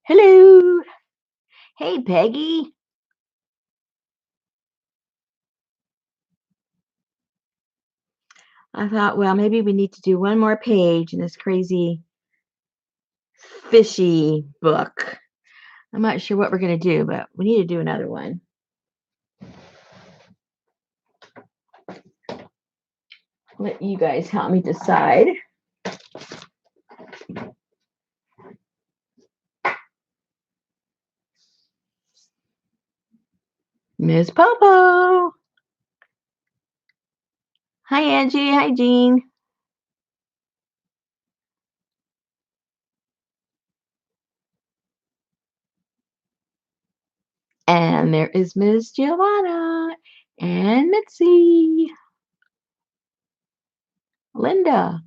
Hello. Hey, Peggy. I thought, well, maybe we need to do one more page in this crazy fishy book. I'm not sure what we're going to do, but we need to do another one. Let you guys help me decide. Miss Popo. Hi, Angie. Hi, Jean. And there is Miss Giovanna and Mitzi. Linda.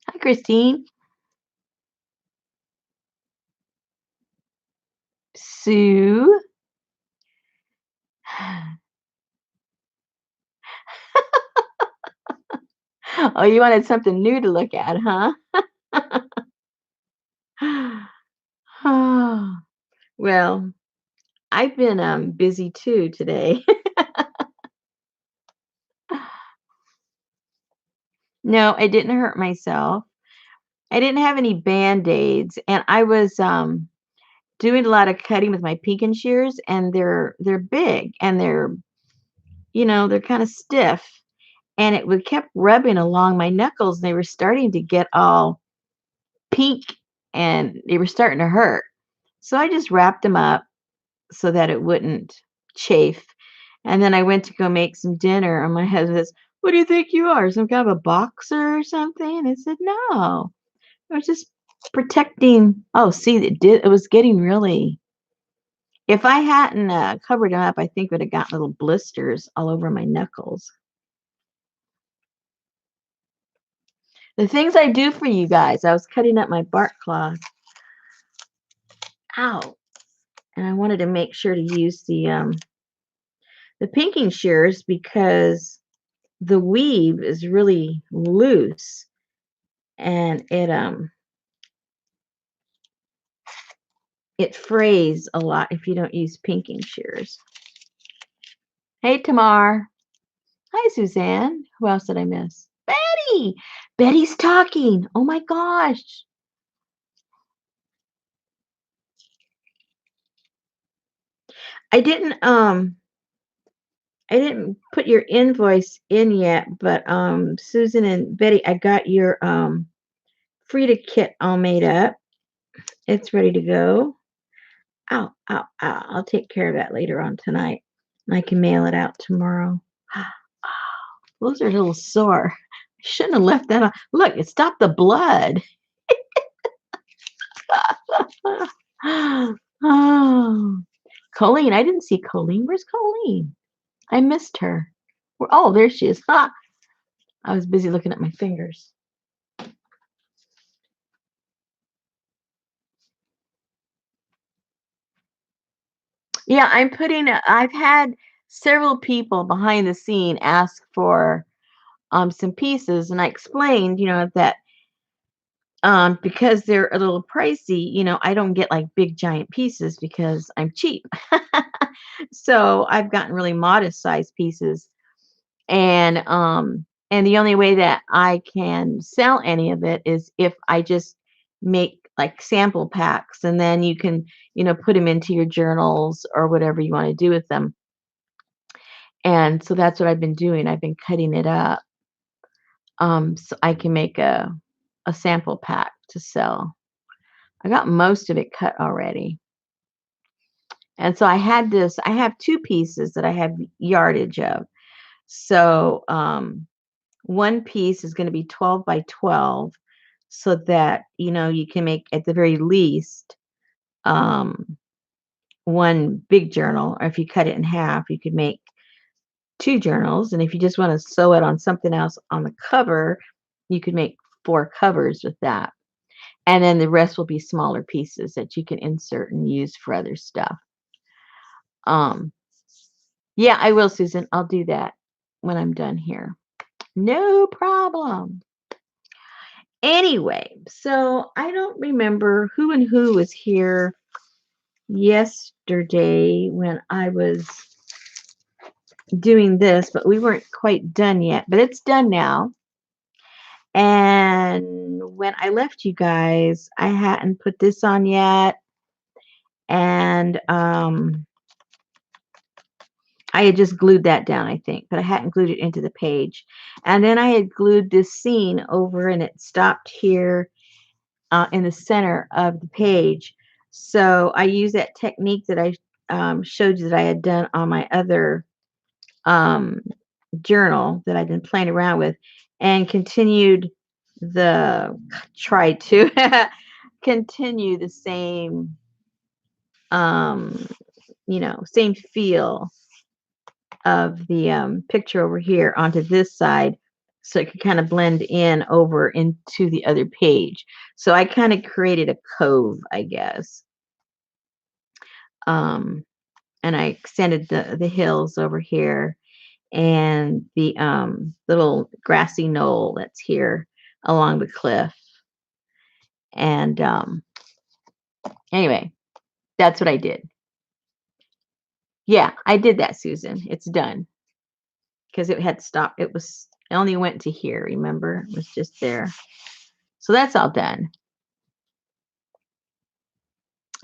Hi, Christine. Sue. Oh, you wanted something new to look at, huh? Oh, well, I've been busy too today. No, I didn't hurt myself. I didn't have any band-aids, and I was doing a lot of cutting with my pinking shears, and they're big and they're kind of stiff, and it would kept rubbing along my knuckles, and they were starting to get all pink, and they were starting to hurt. So I just wrapped them up so that it wouldn't chafe. And then I went to go make some dinner, and my husband says, "What do you think you are, some kind of a boxer or something?" I said, "No, I was just protecting." Oh, see, it was getting really. If I hadn't covered them up, I think it would have got little blisters all over my knuckles. The things I do for you guys, I was cutting up my bark cloth. Ow. And I wanted to make sure to use the pinking shears because the weave is really loose, and it frays a lot if you don't use pinking shears. Hey, Tamar. Hi, Suzanne. Who else did I miss? Betty. Betty's talking. Oh my gosh. I didn't um I didn't put your invoice in yet, but Susan and Betty, I got your Frida kit all made up. It's ready to go. Ow, ow, ow. I'll take care of that later on tonight. And I can mail it out tomorrow. Those are a little sore. I shouldn't have left that on. Look, it stopped the blood. Oh, Colleen. I didn't see Colleen. Where's Colleen? I missed her. Oh, there she is. Ha! I was busy looking at my fingers. Yeah, I've had several people behind the scene ask for some pieces, and I explained, that because they're a little pricey, I don't get like big giant pieces because I'm cheap. So I've gotten really modest sized pieces, and the only way that I can sell any of it is if I just make like sample packs, and then you can, put them into your journals or whatever you want to do with them. And so that's what I've been doing. I've been cutting it up, so I can make a sample pack to sell. I got most of it cut already. And so I have two pieces that I have yardage of. So one piece is going to be 12 by 12 so that, you can make at the very least um, one big journal. Or if you cut it in half, you could make two journals. And if you just want to sew it on something else on the cover, you could make four covers with that. And then the rest will be smaller pieces that you can insert and use for other stuff. Um, yeah, I will, Susan. I'll do that when I'm done here. No problem. Anyway, so I don't remember who and who was here yesterday when I was doing this, but we weren't quite done yet. But it's done now. And when I left you guys, I hadn't put this on yet. And I had just glued that down, I think, but I hadn't glued it into the page. And then I had glued this scene over and it stopped here in the center of the page. So I used that technique that I showed you that I had done on my other um, journal that I'd been playing around with and tried to continue the same, um, same feel of the picture over here onto this side so it could kind of blend in over into the other page. So I kind of created a cove, I guess. Um, and I extended the hills over here and the little grassy knoll that's here along the cliff. And anyway, that's what I did. Yeah, I did that, Susan. It's done because it had stopped. It only went to here, remember? It was just there. So that's all done.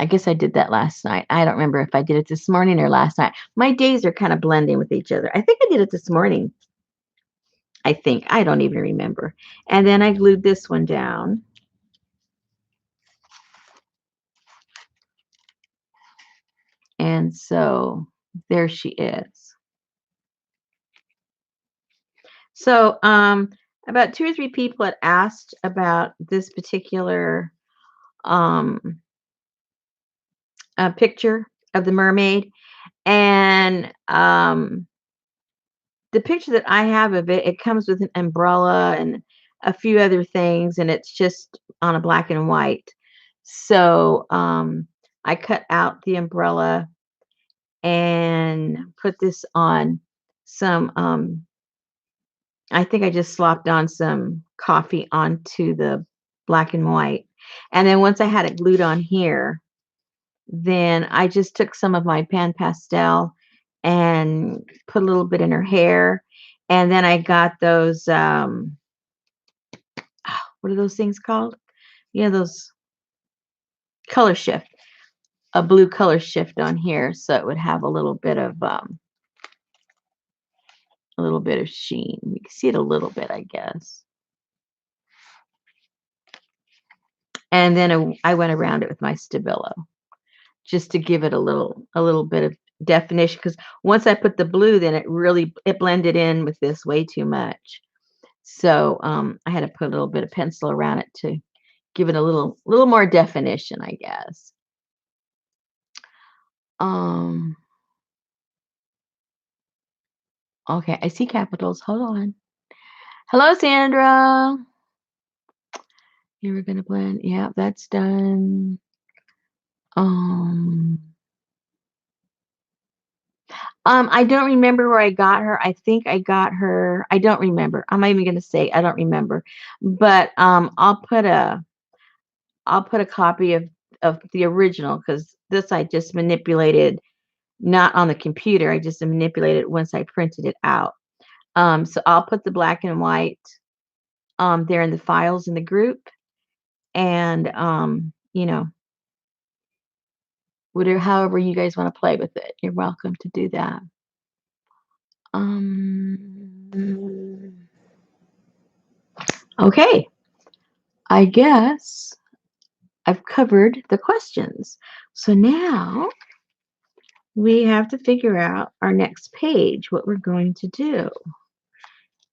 I guess I did that last night. I don't remember if I did it this morning or last night. My days are kind of blending with each other. I think I did it this morning. I think. I don't even remember. And then I glued this one down. And so there she is. So about 2 or 3 people had asked about this particular picture of the mermaid. And the picture that I have of it, it comes with an umbrella and a few other things, and it's just on a black and white. So I cut out the umbrella and put this on some, I think I just slopped on some coffee onto the black and white. And then once I had it glued on here, then I just took some of my pan pastel and put a little bit in her hair. And then I got those, what are those things called? Those color shift, a blue color shift on here. So it would have a little bit of sheen. You can see it a little bit, I guess. And then I went around it with my Stabilo just to give it a little bit of definition, because once I put the blue, then it blended in with this way too much. So I had to put a little bit of pencil around it to give it a little more definition, I guess. Okay, I see capitals. Hold on. Hello, Sandra. You were gonna blend. Yeah, that's done. I don't remember where I got her. I think I got her. I don't remember. I'm not even gonna say I don't remember. But I'll put a copy of the original, because this I just manipulated, not on the computer. I just manipulated it once I printed it out. So I'll put the black and white there in the files in the group, and whatever, however you guys want to play with it, you're welcome to do that. Okay, I guess I've covered the questions. So now we have to figure out our next page, what we're going to do.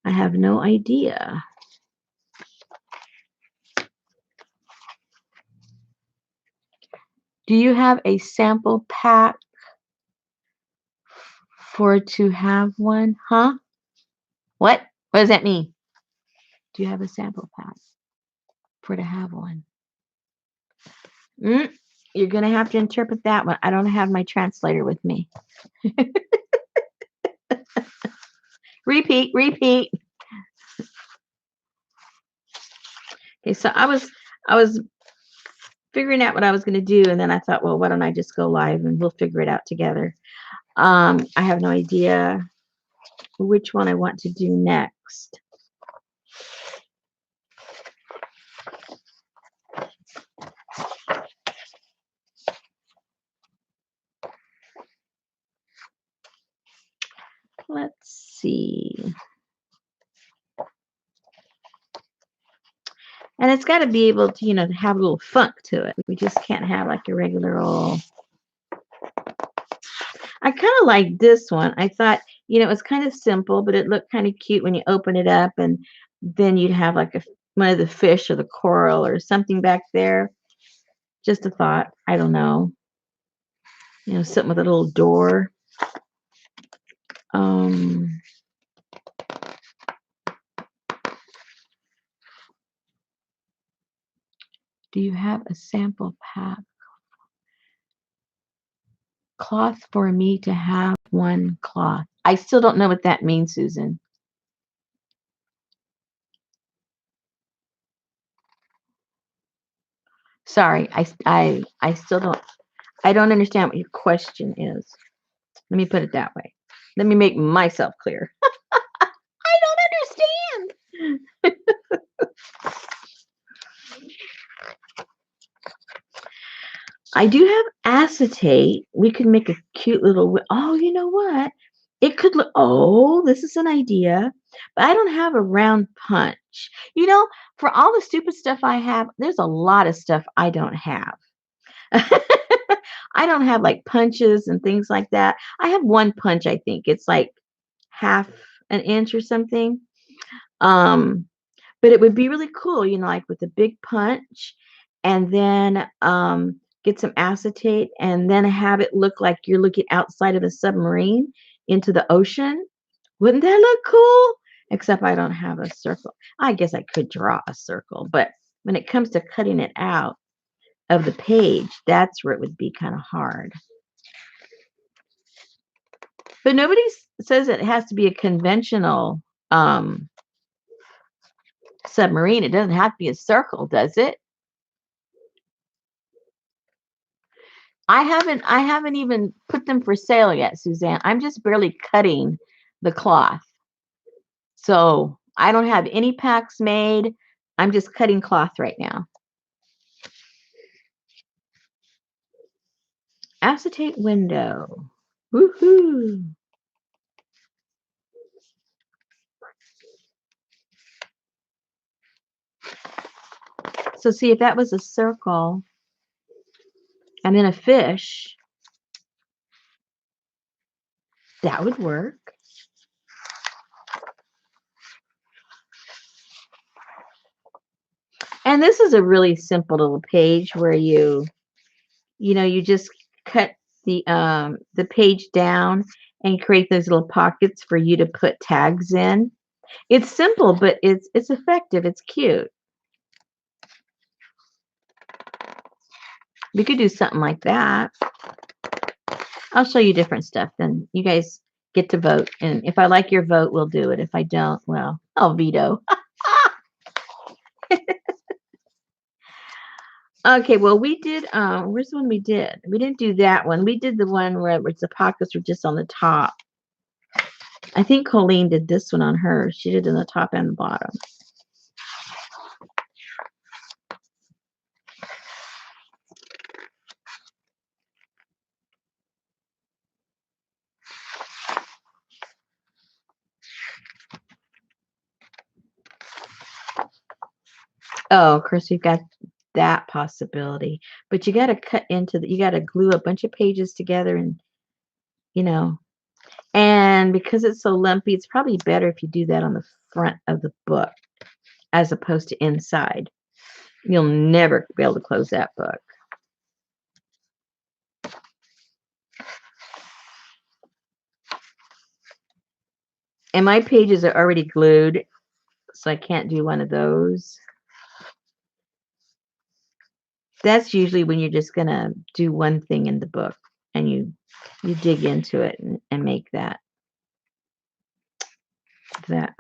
I have no idea. Do you have a sample pack for to have one? Huh? What? What does that mean? Do you have a sample pack for to have one? You're going to have to interpret that one. I don't have my translator with me. Repeat. Okay, so I was figuring out what I was going to do, and then I thought, well, why don't I just go live and we'll figure it out together. I have no idea which one I want to do next. Let's see. And it's got to be able to, to have a little funk to it. We just can't have like a regular old. I kind of like this one. I thought, it's kind of simple, but it looked kind of cute when you open it up, and then you'd have like one of the fish or the coral or something back there. Just a thought. I don't know. Something with a little door. Um, do you have a sample pack? Cloth for me to have one cloth. I still don't know what that means, Susan. Sorry, I still don't understand what your question is. Let me put it that way. Let me make myself clear. I don't understand. I do have acetate. We could make a cute little. Oh, you know what? It could look. Oh, this is an idea. But I don't have a round punch. For all the stupid stuff I have, there's a lot of stuff I don't have. I don't have like punches and things like that. I have one punch, I think. It's like half an inch or something. Um, but it would be really cool, like with a big punch, and then get some acetate and then have it look like you're looking outside of a submarine into the ocean. Wouldn't that look cool? Except I don't have a circle. I guess I could draw a circle, but when it comes to cutting it out of the page, that's where it would be kind of hard. But nobody says it has to be a conventional submarine. It doesn't have to be a circle, does it? I haven't even put them for sale yet, Suzanne. I'm just barely cutting the cloth. So I don't have any packs made. I'm just cutting cloth right now. Acetate window. Woohoo! So see, if that was a circle and then a fish, that would work. And this is a really simple little page where you just cut the page down and create those little pockets for you to put tags in. It's simple, but it's effective. It's cute. We could do something like that. I'll show you different stuff. Then you guys get to vote. And if I like your vote, we'll do it. If I don't, well, I'll veto. Okay, well, we did, where's the one we did? We didn't do that one. We did the one where the pockets were just on the top. I think Colleen did this one on hers. She did it on the top and the bottom. Oh, of course, we've got that possibility. But you got to you got to glue a bunch of pages together and, and because it's so lumpy, it's probably better if you do that on the front of the book as opposed to inside. You'll never be able to close that book. And my pages are already glued, so I can't do one of those. That's usually when you're just going to do one thing in the book and you dig into it and make that what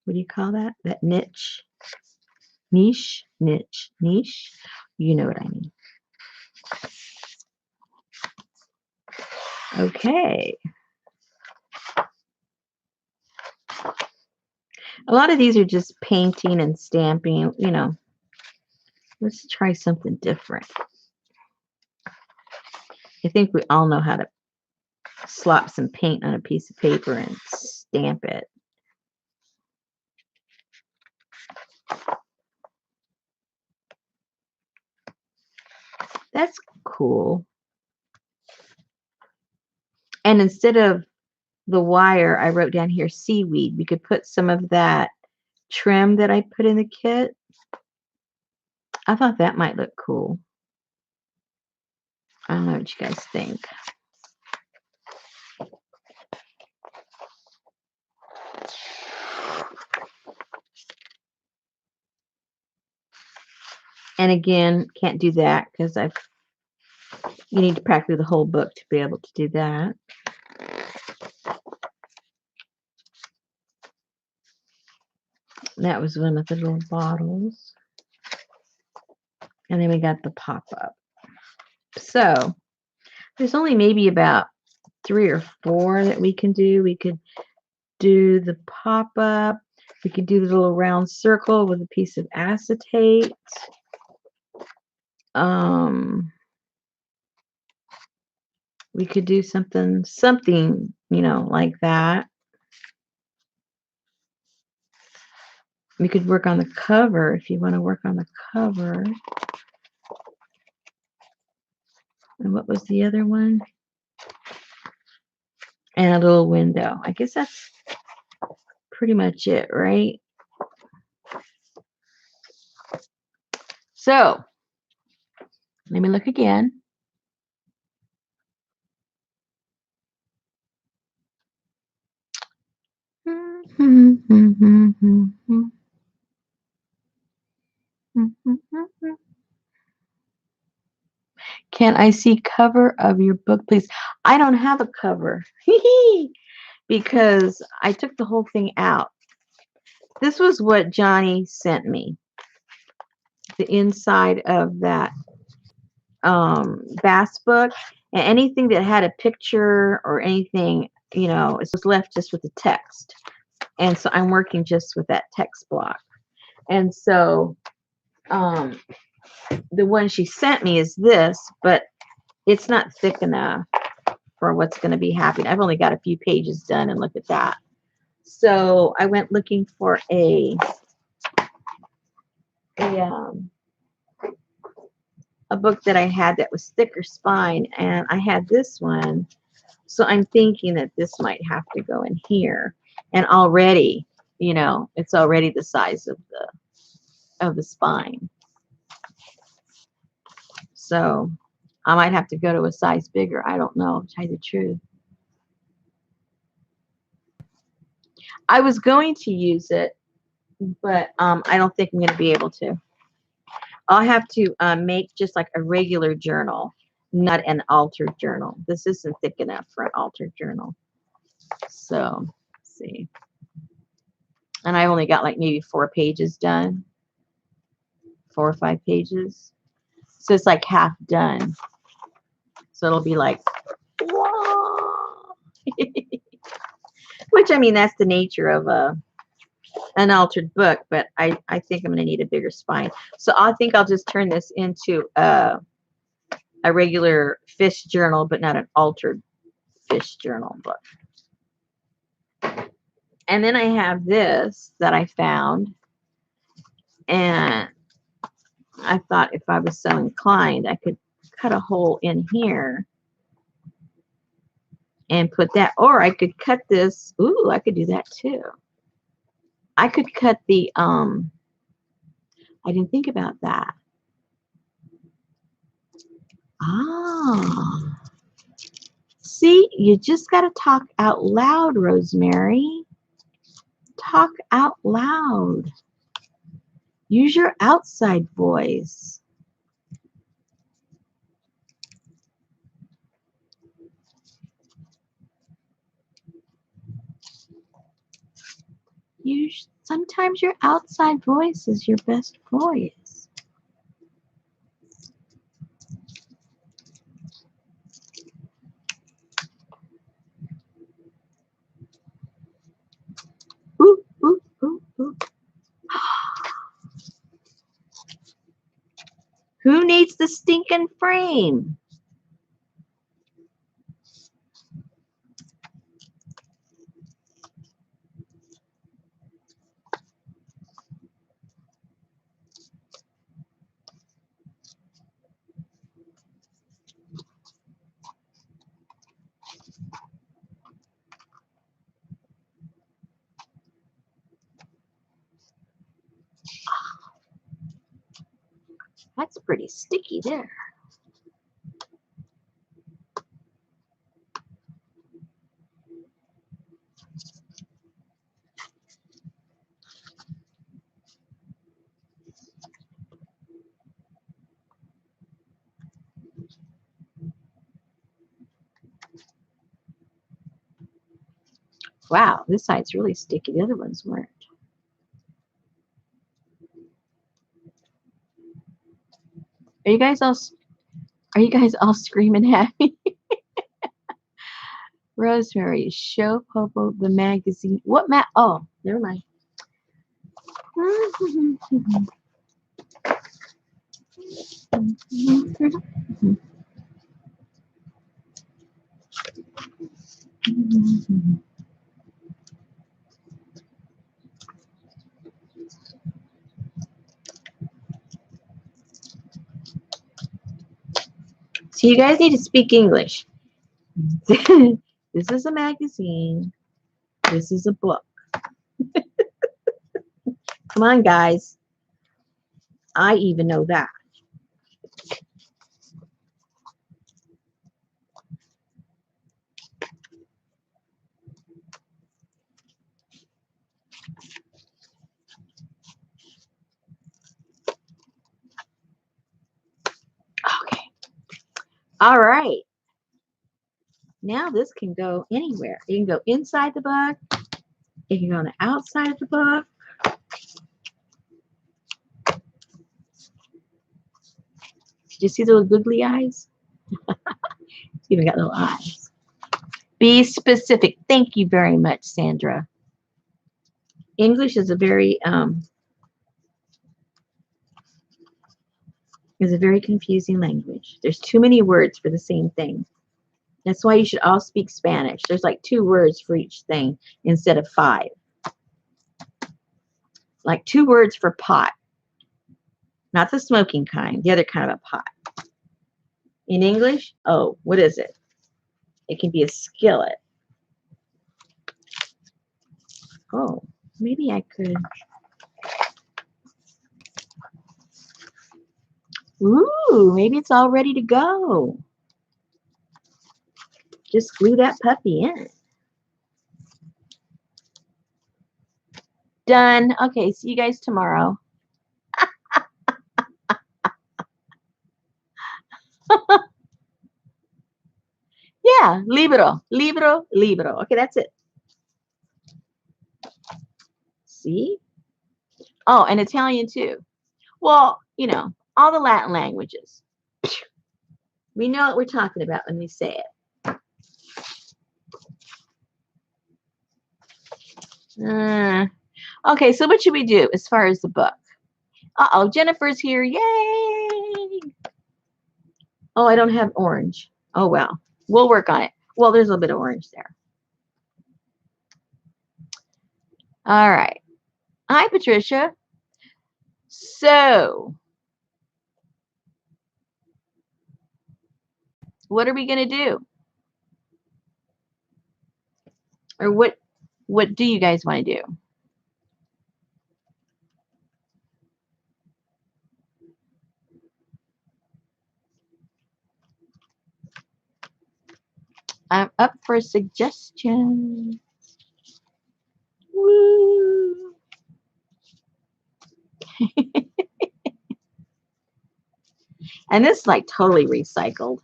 do you call that? That niche. Niche, niche, niche. You know what I mean. Okay. A lot of these are just painting and stamping, you know. Let's try something different. I think we all know how to slop some paint on a piece of paper and stamp it. That's cool. And instead of the wire, I wrote down here seaweed. We could put some of that trim that I put in the kit. I thought that might look cool. I don't know what you guys think. And again, can't do that because you need to practice the whole book to be able to do that. That was one of the little bottles. And then we got the pop-up. So there's only maybe about 3 or 4 that we can do. We could do the pop-up. We could do the little round circle with a piece of acetate. We could do something, you know, like that. We could work on the cover if you want to work on the cover. And what was the other one? And a little window. I guess that's pretty much it, right? So let me look again. Can I see cover of your book, please? I don't have a cover because I took the whole thing out. This was what Johnny sent me. The inside of that bass book, and anything that had a picture or anything, you know, it was left just with the text. And so I'm working just with that text block. And so the one she sent me is this, but it's not thick enough for what's going to be happening. I've only got a few pages done, and look at that. So I went looking for a book that I had that was thicker spine, and I had this one. So I'm thinking that this might have to go in here. And already, you know, it's already the size of the spine. So I might have to go to a size bigger. I don't know, to tell you the truth. I was going to use it, but I don't think I'm going to be able to. I'll have to make just like a regular journal, not an altered journal. This isn't thick enough for an altered journal. So, let's see. And I only got like maybe 4 pages done, 4 or 5 pages. So it's like half done. So it'll be like, whoa. Which, I mean, that's the nature of an altered book, but I think I'm going to need a bigger spine. So I think I'll just turn this into a regular fish journal, but not an altered fish journal book. And then I have this that I found, and I thought if I was so inclined, I could cut a hole in here and put that, or I could cut this. Ooh, I could do that too. I could cut the, I didn't think about that. Ah, see, you just got to talk out loud, Rosemary. Talk out loud. Use your outside voice. Sometimes your outside voice is your best voice. Ooh, ooh, ooh, ooh. Who needs the stinking frame? That's pretty sticky there. Wow, this side's really sticky. The other ones weren't. Are you guys all screaming at me? Rosemary, show Popo the magazine. What oh, never mind. So you guys need to speak English. This is a magazine. This is a book. Come on, guys. I even know that. Okay. All right. Now this can go anywhere. It can go inside the book. It can go on the outside of the book. Did you see the little googly eyes? It's even got little eyes. Be specific. Thank you very much, Sandra. English is a very confusing language. There's too many words for the same thing. That's why you should all speak Spanish. There's like 2 words for each thing instead of 5. Like 2 words for pot. Not the smoking kind, the other kind of a pot. In English, oh, what is it? It can be a skillet. Oh, maybe I could. Ooh, maybe it's all ready to go. Just glue that puppy in. Done. Okay, see you guys tomorrow. Yeah, libro, libro, libro. Okay, that's it. See? Oh, and Italian too. Well, you know, all the Latin languages. We know what we're talking about when we say it. Okay, so what should we do as far as the book? Uh-oh, Jennifer's here. Yay! Oh, I don't have orange. Oh, well. We'll work on it. Well, there's a little bit of orange there. All right. Hi, Patricia. So, what are we going to do? Or what do you guys want to do? I'm up for suggestions. Woo! And this is like totally recycled.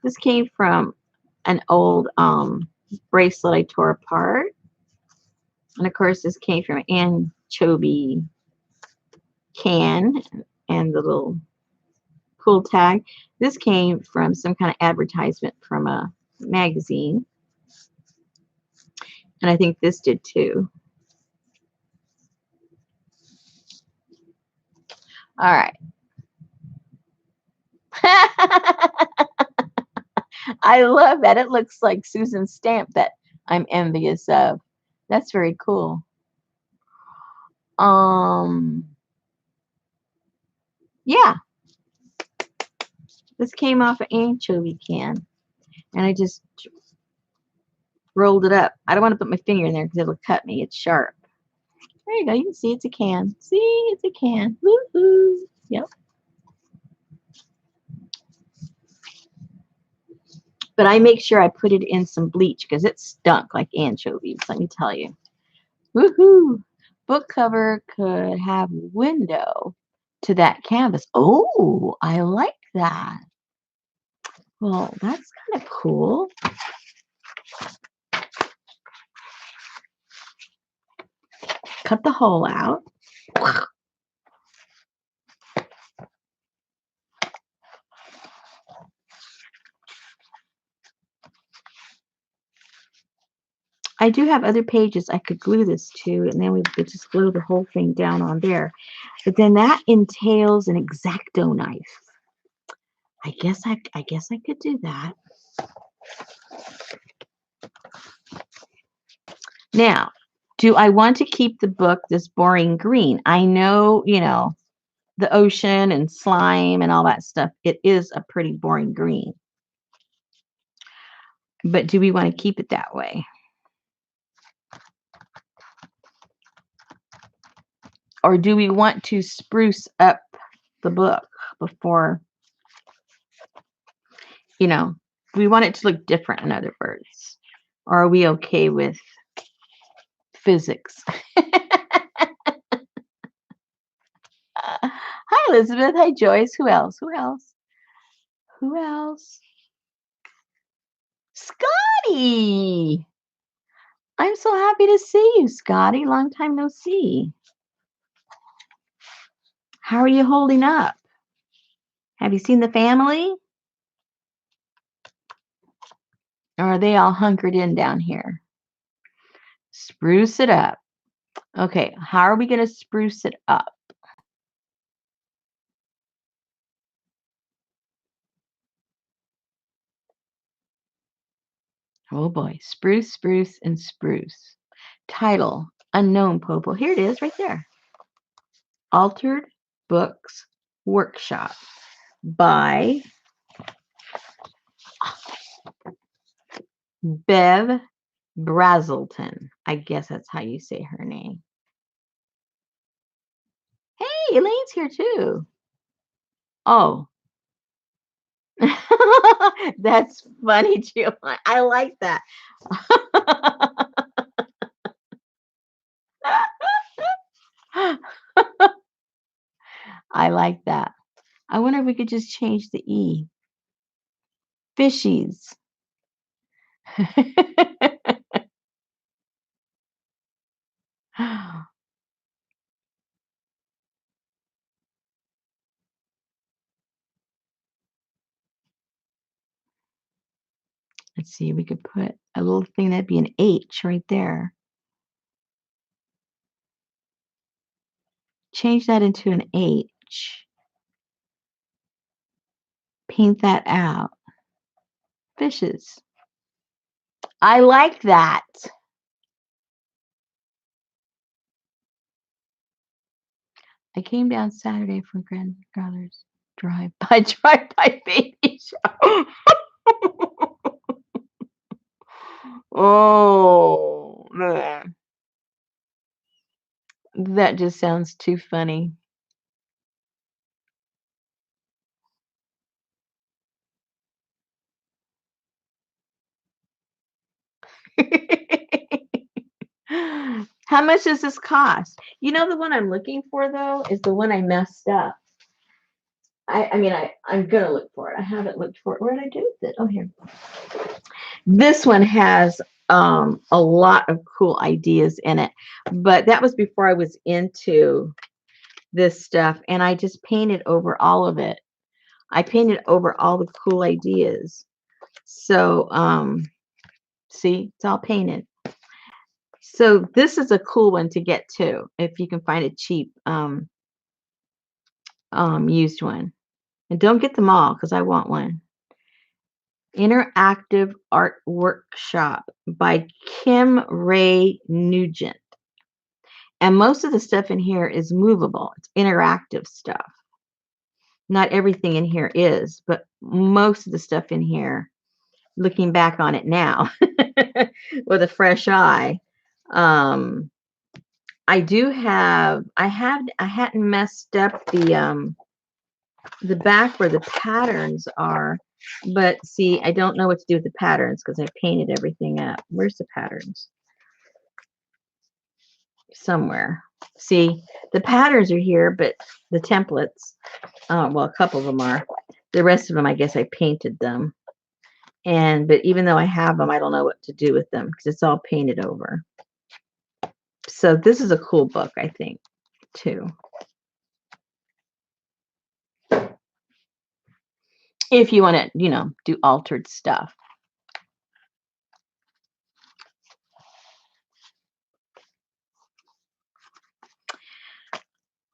This came from an old bracelet I tore apart. And of course, this came from anchovy can and the little pull tag. This came from some kind of advertisement from a magazine. And I think this did too. All right. I love that. It looks like Susan's stamp that I'm envious of. That's very cool. Um, yeah, this came off an anchovy can, and I just rolled it up. I don't want to put my finger in there because it'll cut me. It's sharp. There you go. You can see it's a can. See, it's a can. Woohoo! Yep. But I make sure I put it in some bleach because it stunk like anchovies. Let me tell you. Woohoo! Book cover could have window to that canvas. Oh, I like that. Well, that's kind of cool. Cut the hole out. I do have other pages I could glue this to, and then we could just glue the whole thing down on there. But then that entails an X-Acto knife. I guess I could do that. Now, do I want to keep the book this boring green? I know, the ocean and slime and all that stuff. It is a pretty boring green. But do we want to keep it that way? Or do we want to spruce up the book before, we want it to look different, in other words? Or are we okay with physics? Hi, Elizabeth. Hi, Joyce. Who else? Who else? Who else? Scotty! I'm so happy to see you, Scotty. Long time no see. How are you holding up? Have you seen the family? Or are they all hunkered in down here? Spruce it up. Okay, how are we going to spruce it up? Oh boy, spruce, spruce, and spruce. Title, Unknown Popo. Here it is right there. Altered Books Workshop by Bev Brazelton. I guess that's how you say her name. Hey, Elaine's here too. Oh. That's funny, too. I like that. I like that. I wonder if we could just change the E. Fishies. Let's see, we could put a little thing that'd be an H right there. Change that into an H. Paint that out. Fishes. I like that. I came down Saturday from grandfather's drive-by baby shower. Oh, man. That just sounds too funny. How much does this cost? The one I'm looking for, though, is the one I messed up. I'm going to look for it. I haven't looked for it. Where did I do it? Oh, here. This one has a lot of cool ideas in it. But that was before I was into this stuff, and I just painted over all of it. I painted over all the cool ideas. So, see, it's all painted. So this is a cool one to get too, if you can find a cheap used one. And don't get them all because I want one. Interactive Art Workshop by Kim Ray Nugent. And most of the stuff in here is movable. It's interactive stuff. Not everything in here is, but most of the stuff in here, looking back on it now with a fresh eye, I do have, I hadn't messed up the back where the patterns are, but see, I don't know what to do with the patterns because I painted everything up. Where's the patterns? Somewhere. See, the patterns are here, but the templates, well, a couple of them are. The rest of them, I guess I painted them. But even though I have them, I don't know what to do with them because it's all painted over. So this is a cool book, I think, too. If you want to, do altered stuff.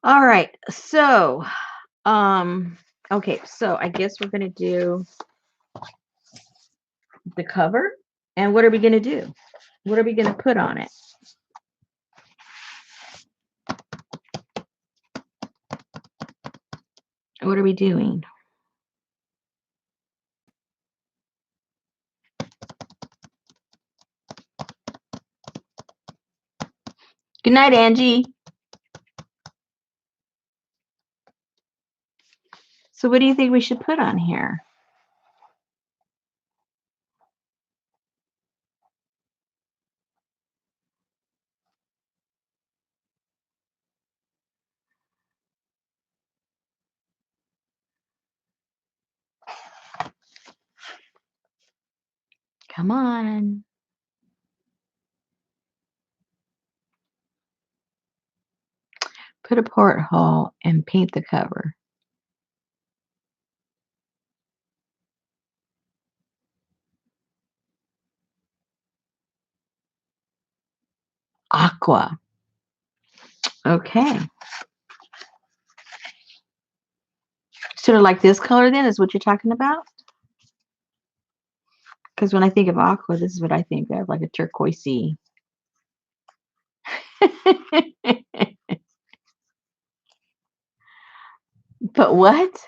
All right. So, okay. So I guess we're going to do the cover. And what are we going to do? What are we going to put on it? What are we doing? Good night, Angie. So what do you think we should put on here? Come on. Put a porthole and paint the cover. Aqua. Okay. Sort of like this color then is what you're talking about? Because when I think of aqua, this is what I think of, like a turquoisey. But what?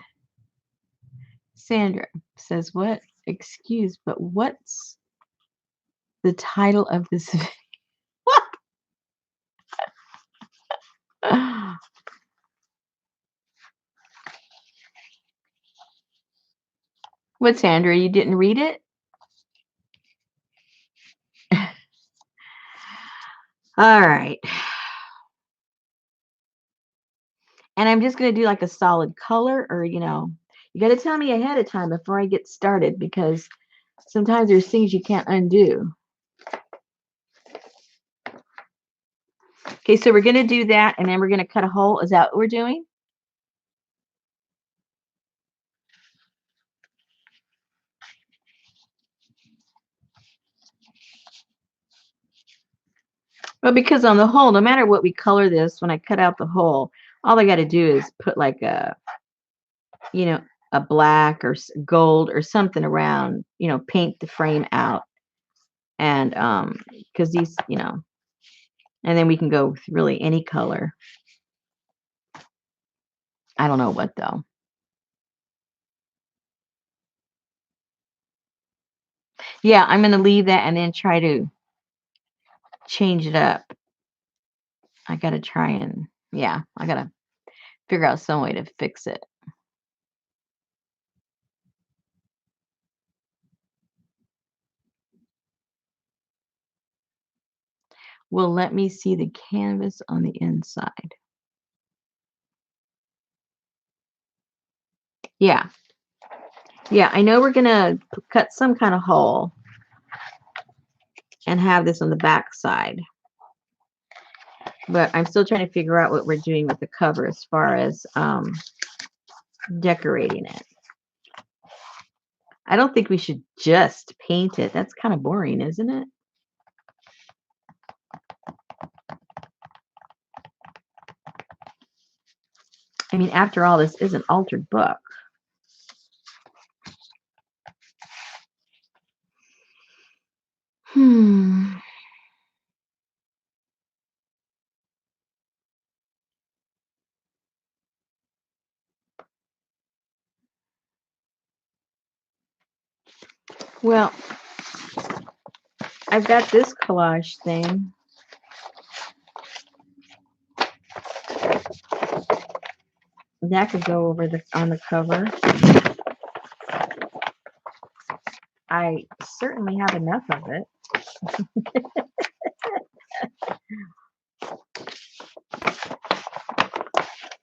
Sandra says, what? Excuse, but what's the title of this video? What, Sandra? You didn't read it? All right. And I'm just going to do like a solid color, or, you got to tell me ahead of time before I get started because sometimes there's things you can't undo. Okay, so we're going to do that, and then we're going to cut a hole. Is that what we're doing? Well, because on the hole, no matter what we color this, when I cut out the hole, all I got to do is put like a black or gold or something around, paint the frame out. And because these, and then we can go with really any color. I don't know what though. Yeah, I'm going to leave that and then try to change it up. I got to try and, I got to figure out some way to fix it. Well, let me see the canvas on the inside. Yeah. Yeah, I know we're going to cut some kind of hole. and have this on the back side. But I'm still trying to figure out what we're doing with the cover as far as decorating it. I don't think we should just paint it. That's kind of boring, isn't it? I mean, after all, this is an altered book. Well, I've got this collage thing. That could go over on the cover. I certainly have enough of it.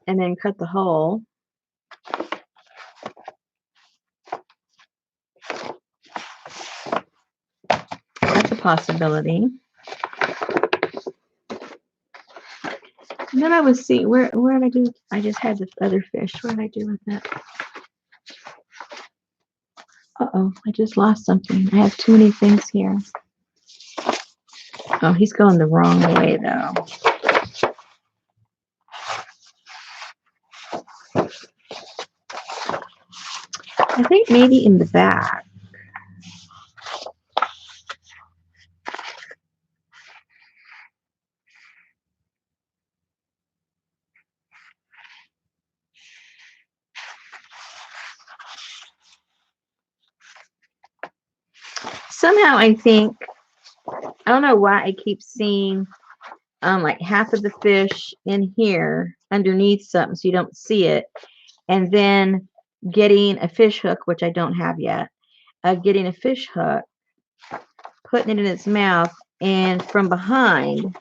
And then cut the hole. That's a possibility. And then I was seeing, where did I do? I just had this other fish. What did I do with that? Uh-oh, I just lost something. I have too many things here. Oh, he's going the wrong way, though. I think maybe in the back. Somehow I think, I don't know why I keep seeing like half of the fish in here underneath something so you don't see it. And then getting a fish hook, which I don't have yet, getting a fish hook, putting it in its mouth, and from behind,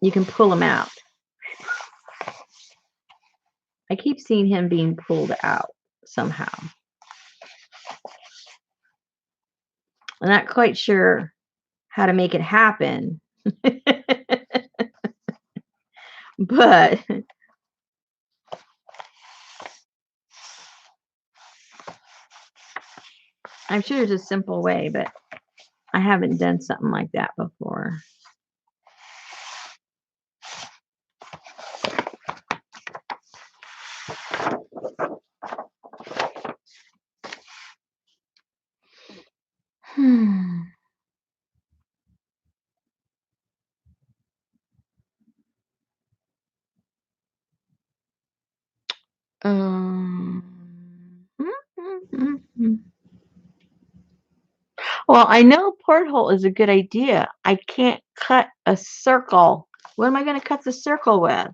you can pull him out. I keep seeing him being pulled out somehow. I'm not quite sure how to make it happen. But I'm sure there's a simple way, but I haven't done something like that before. Um, well, I know porthole is a good idea. I can't cut a circle. What am I going to cut the circle with?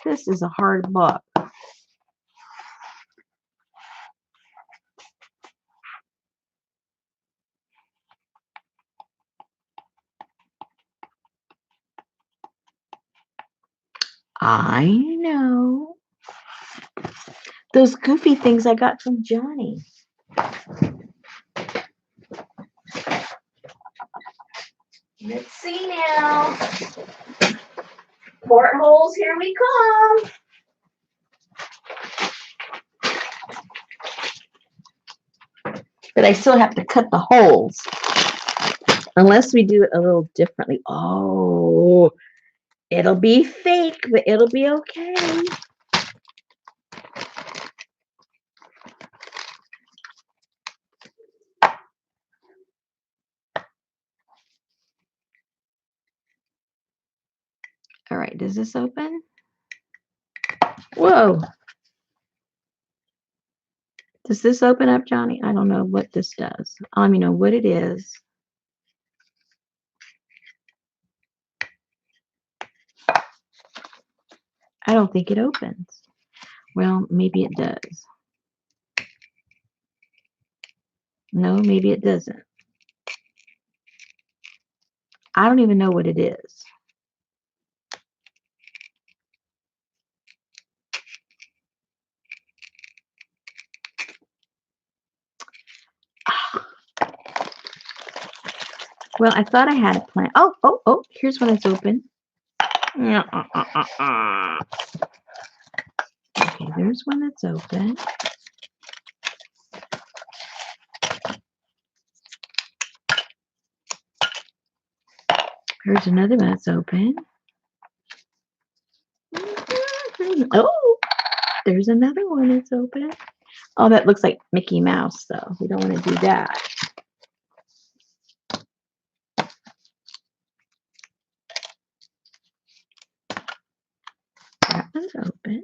This is a hard book. I know. Those goofy things I got from Johnny. Let's see now. Portholes, here we come. But I still have to cut the holes. Unless we do it a little differently. Oh, it'll be fake, but it'll be okay. All right, does this open? Whoa. Does this open up, Johnny? I don't know what this does. I don't even know what it is. I don't think it opens. Well, maybe it does. No, maybe it doesn't. I don't even know what it is. Well, I thought I had a plan. Oh, here's one that's open. Okay, there's one that's open. Here's another one that's open. Oh, there's another one that's open. Oh, that looks like Mickey Mouse, though. We don't want to do that. That one's open.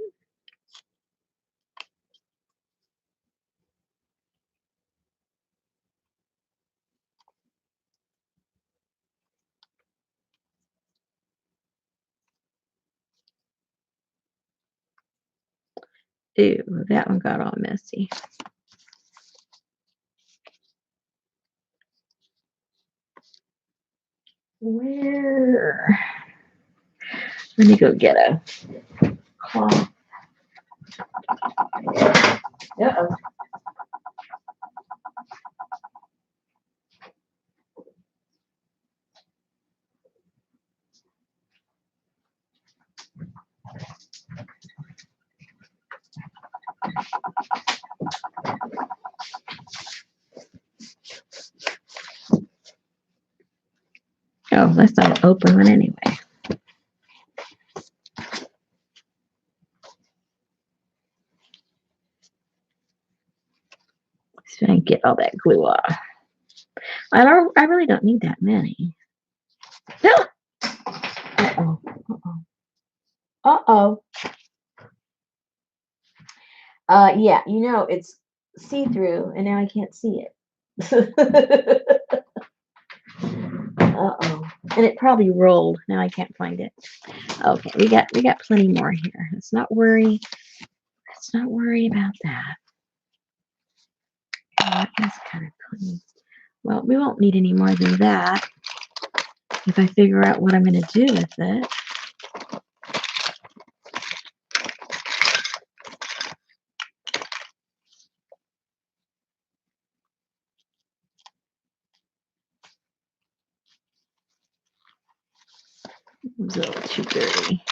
Ew, that one got all messy. Where? Let me go get a cloth. Uh-oh. Oh, that's not an open one anyway. So I can get all that glue off. I really don't need that many. No. Uh-oh. Uh-oh. Yeah, it's see-through, and now I can't see it. Uh-oh. And it probably rolled. Now I can't find it. Okay, we got plenty more here. Let's not worry. Let's not worry about that. That's kind of clean. Well, we won't need any more than that if I figure out what I'm going to do with it. It was a little too dirty.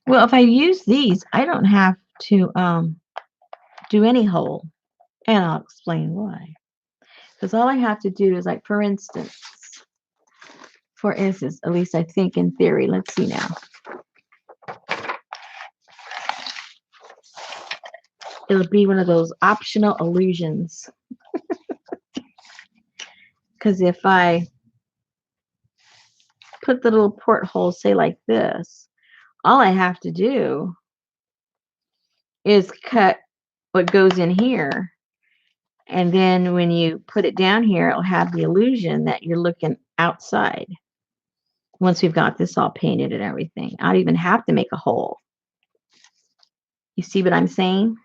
Well, if I use these, I don't have to do any hole, and I'll explain why. Because all I have to do is, like, for instance, at least I think in theory. Let's see now. It'll be one of those optional illusions. Because if I put the little porthole, say like this, all I have to do is cut what goes in here. And then when you put it down here, it'll have the illusion that you're looking outside. Once we've got this all painted and everything, I don't even have to make a hole. You see what I'm saying?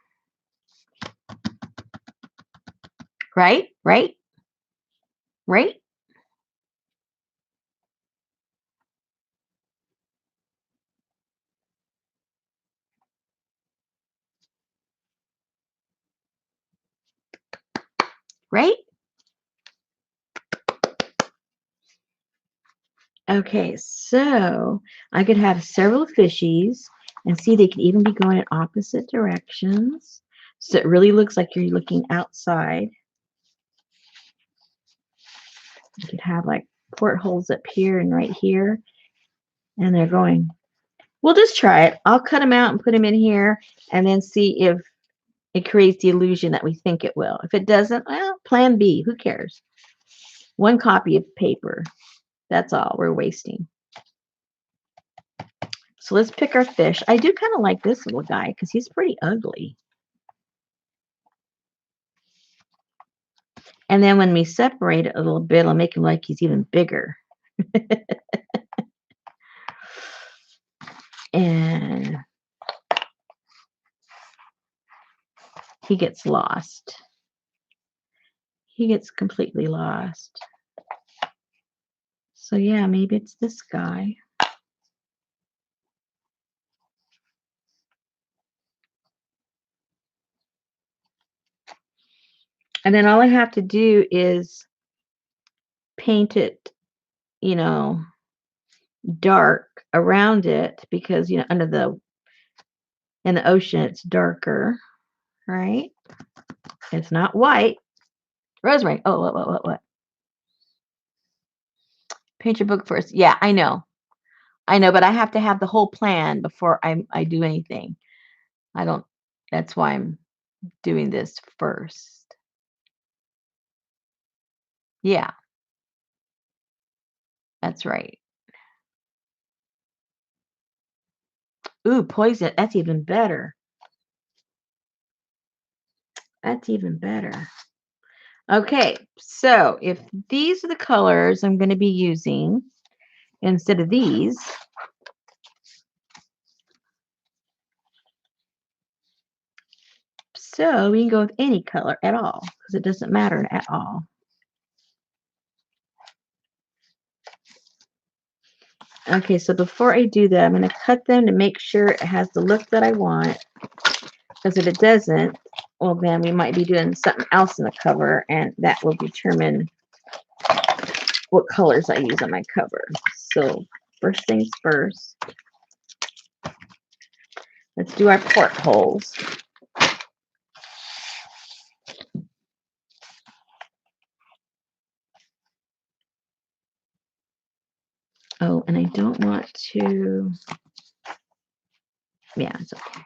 Right? Right? Right? Right? Okay, so I could have several fishies, and see, they can even be going in opposite directions. So it really looks like you're looking outside. You could have like portholes up here and right here, and they're going. We'll just try it. I'll cut them out and put them in here, and then see if it creates the illusion that we think it will. If it doesn't, well, plan B. Who cares? One copy of paper. That's all we're wasting. So let's pick our fish. I do kind of like this little guy because he's pretty ugly. And then when we separate it a little bit, I'll make him like he's even bigger. And he gets lost. He gets completely lost. So yeah, maybe it's this guy. And then all I have to do is paint it, you know, dark around it because, under in the ocean it's darker, right? It's not white. Rosemary. Oh, what? Paint your book first. Yeah, I know. I know, but I have to have the whole plan before I do anything. I don't That's why I'm doing this first. Yeah, that's right. Ooh, poison. That's even better. That's even better. Okay, so if these are the colors I'm going to be using instead of these, so we can go with any color at all because it doesn't matter at all. Okay, so before I do that, I'm going to cut them to make sure it has the look that I want. Because if it doesn't, well, then we might be doing something else in the cover, and that will determine what colors I use on my cover. So first things first, let's do our portholes. Oh, and I don't want to, yeah, it's okay.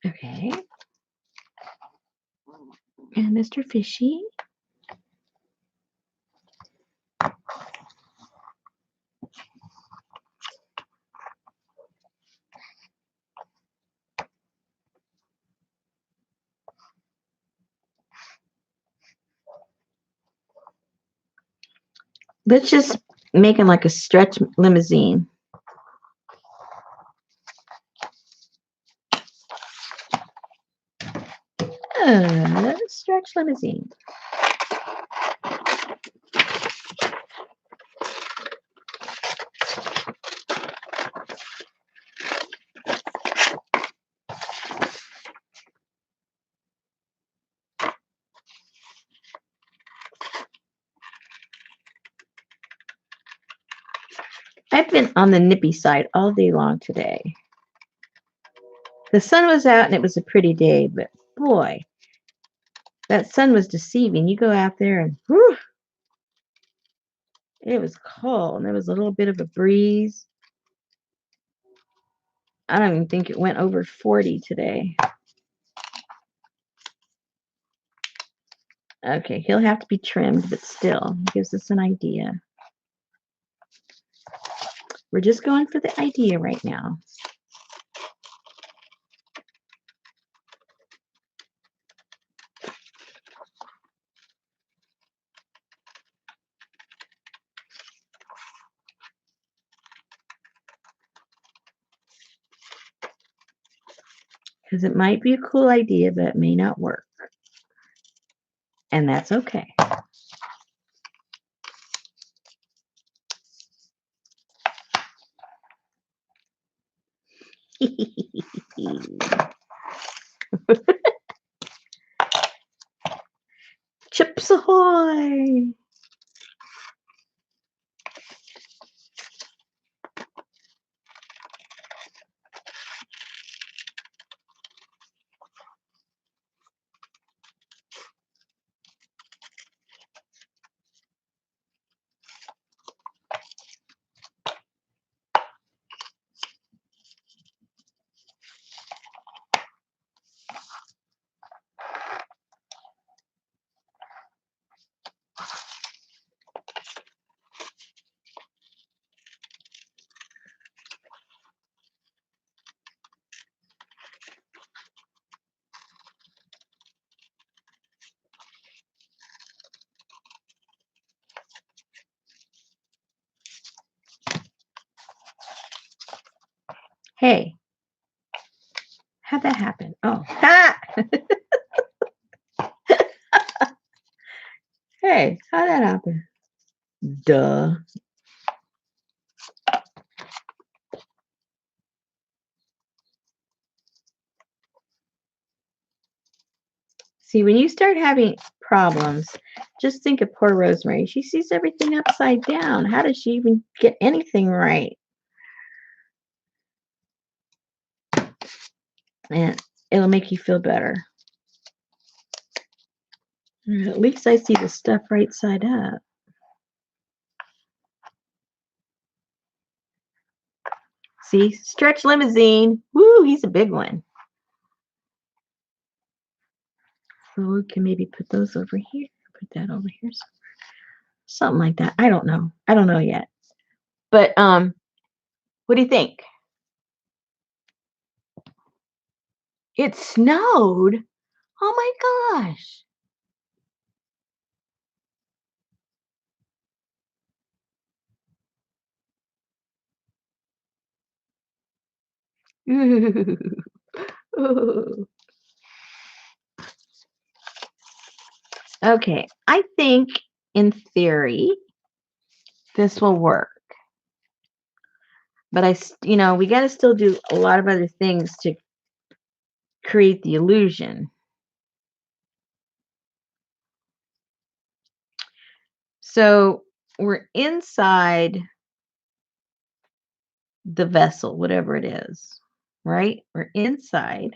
Okay. And Mr. Fishy. Let's just make him like a stretch limousine. Stretch limousine. I've been on the nippy side all day long today. The sun was out and it was a pretty day, but boy, that sun was deceiving. You go out there and whew, it was cold and there was a little bit of a breeze. I don't even think it went over 40 today. Okay, he'll have to be trimmed, but still gives us an idea. We're just going for the idea right now. Because it might be a cool idea, but it may not work. And that's okay. Chips ahoy! Hey, how'd that happen? Oh, ha! Hey, how'd that happen? Duh. See, when you start having problems, just think of poor Rosemary. She sees everything upside down. How does she even get anything right? And it'll make you feel better. At least I see the stuff right side up. See, stretch limousine. Woo, he's a big one. So we can maybe put those over here. Put that over here. Something like that. I don't know. I don't know yet. But what do you think? It snowed. Oh my gosh. Okay, I think in theory this will work. But we got to still do a lot of other things to create the illusion. So we're inside the vessel, whatever it is, right? We're inside.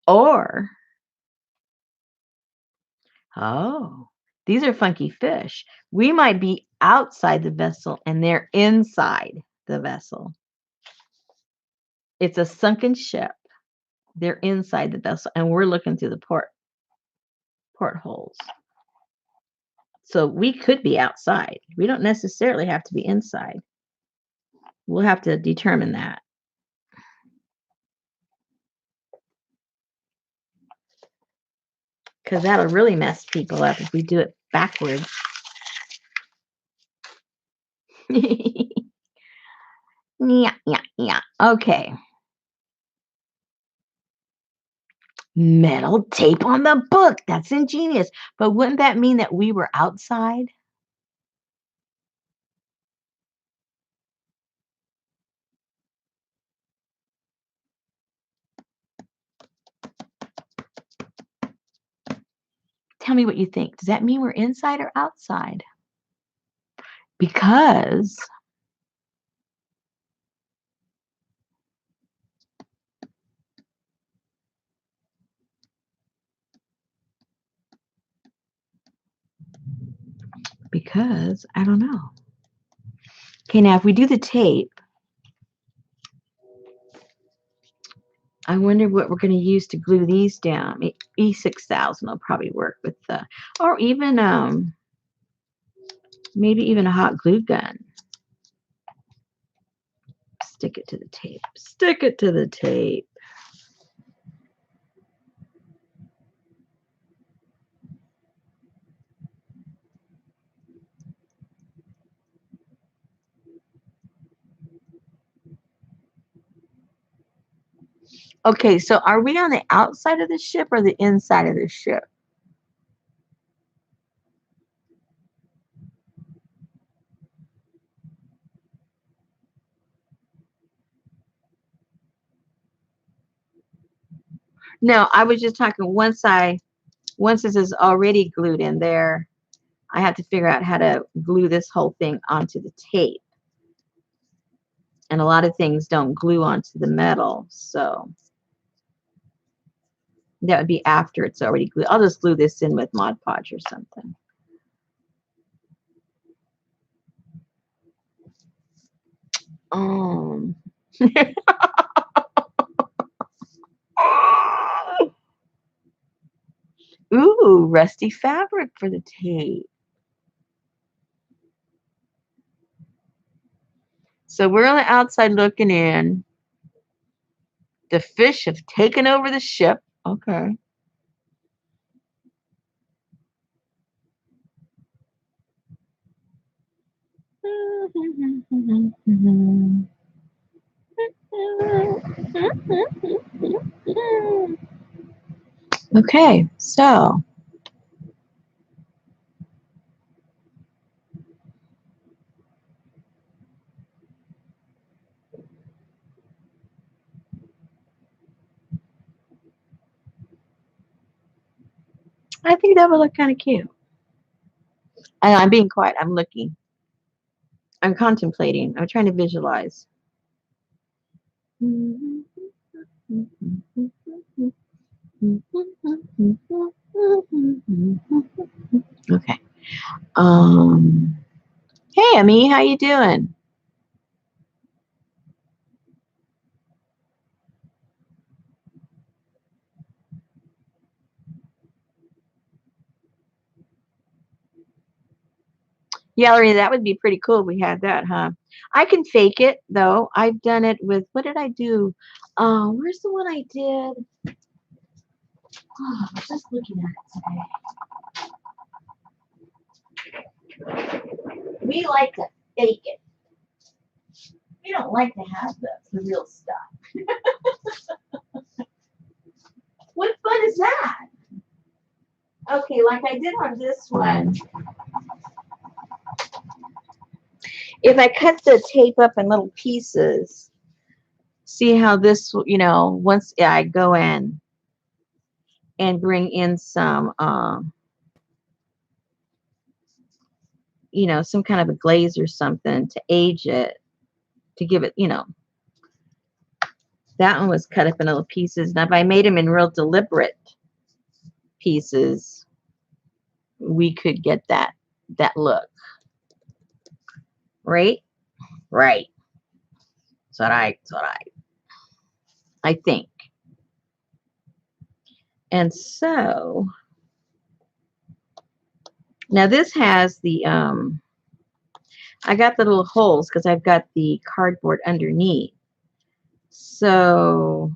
Or, oh, these are funky fish. We might be outside the vessel and they're inside the vessel. It's a sunken ship. They're inside the vessel and we're looking through the portholes. So we could be outside. We don't necessarily have to be inside. We'll have to determine that. Because that'll really mess people up if we do it backwards. Yeah, yeah, yeah. Okay. Metal tape on the book. That's ingenious. But wouldn't that mean that we were outside? Tell me what you think. Does that mean we're inside or outside? Because I don't know. Okay, now if we do the tape, I wonder what we're going to use to glue these down. E6000 will probably work with or even maybe even a hot glue gun. Stick it to the tape. Stick it to the tape. Okay, so are we on the outside of the ship or the inside of the ship? No, I was just talking once this is already glued in there, I have to figure out how to glue this whole thing onto the tape. And a lot of things don't glue onto the metal, so that would be after it's already glued. I'll just glue this in with Mod Podge or something. Ooh, rusty fabric for the tape. So we're on the outside looking in. The fish have taken over the ship. Okay. Okay, so I think that would look kind of cute. And I'm being quiet. I'm looking. I'm contemplating. I'm trying to visualize. Okay. Um. Hey, Amy, how you doing? Yeah, Lorena, that would be pretty cool if we had that, huh? I can fake it though. I've done it with what did I do? Where's the one I did? Oh, I was just looking at it today. We like to fake it. We don't like to have the real stuff. What fun is that? Okay, like I did on this one. If I cut the tape up in little pieces, see how this, once I go in and bring in some, some kind of a glaze or something to age it, to give it, that one was cut up in little pieces. Now, if I made them in real deliberate pieces, we could get that look, right? Right. That's what I think. And so now this has the I got the little holes because I've got the cardboard underneath. So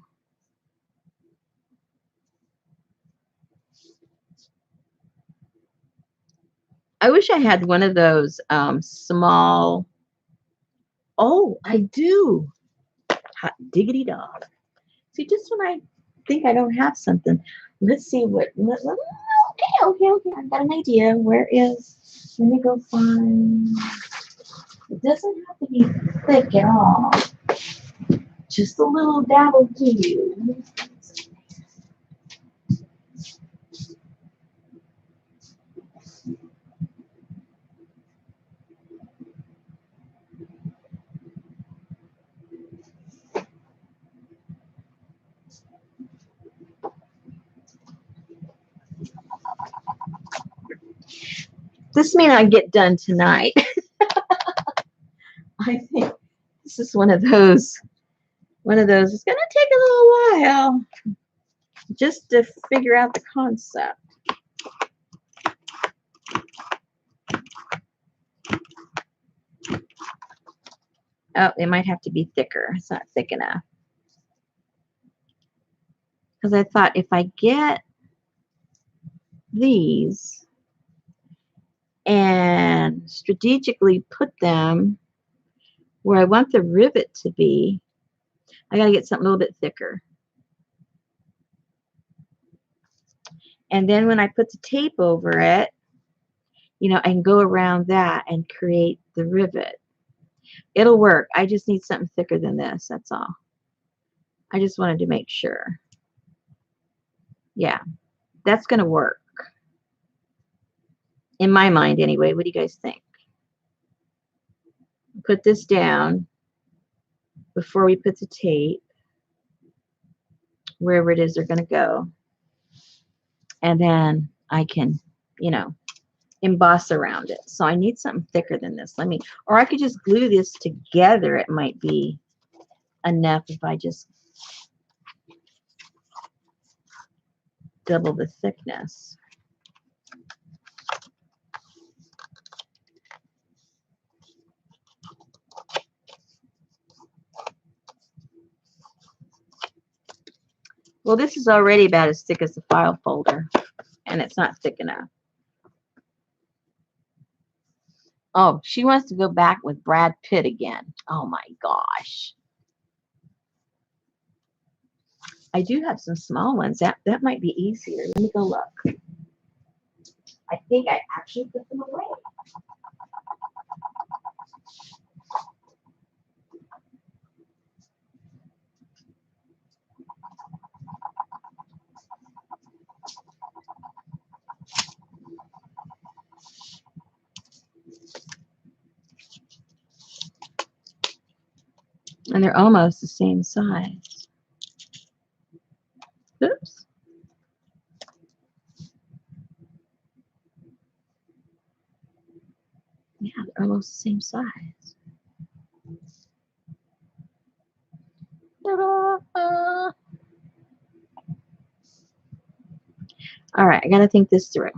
I wish I had one of those small. Oh, I do. Hot diggity dog. See, just when I think I don't have something, let's see what. Okay. I've got an idea. Where is? Let me go find. It doesn't have to be thick at all. Just a little dab will do you. This may not get done tonight. I think this is one of those. It's going to take a little while just to figure out the concept. Oh, it might have to be thicker. It's not thick enough. Because I thought if I get these and strategically put them where I want the rivet to be, I got to get something a little bit thicker. And then when I put the tape over it, I can go around that and create the rivet. It'll work. I just need something thicker than this. That's all. I just wanted to make sure. Yeah, that's going to work. In my mind, anyway. What do you guys think? Put this down before we put the tape, wherever it is they're going to go. And then I can, emboss around it. So I need something thicker than this. Or I could just glue this together. It might be enough if I just double the thickness. Well, this is already about as thick as the file folder, and it's not thick enough. Oh, she wants to go back with Brad Pitt again. Oh my gosh. I do have some small ones. That might be easier. Let me go look. I think I actually put them away. And they're almost the same size. Oops. Yeah, they're almost the same size. Ta-da! All right, I got to think this through.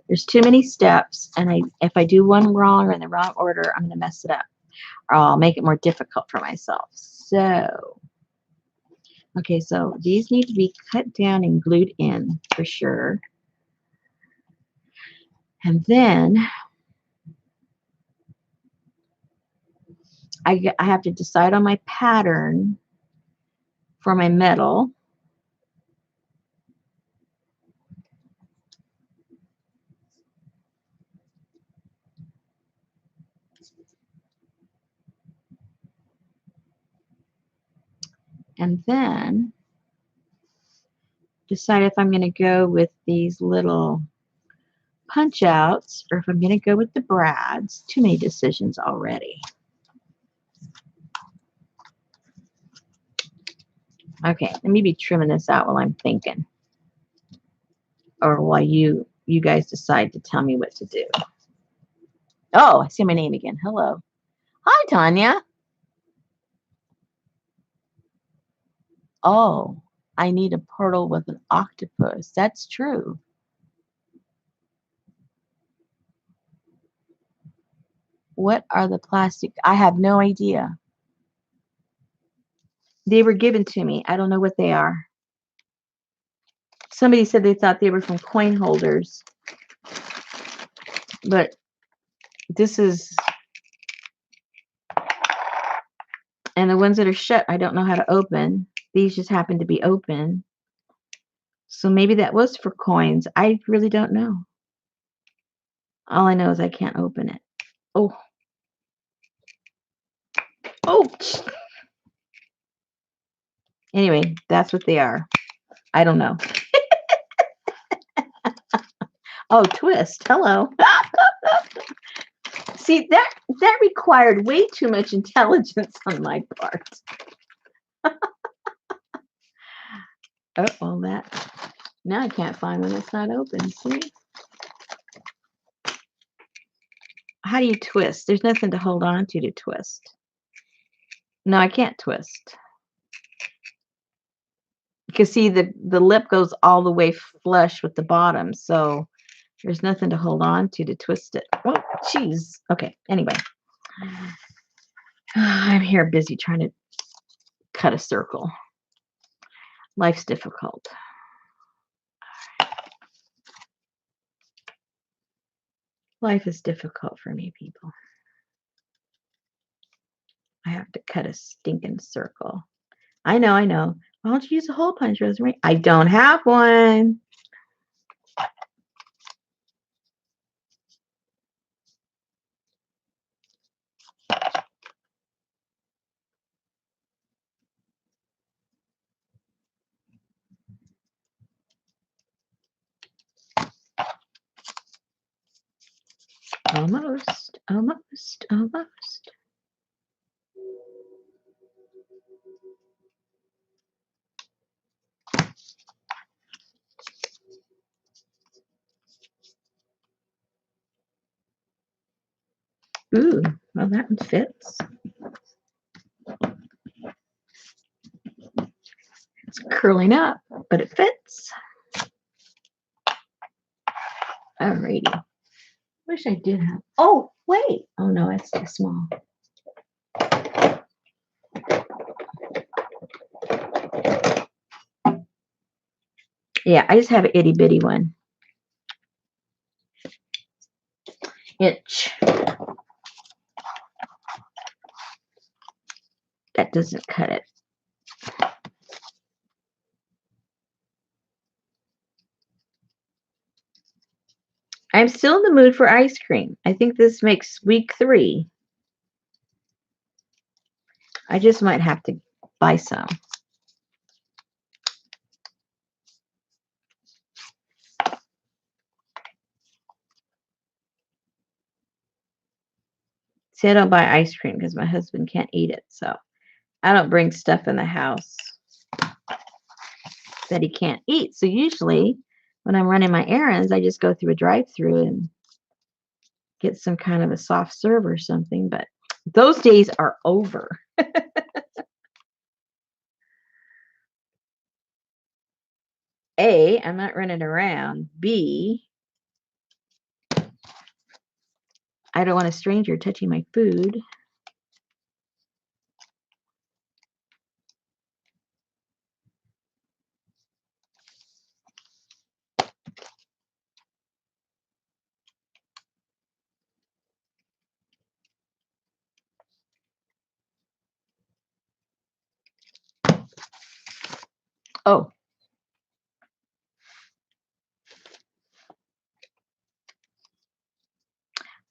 There's too many steps, and if I do one wrong or in the wrong order, I'm going to mess it up, or I'll make it more difficult for myself. So, okay, so these need to be cut down and glued in for sure. And then I have to decide on my pattern for my metal. And then decide if I'm going to go with these little punch outs or if I'm going to go with the brads. Too many decisions already. Okay, let me be trimming this out while I'm thinking, or while you guys decide to tell me what to do. Oh, I see my name again. Hello. Hi, Tanya. Oh, I need a portal with an octopus. That's true. What are the plastic? I have no idea. They were given to me. I don't know what they are. Somebody said they thought they were from coin holders, but this is, and the ones that are shut, I don't know how to open. These just happen to be open. So maybe that was for coins. I really don't know. All I know is I can't open it. Oh. Oh. Anyway, that's what they are. I don't know. Oh, twist. Hello. See, that required way too much intelligence on my part. Oh, well, that. Now I can't find one that's not open. See? How do you twist? There's nothing to hold on to twist. No, I can't twist. Because see, the lip goes all the way flush with the bottom, so there's nothing to hold on to twist it. Oh, jeez. Okay, anyway. I'm here busy trying to cut a circle. Life's difficult. Life is difficult for me, people. I have to cut a stinking circle. I know. Why don't you use a hole punch, Rosemary? I don't have one. Almost. Ooh, well, that one fits. It's curling up, but it fits. Alrighty. Wish I did have. Oh, wait. Oh, no, it's too small. Yeah, I just have an itty bitty one. inch. That doesn't cut it. I'm still in the mood for ice cream. I think this makes week 3. I just might have to buy some. See, I don't buy ice cream because my husband can't eat it. So I don't bring stuff in the house that he can't eat. So usually when I'm running my errands, I just go through a drive-through and get some kind of a soft serve or something. But those days are over. A, I'm not running around. B, I don't want a stranger touching my food. Oh,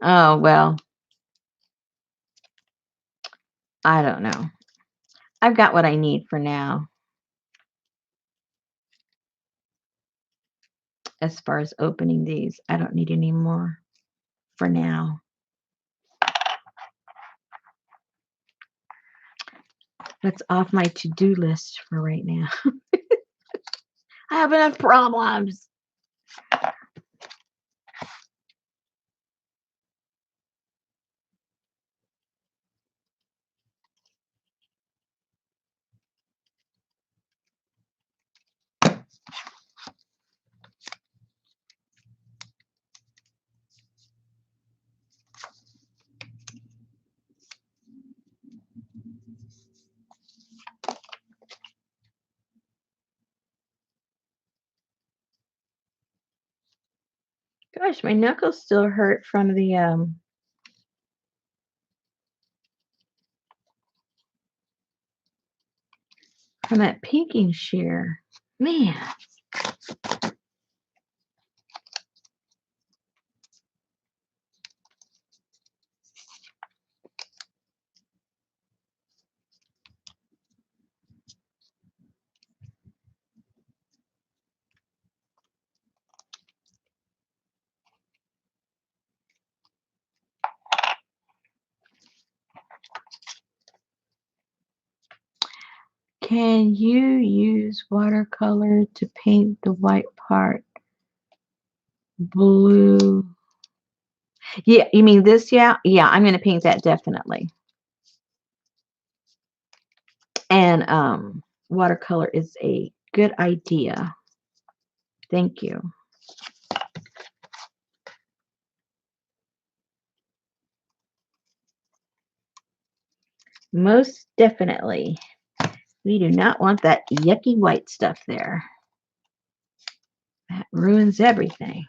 oh, well, I don't know. I've got what I need for now as far as opening these. I don't need any more for now. That's off my to-do list for right now. I have enough problems. Gosh, my knuckles still hurt from that pinking shear. Man. Can you use watercolor to paint the white part blue? Yeah, you mean this? Yeah, yeah, I'm going to paint that definitely. And watercolor is a good idea. Thank you. Most definitely. We do not want that yucky white stuff there. That ruins everything.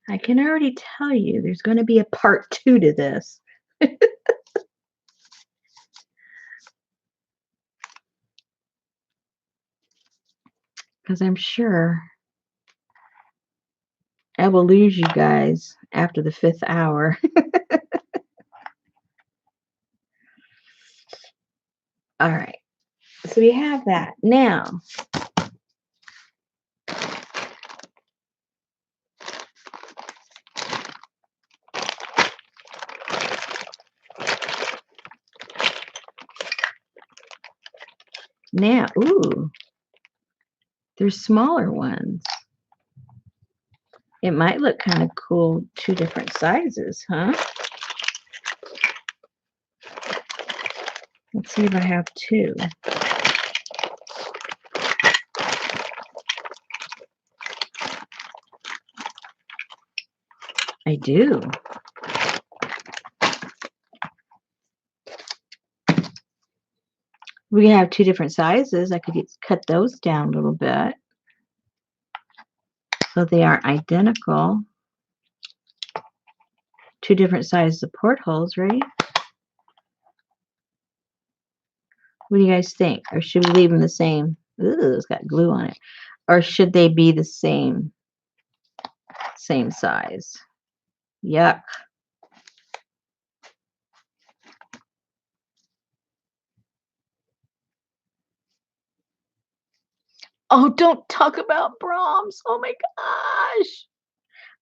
I can already tell you there's going to be a part 2 to this. Because I'm sure I will lose you guys after the 5th hour. All right. So we have that. Now, ooh, there's smaller ones. It might look kind of cool, 2 different sizes, huh? Let's see if I have 2. I do. We have 2 different sizes. I could cut those down a little bit so they aren't identical. 2 different sizes of portholes, right? What do you guys think? Or should we leave them the same? Ooh, it's got glue on it. Or should they be the same size? Yuck. Oh, don't talk about Brahms. Oh my gosh.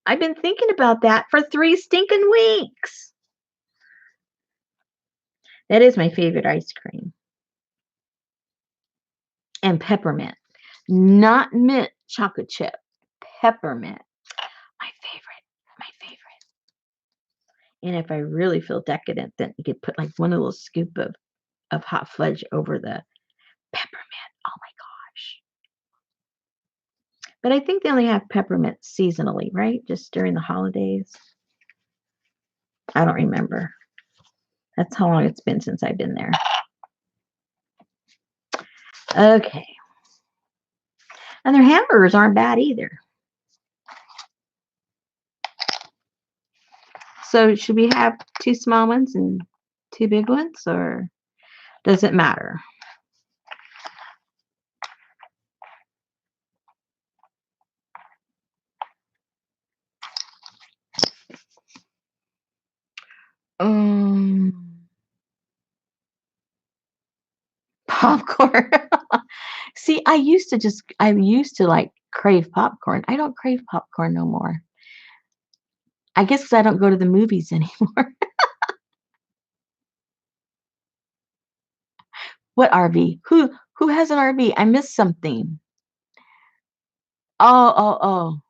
I've been thinking about that for 3 stinking weeks. That is my favorite ice cream. And peppermint. Not mint chocolate chip. Peppermint. My favorite. My favorite. And if I really feel decadent, then you could put like one little scoop of hot fudge over the peppermint. Oh my gosh. But I think they only have peppermint seasonally, right? Just during the holidays. I don't remember. That's how long it's been since I've been there. Okay. And their hamburgers aren't bad either. So should we have 2 small ones and 2 big ones, or does it matter? Popcorn. See, I used to like crave popcorn. I don't crave popcorn no more. I guess 'cause I don't go to the movies anymore. What RV? Who has an RV? I missed something. Oh.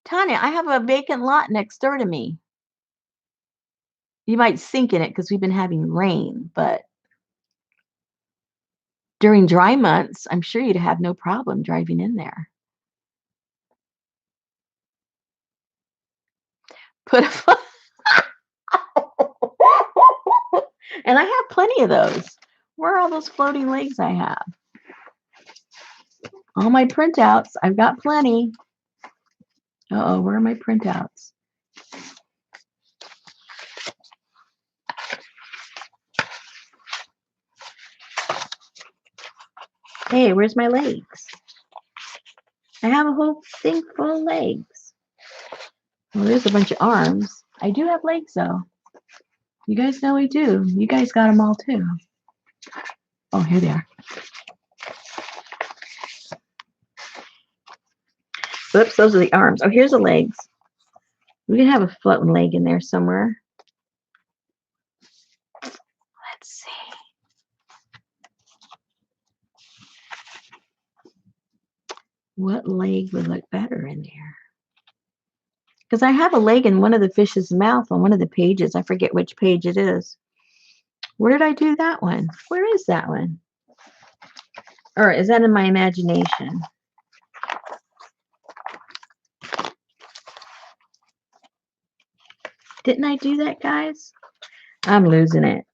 Tanya, I have a vacant lot next door to me. You might sink in it because we've been having rain, but during dry months, I'm sure you'd have no problem driving in there. Put a and I have plenty of those. Where are all those floating legs I have? All my printouts. I've got plenty. Uh-oh, where are my printouts? Hey, where's my legs? I have a whole thing full of legs. Well, there's a bunch of arms. I do have legs, though. You guys know I do. You guys got them all, too. Oh, here they are. Oops, those are the arms. Oh, here's the legs. We can have a floating leg in there somewhere. Let's see. What leg would look better in there? Because I have a leg in one of the fish's mouth on one of the pages. I forget which page it is. Where did I do that one? Where is that one? Or is that in my imagination? Didn't I do that, guys? I'm losing it.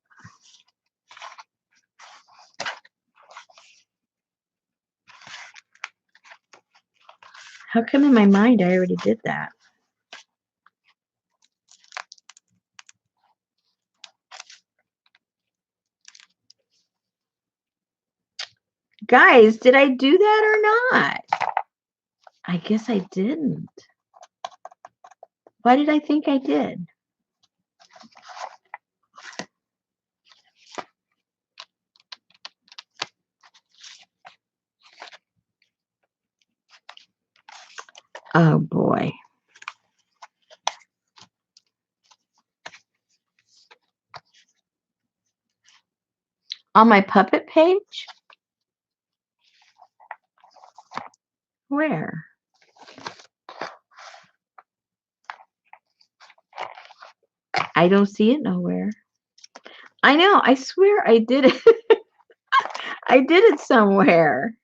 How come in my mind I already did that? Guys, did I do that or not? I guess I didn't. Why did I think I did? Oh boy. On my puppet page? Where? I don't see it nowhere. I know. I swear I did it. I did it somewhere.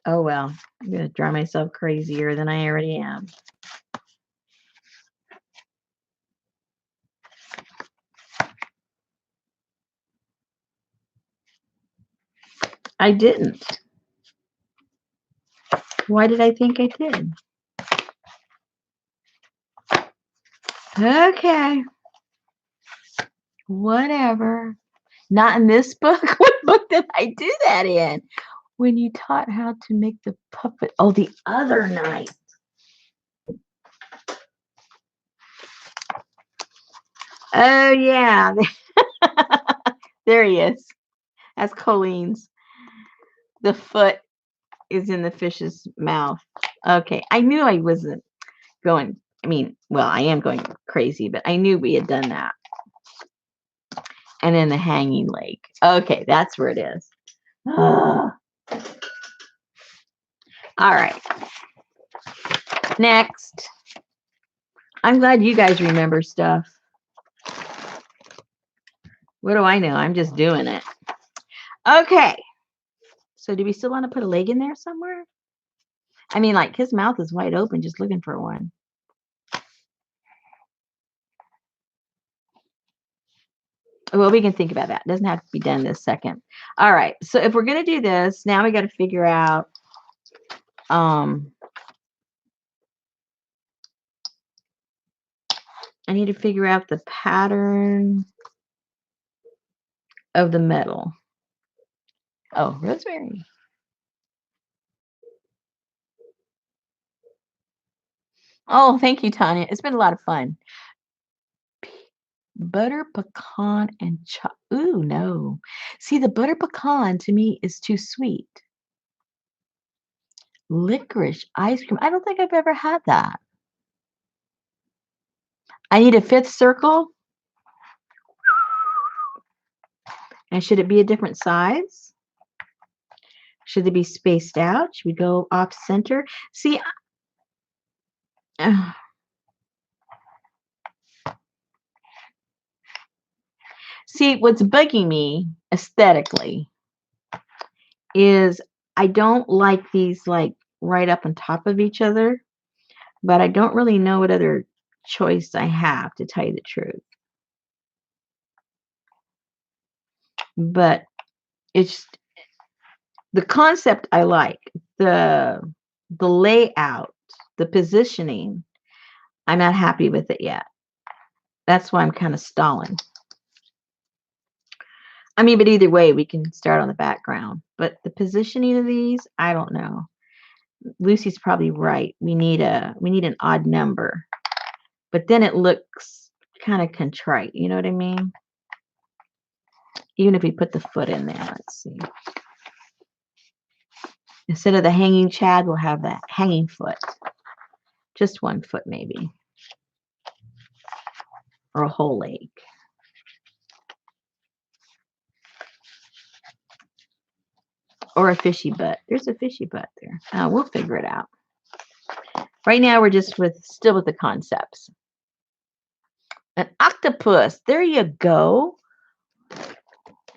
Oh well. I'm going to drive myself crazier than I already am. I didn't. Why did I think I did? Okay. Whatever. Not in this book. What book did I do that in? When you taught how to make the puppet. Oh, the other night. Oh, yeah. There he is. That's Colleen's. The foot is in the fish's mouth. Okay. I knew I wasn't going. I mean, well, I am going crazy, but I knew we had done that. And then the hanging leg. Okay, that's where it is. All right. Next. I'm glad you guys remember stuff. What do I know? I'm just doing it. Okay. So do we still want to put a leg in there somewhere? I mean, like his mouth is wide open, just looking for one. Well, we can think about that. It doesn't have to be done this second. All right. So if we're going to do this, now we got to figure out I need to figure out the pattern of the metal. Oh, rosemary. Oh, thank you, Tanya. It's been a lot of fun. Butter pecan and ooh, no. See, the butter pecan to me is too sweet. Licorice ice cream. I don't think I've ever had that. I need a fifth circle. And should it be a different size? Should they be spaced out? Should we go off center? See, see, what's bugging me aesthetically is I don't like these like right up on top of each other, but I don't really know what other choice I have, to tell you the truth. But it's the concept I like, the layout, the positioning. I'm not happy with it yet. That's why I'm kind of stalling. I mean, but either way, we can start on the background. But the positioning of these, I don't know. Lucy's probably right. We need an odd number. But then it looks kind of contrite. You know what I mean? Even if we put the foot in there, let's see. Instead of the hanging chad, we'll have that hanging foot. Just one foot, maybe. Or a whole leg. Or a fishy butt. There's a fishy butt there. We'll figure it out. Right now, we're just still with the concepts. An octopus. There you go.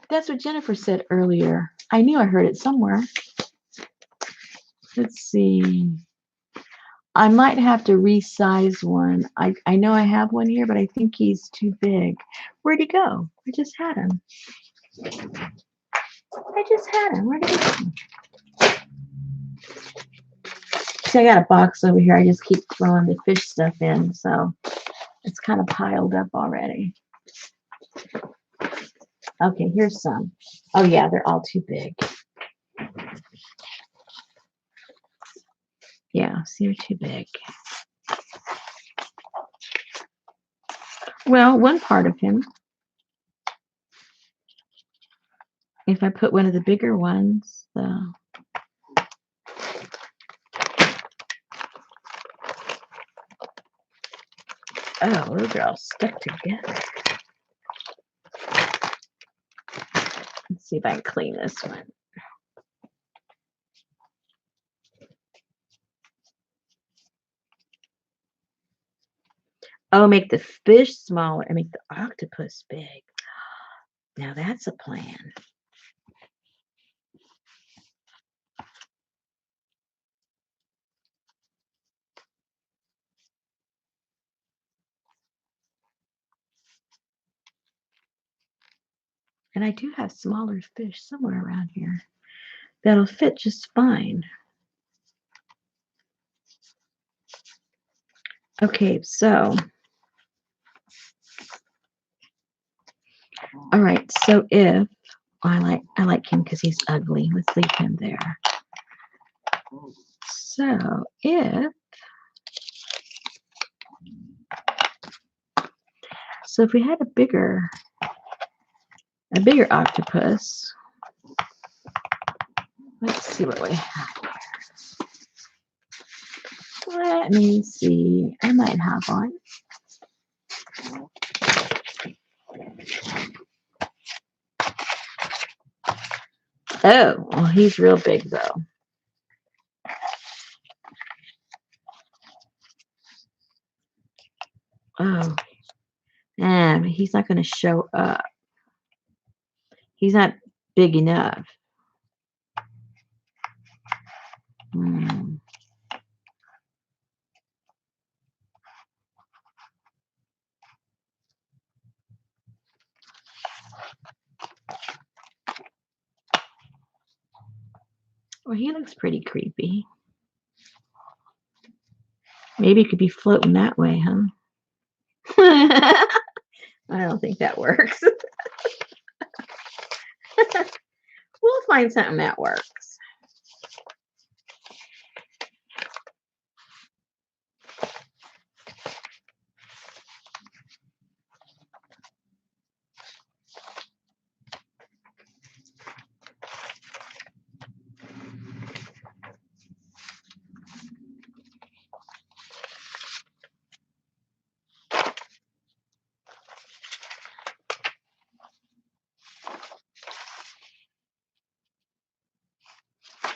That's what Jennifer said earlier. I knew I heard it somewhere. Let's see. I might have to resize one. I know I have one here, but I think he's too big. Where'd he go? I just had him. Where'd he go? See, I got a box over here. I just keep throwing the fish stuff in, so it's kind of piled up already. Okay, here's some. Oh, yeah, they're all too big. Yeah, see, they're too big. Well, one part of him. If I put one of the bigger ones, oh, those are all stuck together. Let's see if I can clean this one. Oh, make the fish smaller and make the octopus big. Now that's a plan. And I do have smaller fish somewhere around here that'll fit just fine. Okay, so, all right, so if I like him because he's ugly. Let's leave him there. So if we had a bigger octopus, let's see what we have here. Let me see. I might have one. Oh, well, he's real big though. Oh, and he's not going to show up. He's not big enough. Hmm. Well, he looks pretty creepy. Maybe it could be floating that way, huh? I don't think that works. We'll find something that works.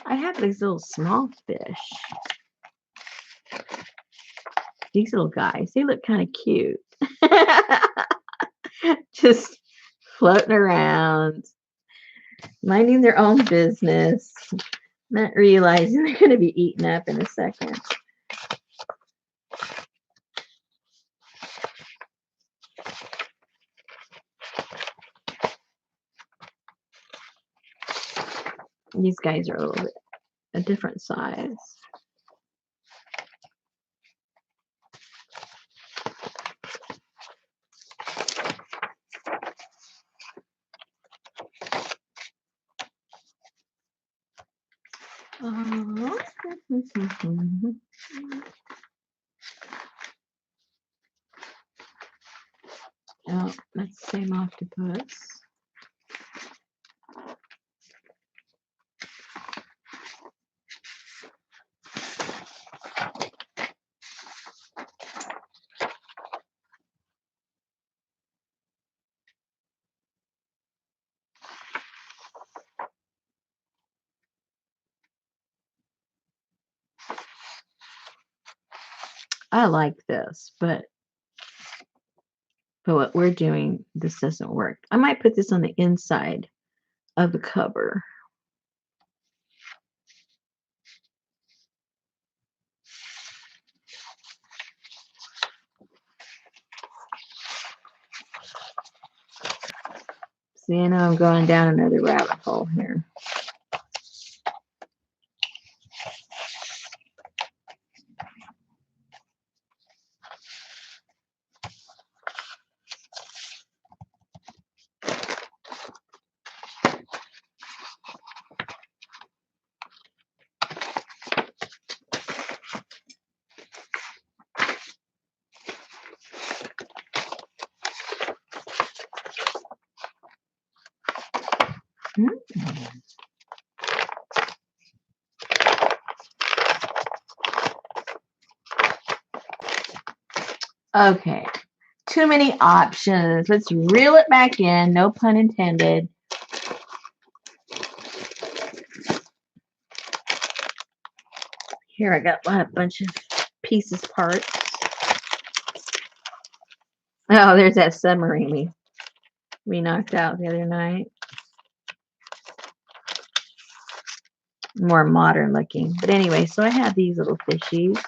I have these little small fish. These little guys, they look kind of cute. Just floating around, minding their own business, not realizing they're going to be eaten up in a second. These guys are a little bit a different size. Oh, oh, that's the same octopus. I like this, but what we're doing, this doesn't work. I might put this on the inside of the cover. See, I know I'm going down another rabbit hole here. Okay. Too many options. Let's reel it back in. No pun intended. Here I got a bunch of pieces, parts. Oh, there's that submarine we knocked out the other night. More modern looking. But anyway, so I have these little fishies.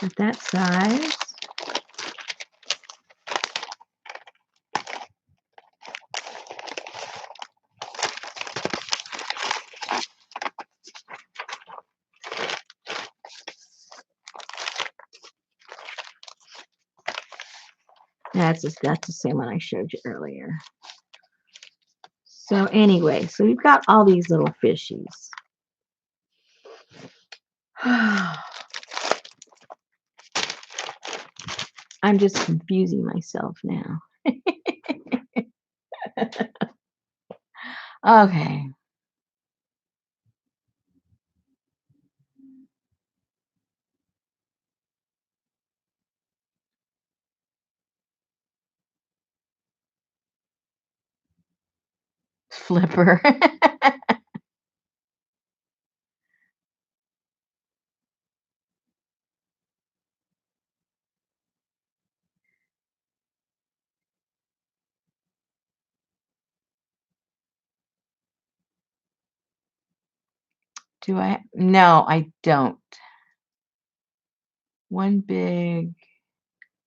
At that size. That's the same one I showed you earlier. So anyway, so we've got all these little fishies. I'm just confusing myself now. Okay. Flipper. Do I? No, I don't. One big,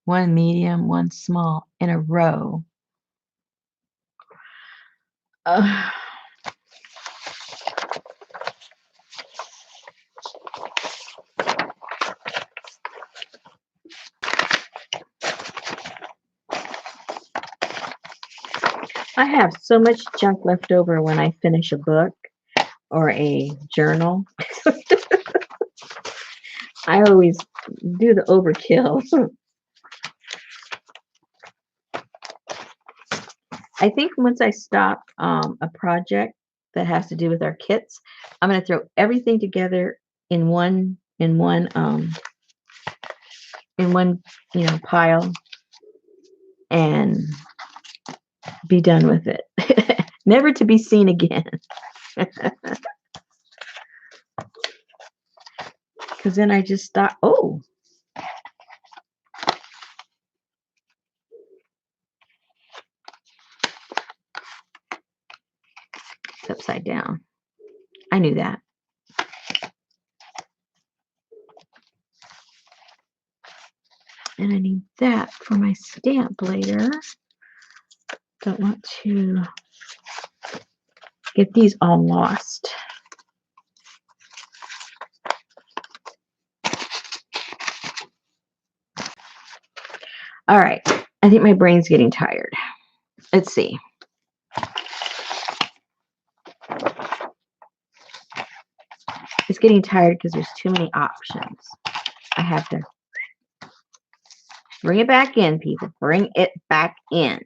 one medium, one small in a row. Uh, I have so much junk left over when I finish a book or a journal. I always do the overkill. I think once I stop a project that has to do with our kits, I'm going to throw everything together in one pile and be done with it. Never to be seen again. Because then I just thought, oh, it's upside down. I knew that. And I need that for my stamp later. Don't want to get these all lost. All right. I think my brain's getting tired. Let's see. It's getting tired because there's too many options. I have to bring it back in, people. Bring it back in.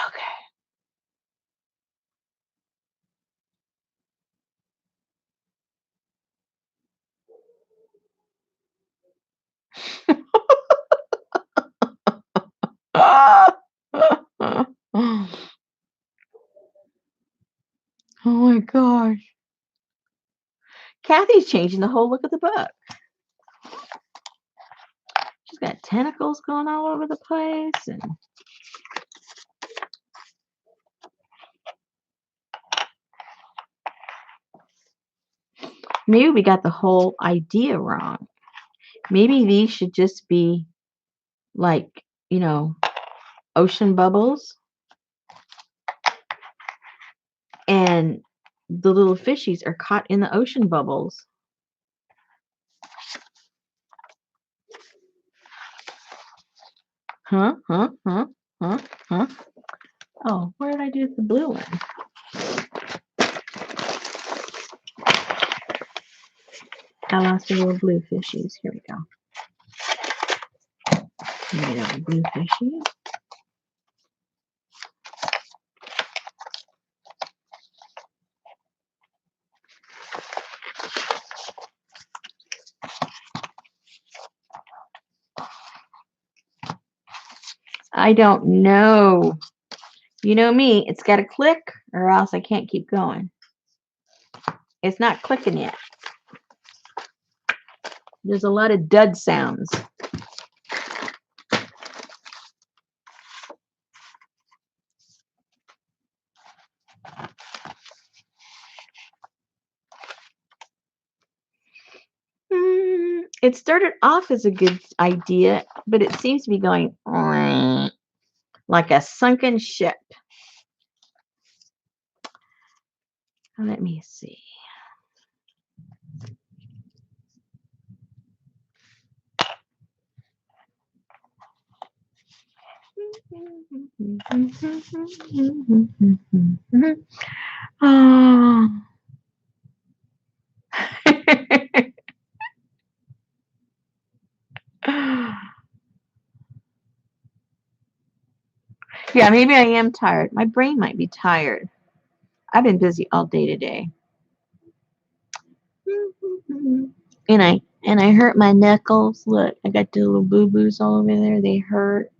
Okay. Oh my gosh. Kathy's changing the whole look of the book. She's got tentacles going all over the place. And maybe we got the whole idea wrong. Maybe these should just be like, ocean bubbles. And the little fishies are caught in the ocean bubbles. Huh? Oh, where did I do the blue one? I lost the little blue fishies. Here we go. Little blue fishies. I don't know. You know me, it's got to click or else I can't keep going. It's not clicking yet. There's a lot of dud sounds. It started off as a good idea, but it seems to be going like a sunken ship. Let me see. Oh. Yeah, maybe I am tired. My brain might be tired. I've been busy all day today. And I hurt my knuckles. Look, I got the little boo-boos all over there. They hurt.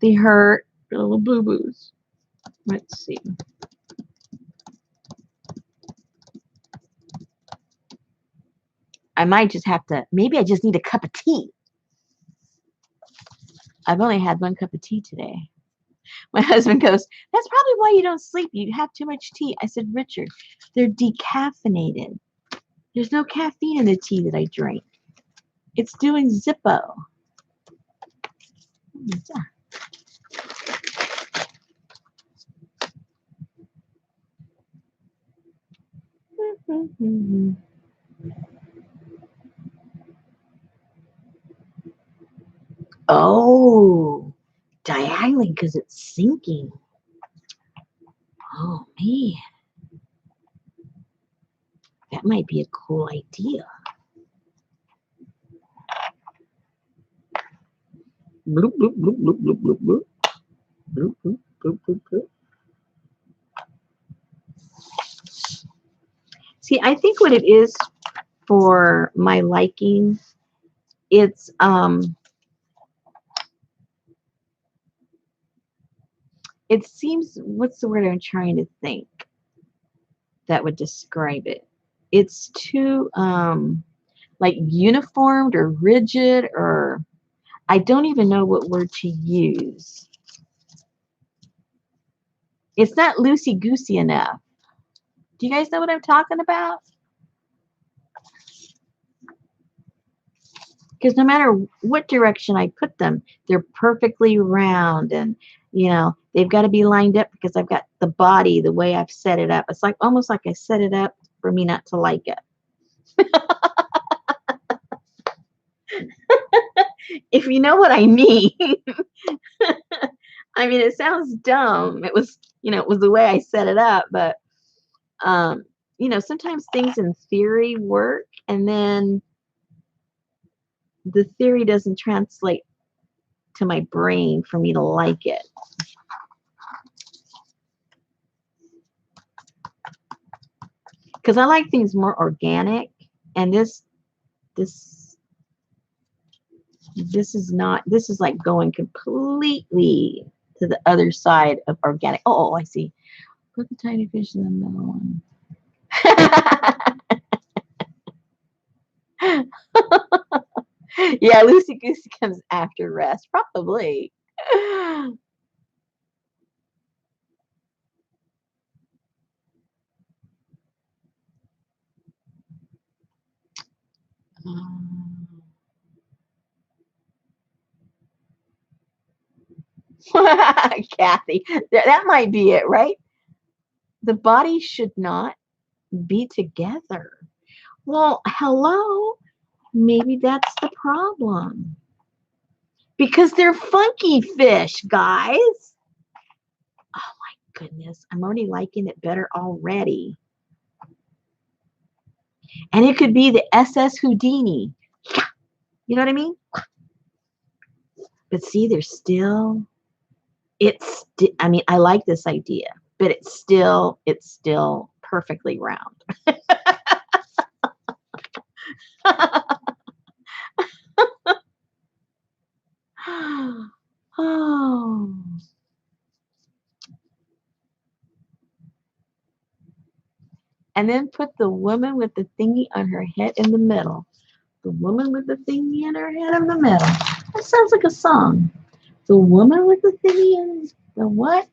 They hurt. The little boo-boos. Let's see. I might just have to, maybe I just need a cup of tea. I've only had one cup of tea today. My husband goes, that's probably why you don't sleep. You have too much tea. I said, Richard, they're decaffeinated. There's no caffeine in the tea that I drink. It's doing Zippo. Oh, diagonally because it's sinking. Oh, man. That might be a cool idea. Bloop, bloop, bloop, bloop, bloop, bloop, bloop. Bloop, bloop, bloop, bloop, bloop. See, I think what it is for my liking, it's it seems, what's the word I'm trying to think that would describe it? It's too like uniformed or rigid, or I don't even know what word to use. It's not loosey-goosey enough. Do you guys know what I'm talking about? Because no matter what direction I put them, they're perfectly round, and you know they've got to be lined up because I've got the body the way I've set it up. It's like almost like I set it up for me not to like it. If you know what I mean. I mean, it sounds dumb. It was, it was the way I set it up, but sometimes things in theory work, and then the theory doesn't translate to my brain for me to like it. Because I like things more organic, and this is not. This is like going completely to the other side of organic. Oh, I see. Put the tiny fish in the middle one. Yeah, loosey goosey comes after rest, probably. Kathy, that might be it, right? The body should not be together. Well, hello. Maybe that's the problem. Because they're funky fish, guys. Oh my goodness. I'm already liking it better already. And it could be the SS Houdini. You know what I mean? But see, there's still, I mean, I like this idea, but it's still perfectly round. Oh. And then put the woman with the thingy on her head in the middle. The woman with the thingy in her head in the middle. That sounds like a song. The woman with the thingy in the what?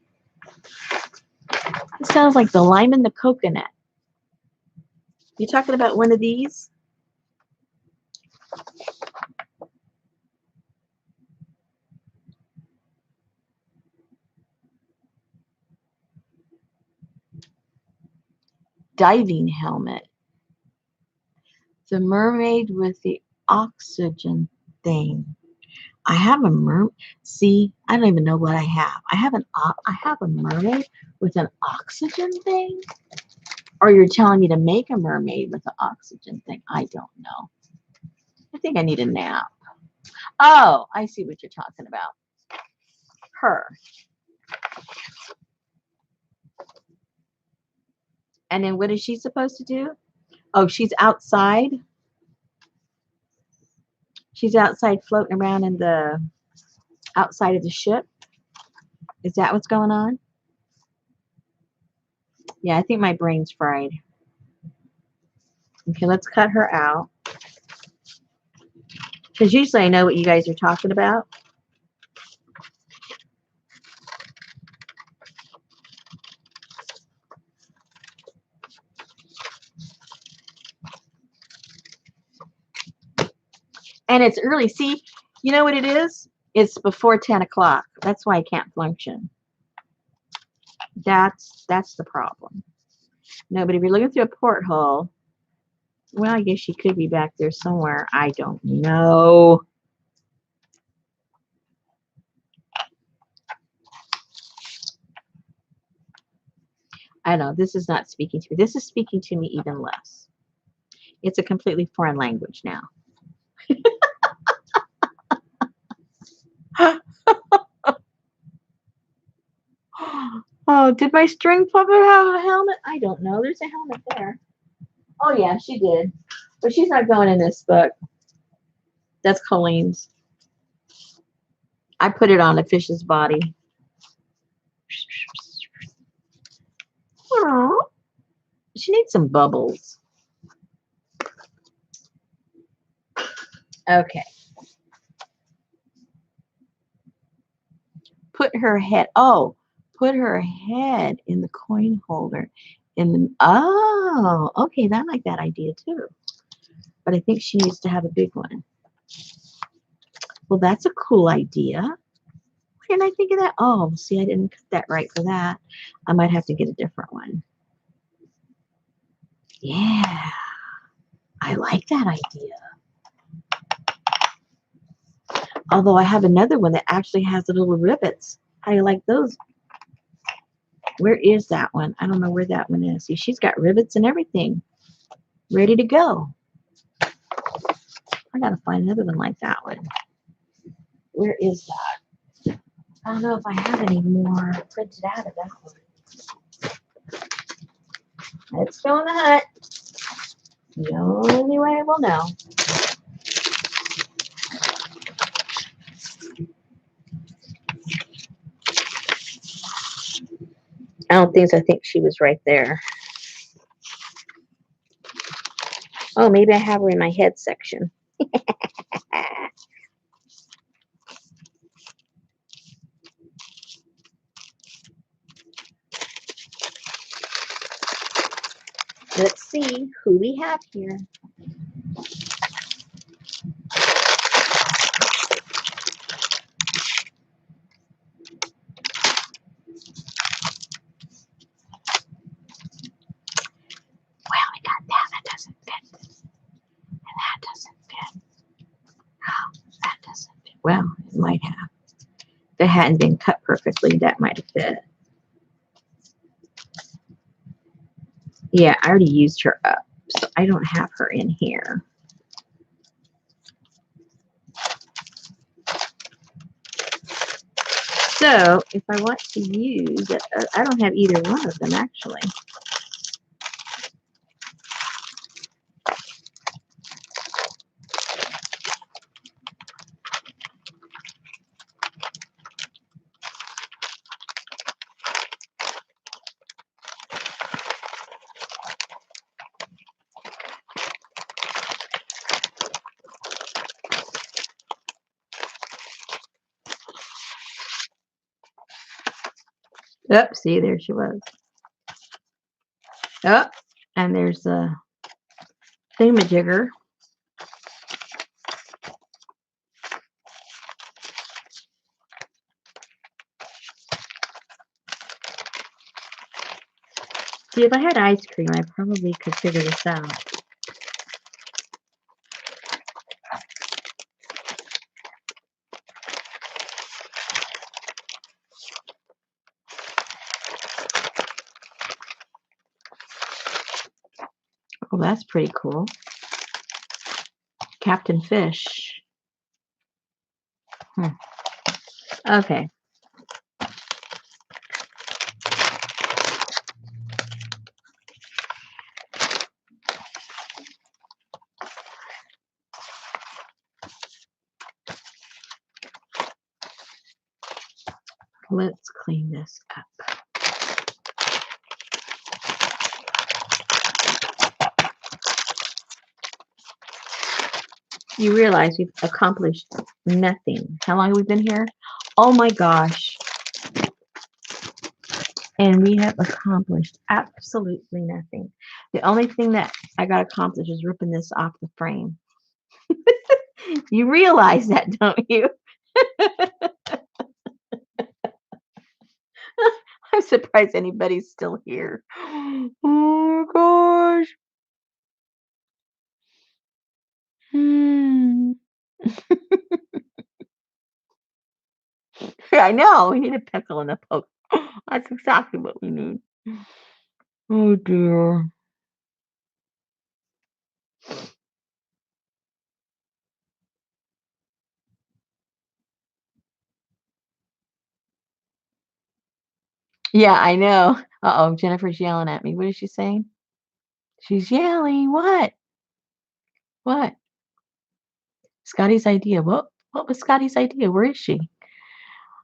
It sounds like the lime and the coconut. You talking about one of these? Diving helmet. The mermaid with the oxygen thing. I have a mermaid. See, I don't even know what I have. I have a mermaid with an oxygen thing. Or you're telling me to make a mermaid with an oxygen thing? I don't know. I think I need a nap. Oh, I see what you're talking about. Her. And then what is she supposed to do? Oh, she's outside. She's outside floating around in the outside of the ship. Is that what's going on? Yeah, I think my brain's fried. Okay, let's cut her out. Because usually I know what you guys are talking about. And it's early. See, you know what it is? It's before 10 o'clock. That's why I can't function. That's the problem. No, but if you're looking through a porthole, well, I guess she could be back there somewhere. I don't know. I know this is not speaking to me. This is speaking to me even less. It's a completely foreign language now. Oh, did my string puppet have a helmet? I don't know. There's a helmet there. Oh, yeah, she did. But she's not going in this book. That's Colleen's. I put it on a fish's body. Aww. She needs some bubbles. Okay. Put her head. Oh, put her head in the coin holder. Oh, okay. I like that idea too. But I think she needs to have a big one. Well, that's a cool idea. Why didn't I think of that? Oh, see, I didn't cut that right for that. I might have to get a different one. Yeah, I like that idea. Although I have another one that actually has the little rivets. How do you like those? Where is that one? I don't know where that one is. See, she's got rivets and everything ready to go. I gotta find another one like that one. Where is that? I don't know if I have any more printed out of that one. Let's go in the hut. The only way I will know. I don't think so. I think she was right there. Oh, maybe I have her in my head section. Let's see who we have here. Well, we got that. That doesn't fit. And that doesn't fit. Oh, that doesn't fit. Well, it might have. If it hadn't been cut perfectly, that might have fit. Yeah, I already used her up. So I don't have her in here. So if I want to use, I don't have either one of them actually. Oh, see, there she was. Oh, and there's a thingamajigger. See, if I had ice cream, I probably could figure this out. Oh, that's pretty cool. Captain Fish. Okay. Let's clean this up. You realize we've accomplished nothing. How long have we been here? Oh my gosh. And we have accomplished absolutely nothing. The only thing that I got accomplished is ripping this off the frame. You realize that, don't you? I'm surprised anybody's still here. Oh my gosh. Hmm. Yeah, I know. We need a pickle and a poke. That's exactly what we need. Oh dear. Yeah, I know. Uh-oh, Jennifer's yelling at me. What is she saying? She's yelling. What? What? Scotty's idea. What was Scotty's idea? Where is she?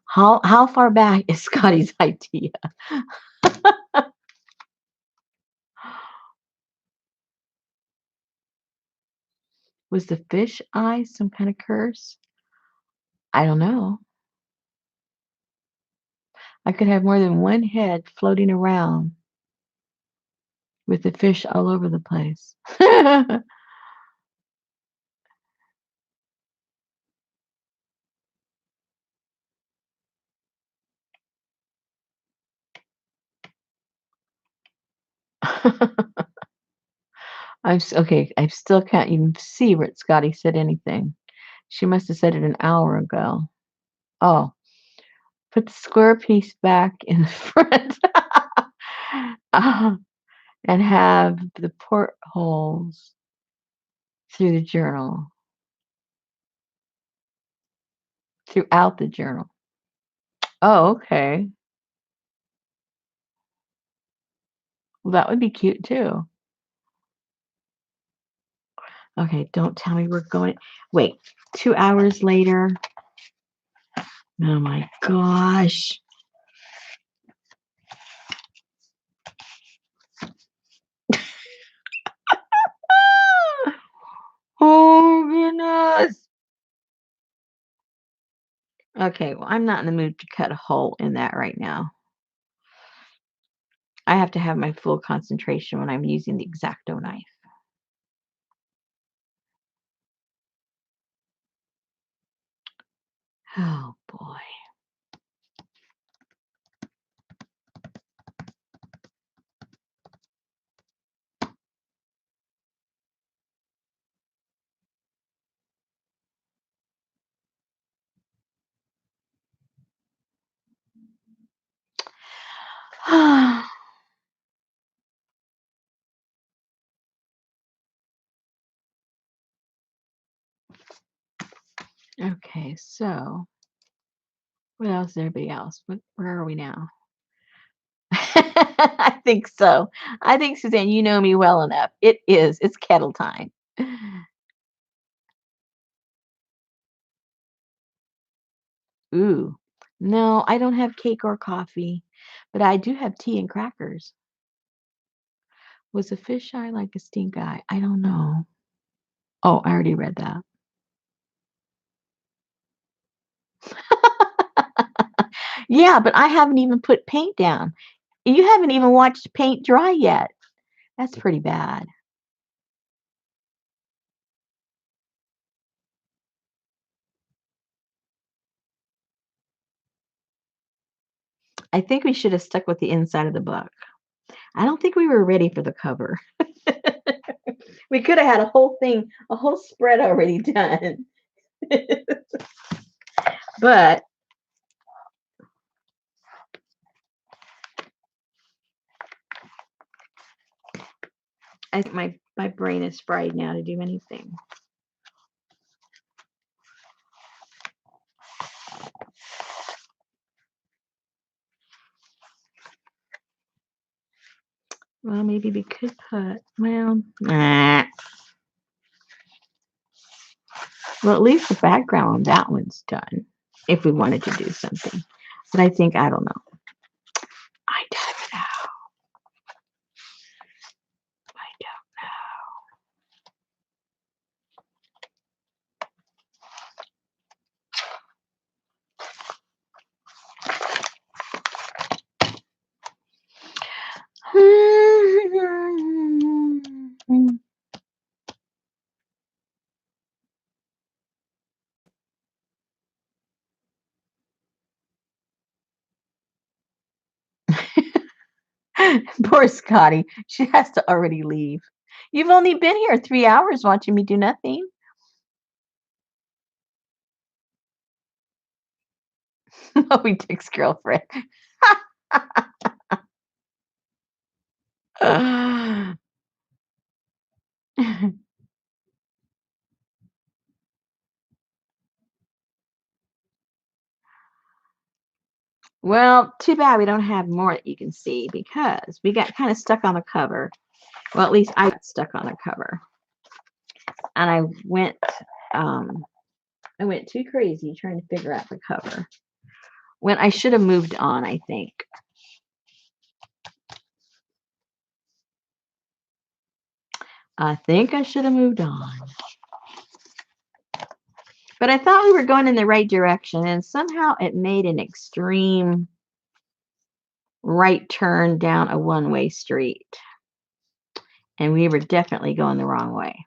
How far back is Scotty's idea? Was the fish eye some kind of curse? I don't know. I could have more than one head floating around with the fish all over the place. Okay. I still can't even see where Scotty said anything. She must have said it an hour ago. Oh, put the square piece back in the front. uh, and have the portholes through the journal, throughout the journal. Oh, okay. Well, that would be cute too. Okay, don't tell me we're going. Wait, 2 hours later. Oh my gosh. Oh goodness. Okay, well, I'm not in the mood to cut a hole in that right now. I have to have my full concentration when I'm using the X-Acto knife. Oh boy. Okay, so what else is everybody else? Where are we now? I think so. I think, Suzanne, you know me well enough. It is. It's kettle time. Ooh. No, I don't have cake or coffee, but I do have tea and crackers. Was a fish eye like a stink eye? I don't know. Oh, I already read that. Yeah, but I haven't even put paint down. You haven't even watched paint dry yet. That's pretty bad. I think we should have stuck with the inside of the book. I don't think we were ready for the cover. We could have had a whole thing, a whole spread already done. But I think my brain is fried now to do anything. Well, maybe we could put, well, nah. Well, at least the background on that one's done if we wanted to do something. But I think, I don't know. I don't know. I don't know. Poor Scotty. She has to already leave. You've only been here 3 hours watching me do nothing. Moby Dick's girlfriend. Well, too bad we don't have more that you can see because we got kind of stuck on the cover. Well, at least I got stuck on the cover. And um I went too crazy trying to figure out the cover. When I should have moved on, I think. I think I should have moved on. But I thought we were going in the right direction, and somehow it made an extreme right turn down a one-way street. And we were definitely going the wrong way.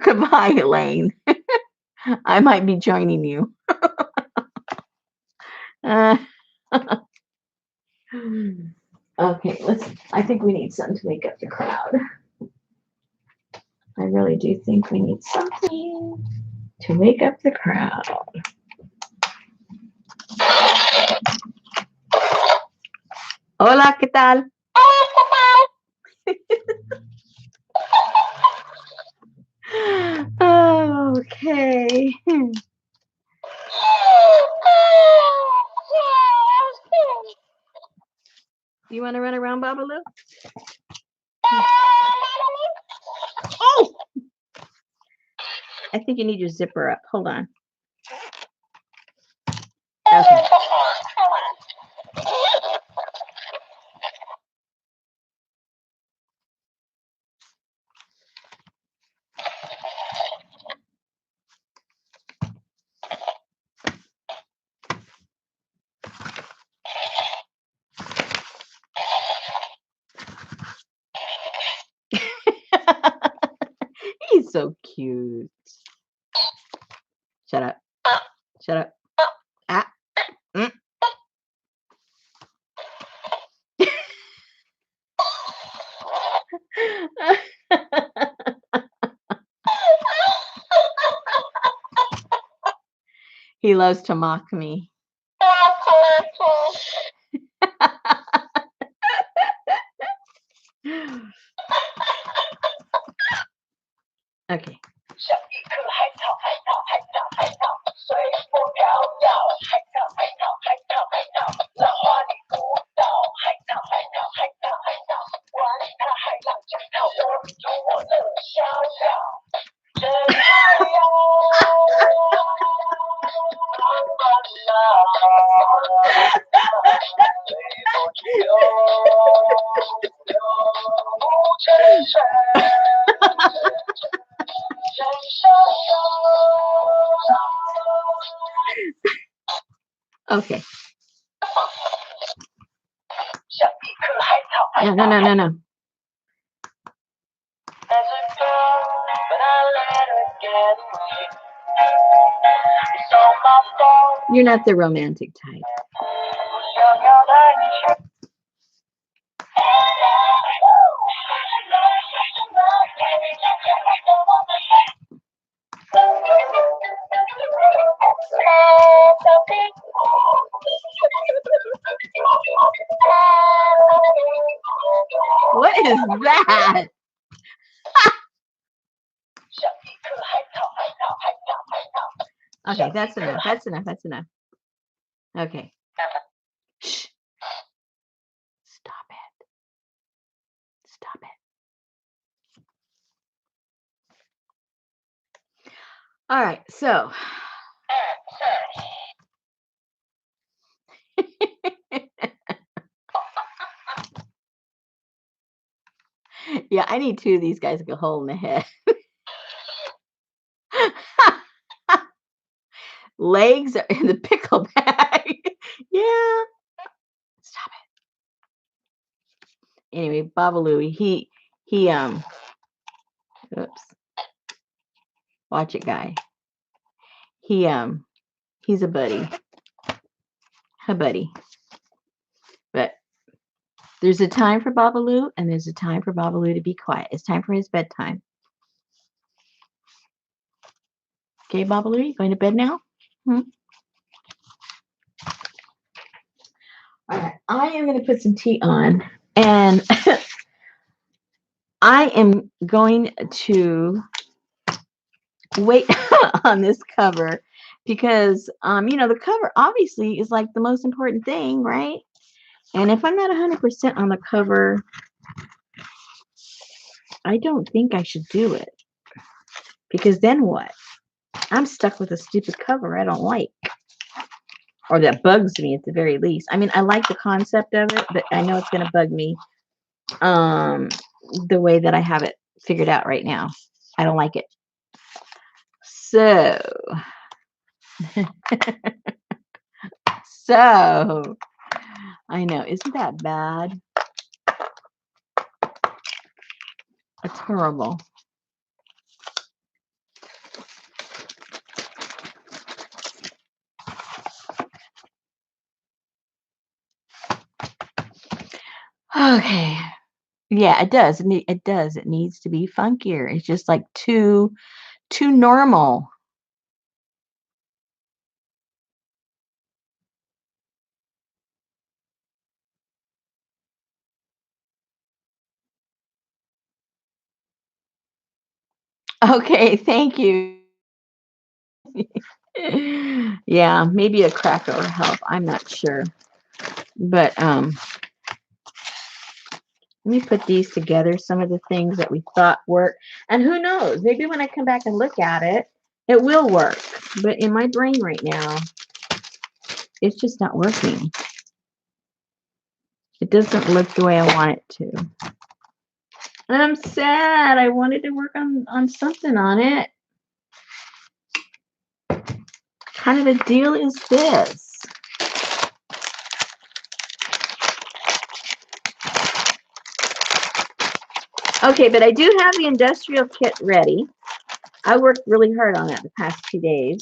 Goodbye, Elaine. I might be joining you. Uh, okay, I think we need something to wake up the crowd. I really do think we need something to wake up the crowd. Hola, ¿qué tal? Okay. You want to run around, Babaloo? Oh! I think you need your zipper up. Hold on. Okay. He's so cute. Shut up. Shut up. Ah. Mm. He loves to mock me. Okay. Okay. No. You're not the romantic type. What is that? Okay, that's enough. That's enough. That's enough. Okay. Shh. Stop it. Stop it. All right, so yeah, I need two of these guys to go hole in the head. Legs are in the pickle bag. Yeah. Stop it. Anyway, Babaloo, he oops. Watch it, guy. He's a buddy. A buddy. But there's a time for Babaloo and there's a time for Babaloo to be quiet. It's time for his bedtime. Okay, Babaloo, you going to bed now? Hmm? All right, I am going to put some tea on, and I am going to wait on this cover because, the cover obviously is like the most important thing, right? And if I'm not 100% on the cover, I don't think I should do it because then what? I'm stuck with a stupid cover I don't like. Or that bugs me at the very least. I mean, I like the concept of it, but I know it's going to bug me the way that I have it figured out right now. I don't like it. So, I know, isn't that bad? It's horrible. Okay. Yeah, it does. It does. It needs to be funkier. It's just like too normal. Okay, thank you. Yeah, maybe a cracker will help. I'm not sure. But let me put these together, some of the things that we thought worked. And who knows, maybe when I come back and look at it, it will work. But in my brain right now, it's just not working. It doesn't look the way I want it to. And I'm sad. I wanted to work on something on it. What kind of a deal is this? Okay, but I do have the industrial kit ready. I worked really hard on that the past 2 days.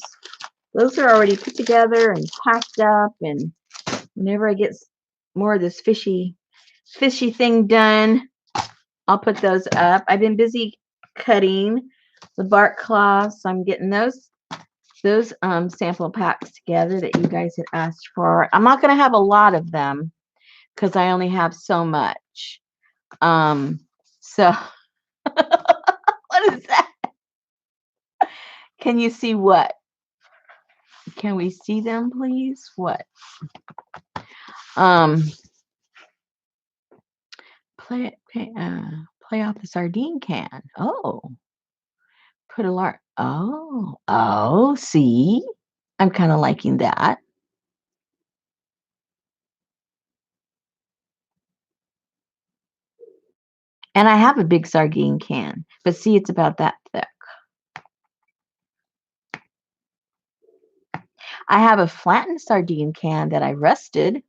Those are already put together and packed up, and whenever I get more of this fishy thing done, I'll put those up. I've been busy cutting the bark cloths. So I'm getting those sample packs together that you guys had asked for. I'm not going to have a lot of them because I only have so much. So what is that? Can you see what? Can we see them, please? What? Um, play off the sardine can. Oh, put a large. Oh, see, I'm kind of liking that. And I have a big sardine can, but see, it's about that thick. I have a flattened sardine can that I rested.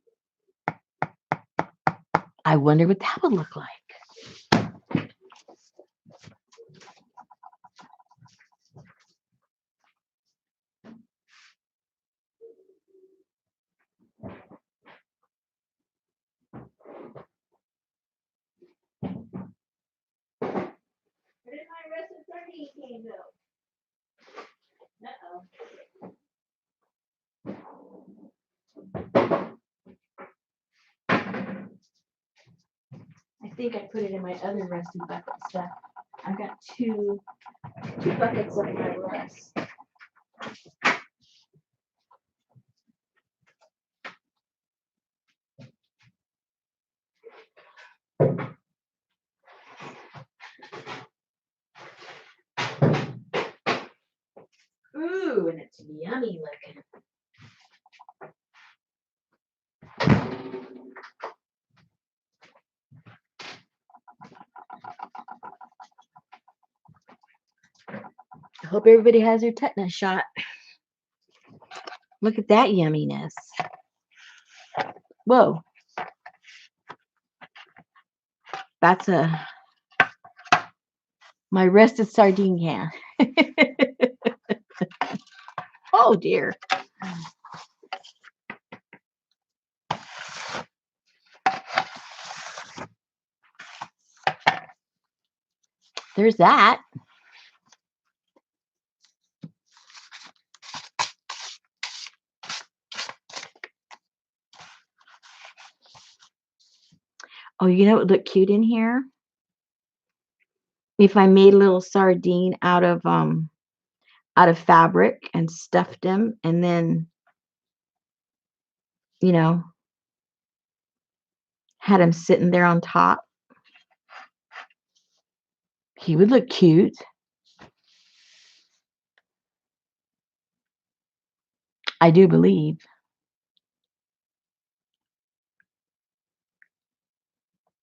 I wonder what that would look like. Where did my rested sardine can go? Uh-oh. I think I put it in my other rested bucket stuff. I've got two buckets of my rest. Ooh, and it's yummy looking. I hope everybody has their tetanus shot. Look at that yumminess. Whoa. That's my rested sardine can. Oh dear. There's that. Oh, you know what would look cute in here? If I made a little sardine out of fabric and stuffed him, and then, you know, had him sitting there on top. He would look cute. I do believe.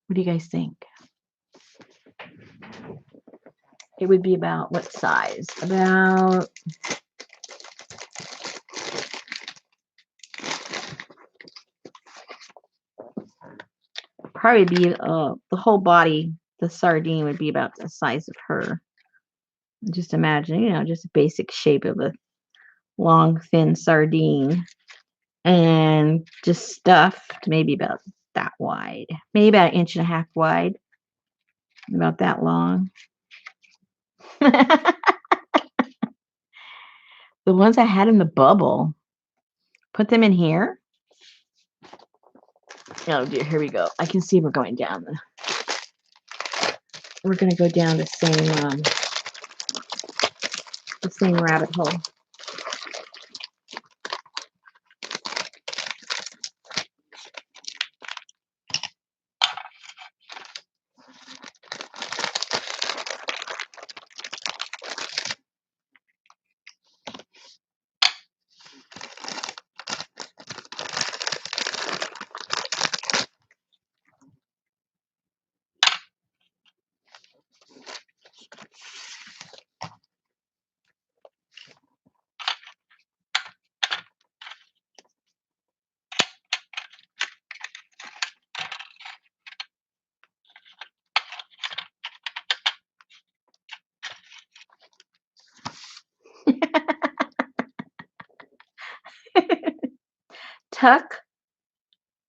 What do you guys think? It would be about what size? About probably be the whole body. The sardine would be about the size of her. Just imagine, you know, just a basic shape of a long, thin sardine, and just stuffed maybe about that wide, maybe about 1.5 inches wide, about that long. The ones I had in the bubble, put them in here. Oh dear, here we go. I can see we're going down we're going to go down the same rabbit hole.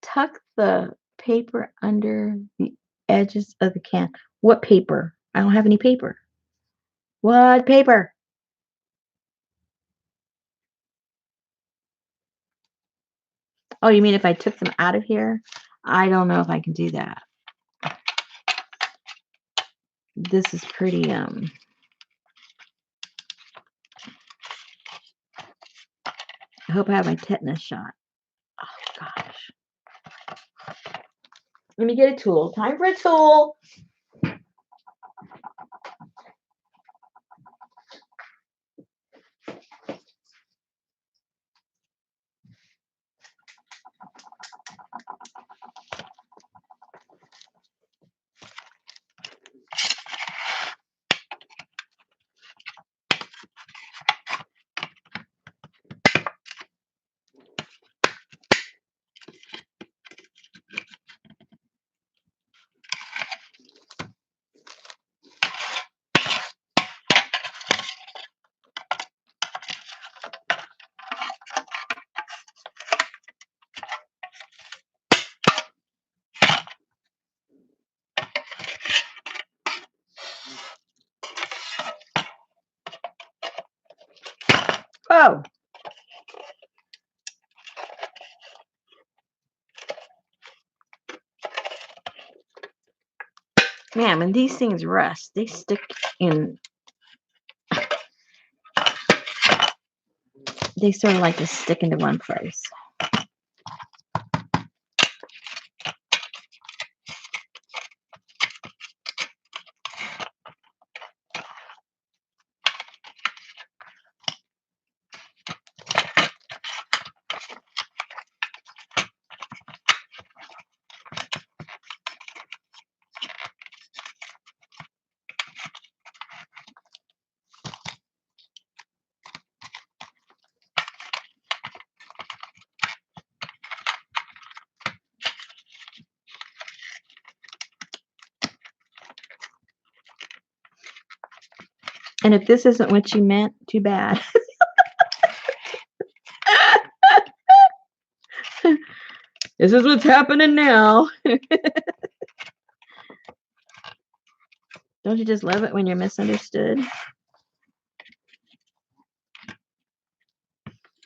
Tuck the paper under the edges of the can. What paper? I don't have any paper. What paper? Oh, you mean if I took them out of here? I don't know if I can do that. This is pretty I hope I have my tetanus shot. Oh, gosh. Let me get a tool. Time for a tool. Oh. Man, when these things rust, they stick in. They sort of like to stick into one place. And if this isn't what you meant, too bad. This is what's happening now. Don't you just love it when you're misunderstood?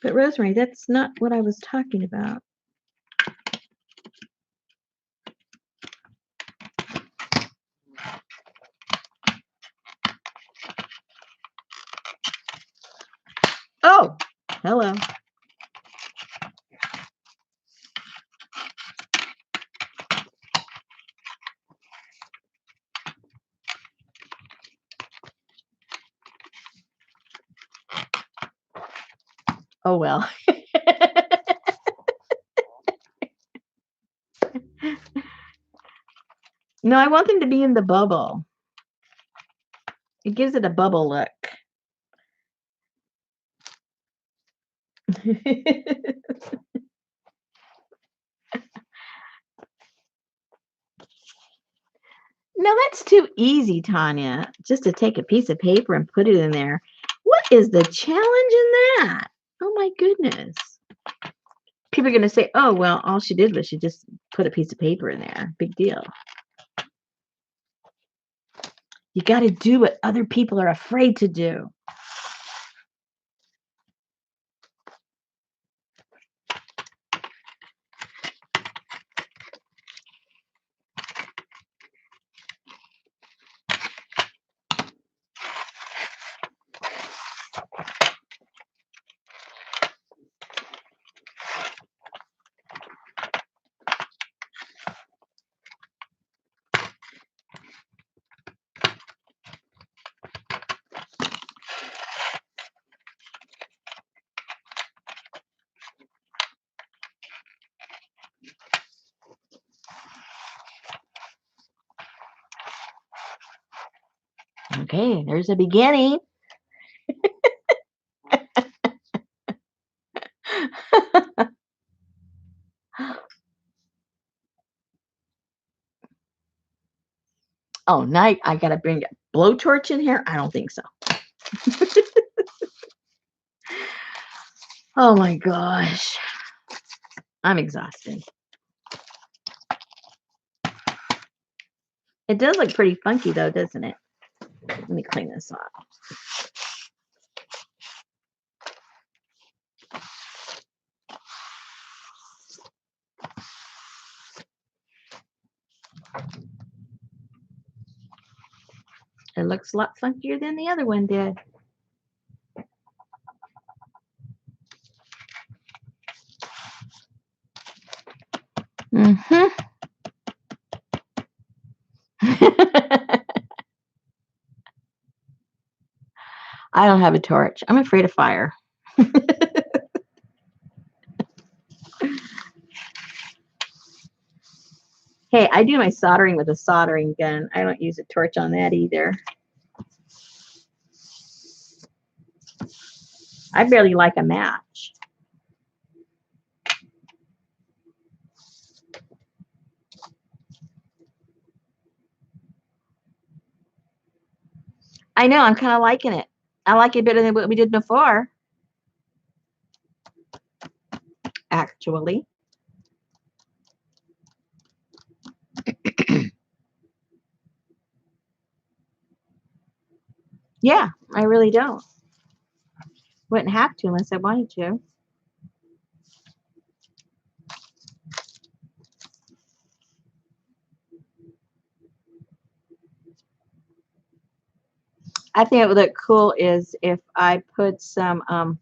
But Rosemary, that's not what I was talking about. Oh, hello. Oh, well. No, I want them to be in the bubble. It gives it a bubble look. No, that's too easy, Tanya. Just to take a piece of paper and put it in there. What is the challenge in that? Oh my goodness. People are going to say, oh, well, all she did was she just put a piece of paper in there. Big deal. You got to do what other people are afraid to do. Okay, there's a beginning. Oh, night. I got to bring a blowtorch in here? I don't think so. Oh my gosh. I'm exhausted. It does look pretty funky though, doesn't it? Let me clean this off. It looks a lot funkier than the other one did. Mm-hmm. I don't have a torch. I'm afraid of fire. Hey, I do my soldering with a soldering gun. I don't use a torch on that either. I barely like a match. I know, I'm kind of liking it. I like it better than what we did before, actually. Yeah, I really don't. Wouldn't have to unless I wanted to. I think it would look cool is if I put um,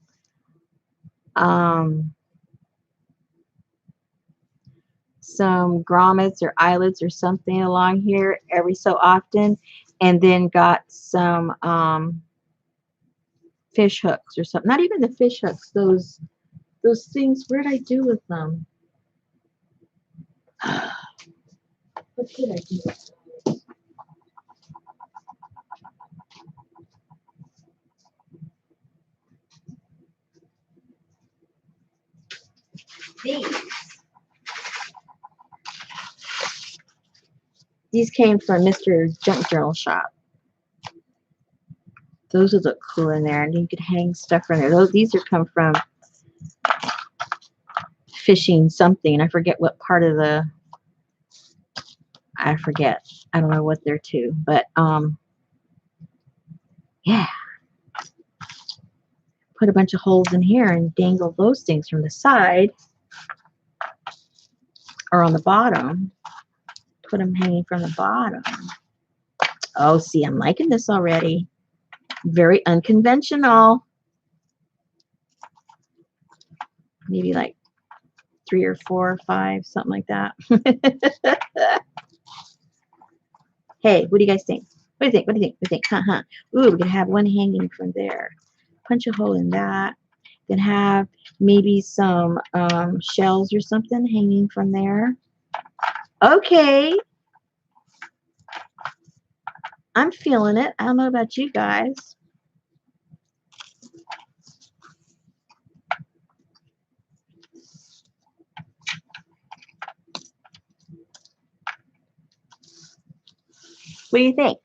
some grommets or eyelets or something along here every so often, and then got some fish hooks or something. Not even the fish hooks. Those things. Where did I do with them? What did I do? These. These came from Mr. Junk Journal shop. Those would look cool in there, and you could hang stuff in there. These are come from fishing something. I forget what part of the. I forget. I don't know what they're to, but yeah. Put a bunch of holes in here and dangle those things from the side or on the bottom. Put them hanging from the bottom. Oh, see, I'm liking this already. Very unconventional. Maybe like 3 or 4 or 5, something like that. Hey, what do you guys think? What do you think? What do you think? What do you think? Huh? Ooh, we're gonna have one hanging from there. Punch a hole in that. Then have maybe some shells or something hanging from there. Okay, I'm feeling it. I don't know about you guys. What do you think?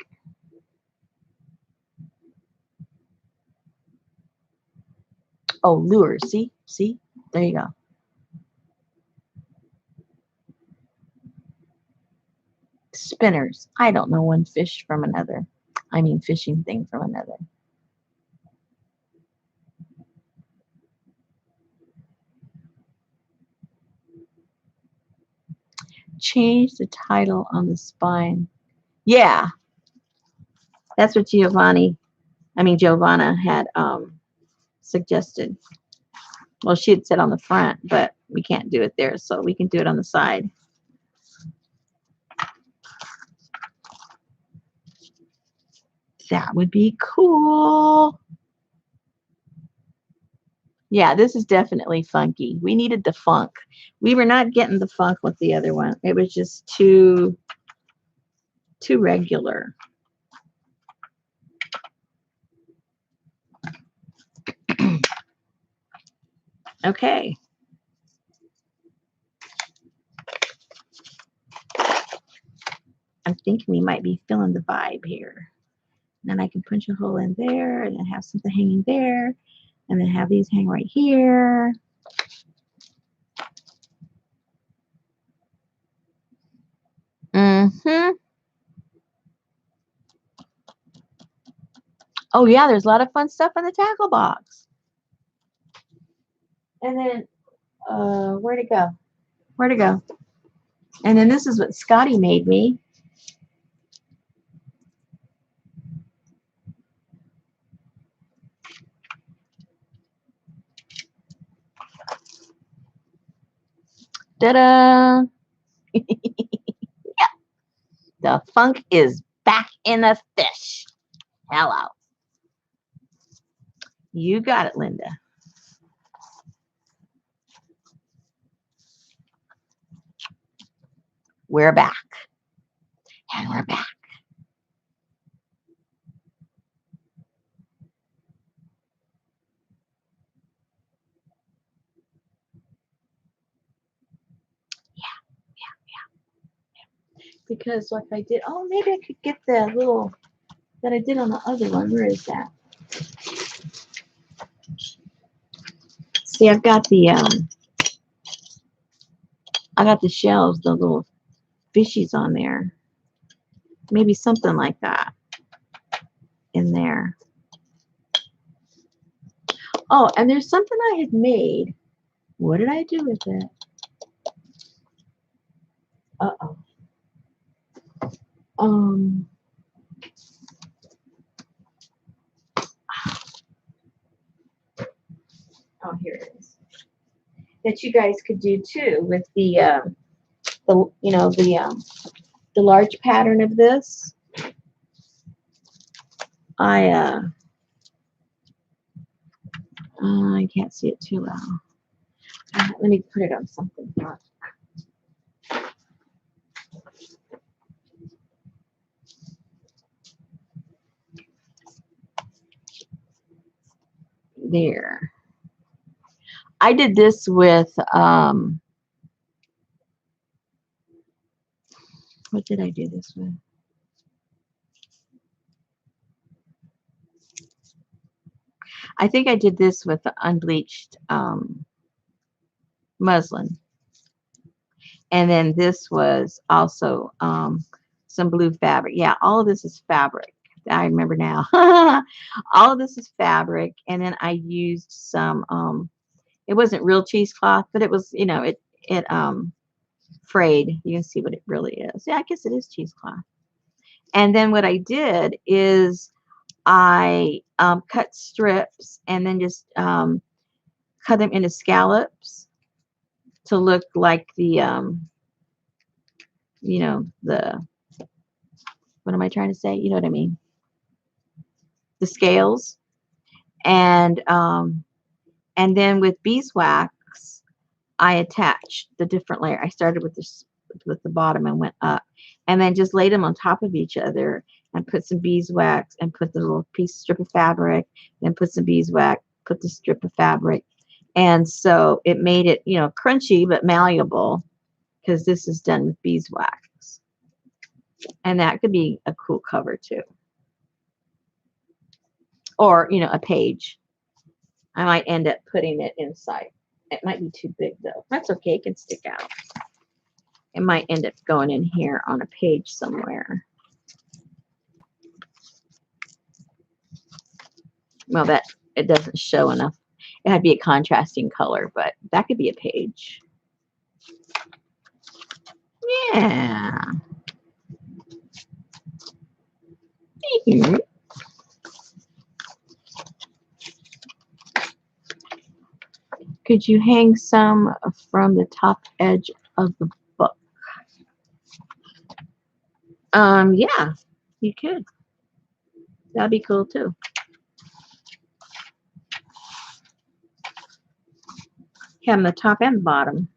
Oh, lures. See? There you go. Spinners. I don't know one fish from another. I mean, fishing thing from another. Change the title on the spine. Yeah, that's what Giovanna had suggested. Well, she had said on the front, but we can't do it there, so we can do it on the side. That would be cool. Yeah, this is definitely funky. We needed the funk. We were not getting the funk with the other one. It was just too regular. Okay. I'm thinking we might be feeling the vibe here. And then I can punch a hole in there and then have something hanging there and then have these hang right here. Mm-hmm. Oh yeah, there's a lot of fun stuff in the tackle box. And then where'd it go? Where'd it go? And then this is what Scotty made me. Ta-da! The funk is back in the fish. Hello. You got it, Linda. We're back. And we're back. Because like I did, oh, maybe I could get the little that I did on the other one. Where is that? See, I got the shells, the little fishies on there. Maybe something like that in there. Oh, and there's something I had made. What did I do with it? Uh-oh. Oh, here it is. That you guys could do too with the large pattern of this. I can't see it too well. Let me put it on something. There. I did this with what did I do this with? I think I did this with the unbleached muslin. And then this was also some blue fabric. Yeah, all of this is fabric. I remember now. All of this is fabric. And then I used some, it wasn't real cheesecloth, but it was, it frayed. You can see what it really is. Yeah, I guess it is cheesecloth. And then what I did is I cut strips and then just cut them into scallops to look like the what am I trying to say? You know what I mean? The scales. And then with beeswax, I attached the different layer. I started with the bottom and went up, and then just laid them on top of each other and put some beeswax and put the little strip of fabric, then put some beeswax, put the strip of fabric. And so it made it, crunchy but malleable because this is done with beeswax. And that could be a cool cover too. Or, a page. I might end up putting it inside. It might be too big though. That's okay, it can stick out. It might end up going in here on a page somewhere. Well, it doesn't show enough. It had to be a contrasting color, but that could be a page. Yeah. Could you hang some from the top edge of the book? Yeah, you could. That'd be cool too. Have them the top and the bottom.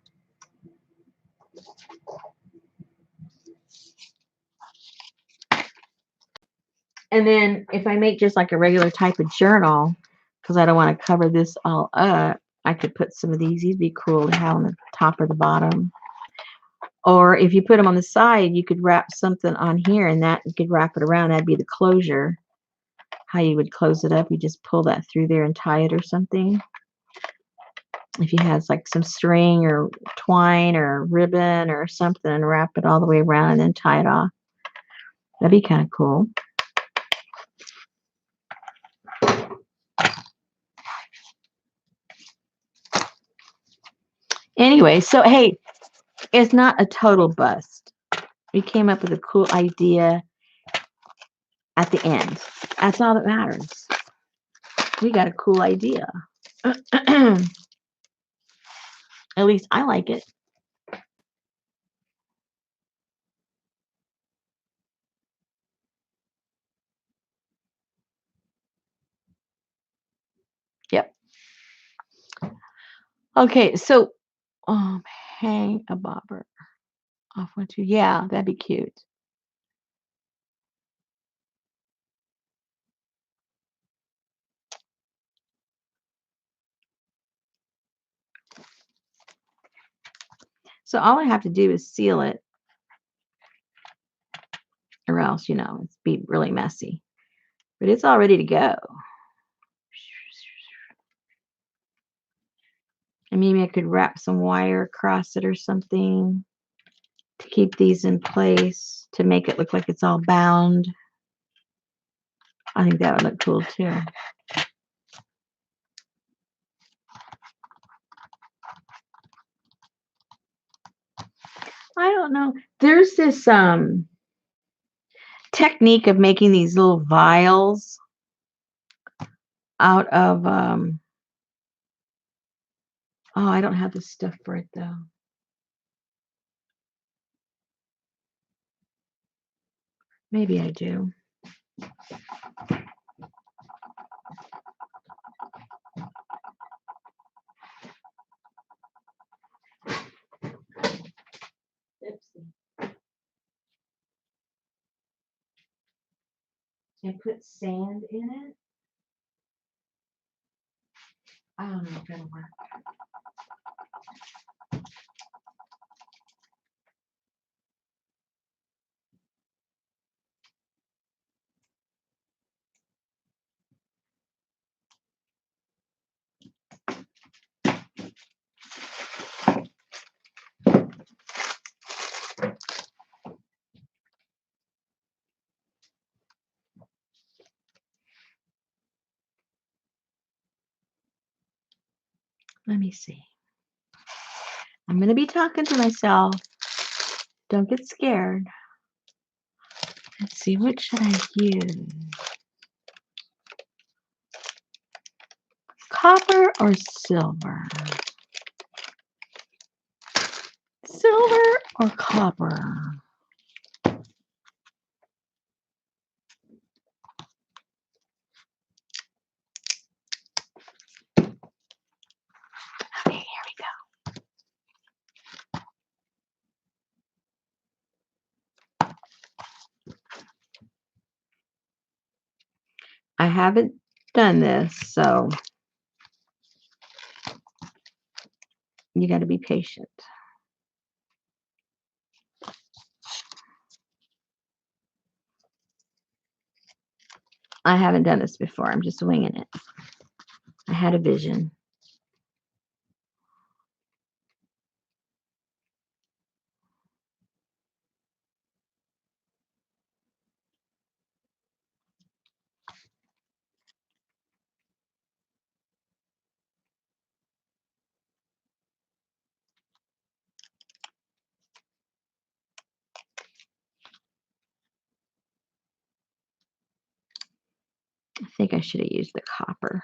And then if I make just like a regular type of journal, because I don't want to cover this all up, I could put some of these. These would be cool to have on the top or the bottom. Or if you put them on the side, you could wrap something on here, and that you could wrap it around. That'd be the closure. How you would close it up, you just pull that through there and tie it or something. If you had like some string or twine or ribbon or something, and wrap it all the way around and then tie it off. That'd be kind of cool. Anyway, so hey, it's not a total bust. We came up with a cool idea at the end. That's all that matters. We got a cool idea. At least I like it. Okay, so hang a bobber off one, two. Yeah, that'd be cute. So all I have to do is seal it, or else, it's be really messy. But it's all ready to go. And maybe I could wrap some wire across it or something to keep these in place to make it look like it's all bound. I think that would look cool too. I don't know. There's this technique of making these little vials out of oh, I don't have the stuff for it though. Maybe I do. Oopsie. Can I put sand in it? I don't know if that'll work. Let me see. I'm going to be talking to myself. Don't get scared. Let's see, what should I use? Copper or silver? Silver or copper? Okay, here we go. I haven't done this, so you got to be patient. I haven't done this before. I'm just winging it. I had a vision. I think I should have used the copper.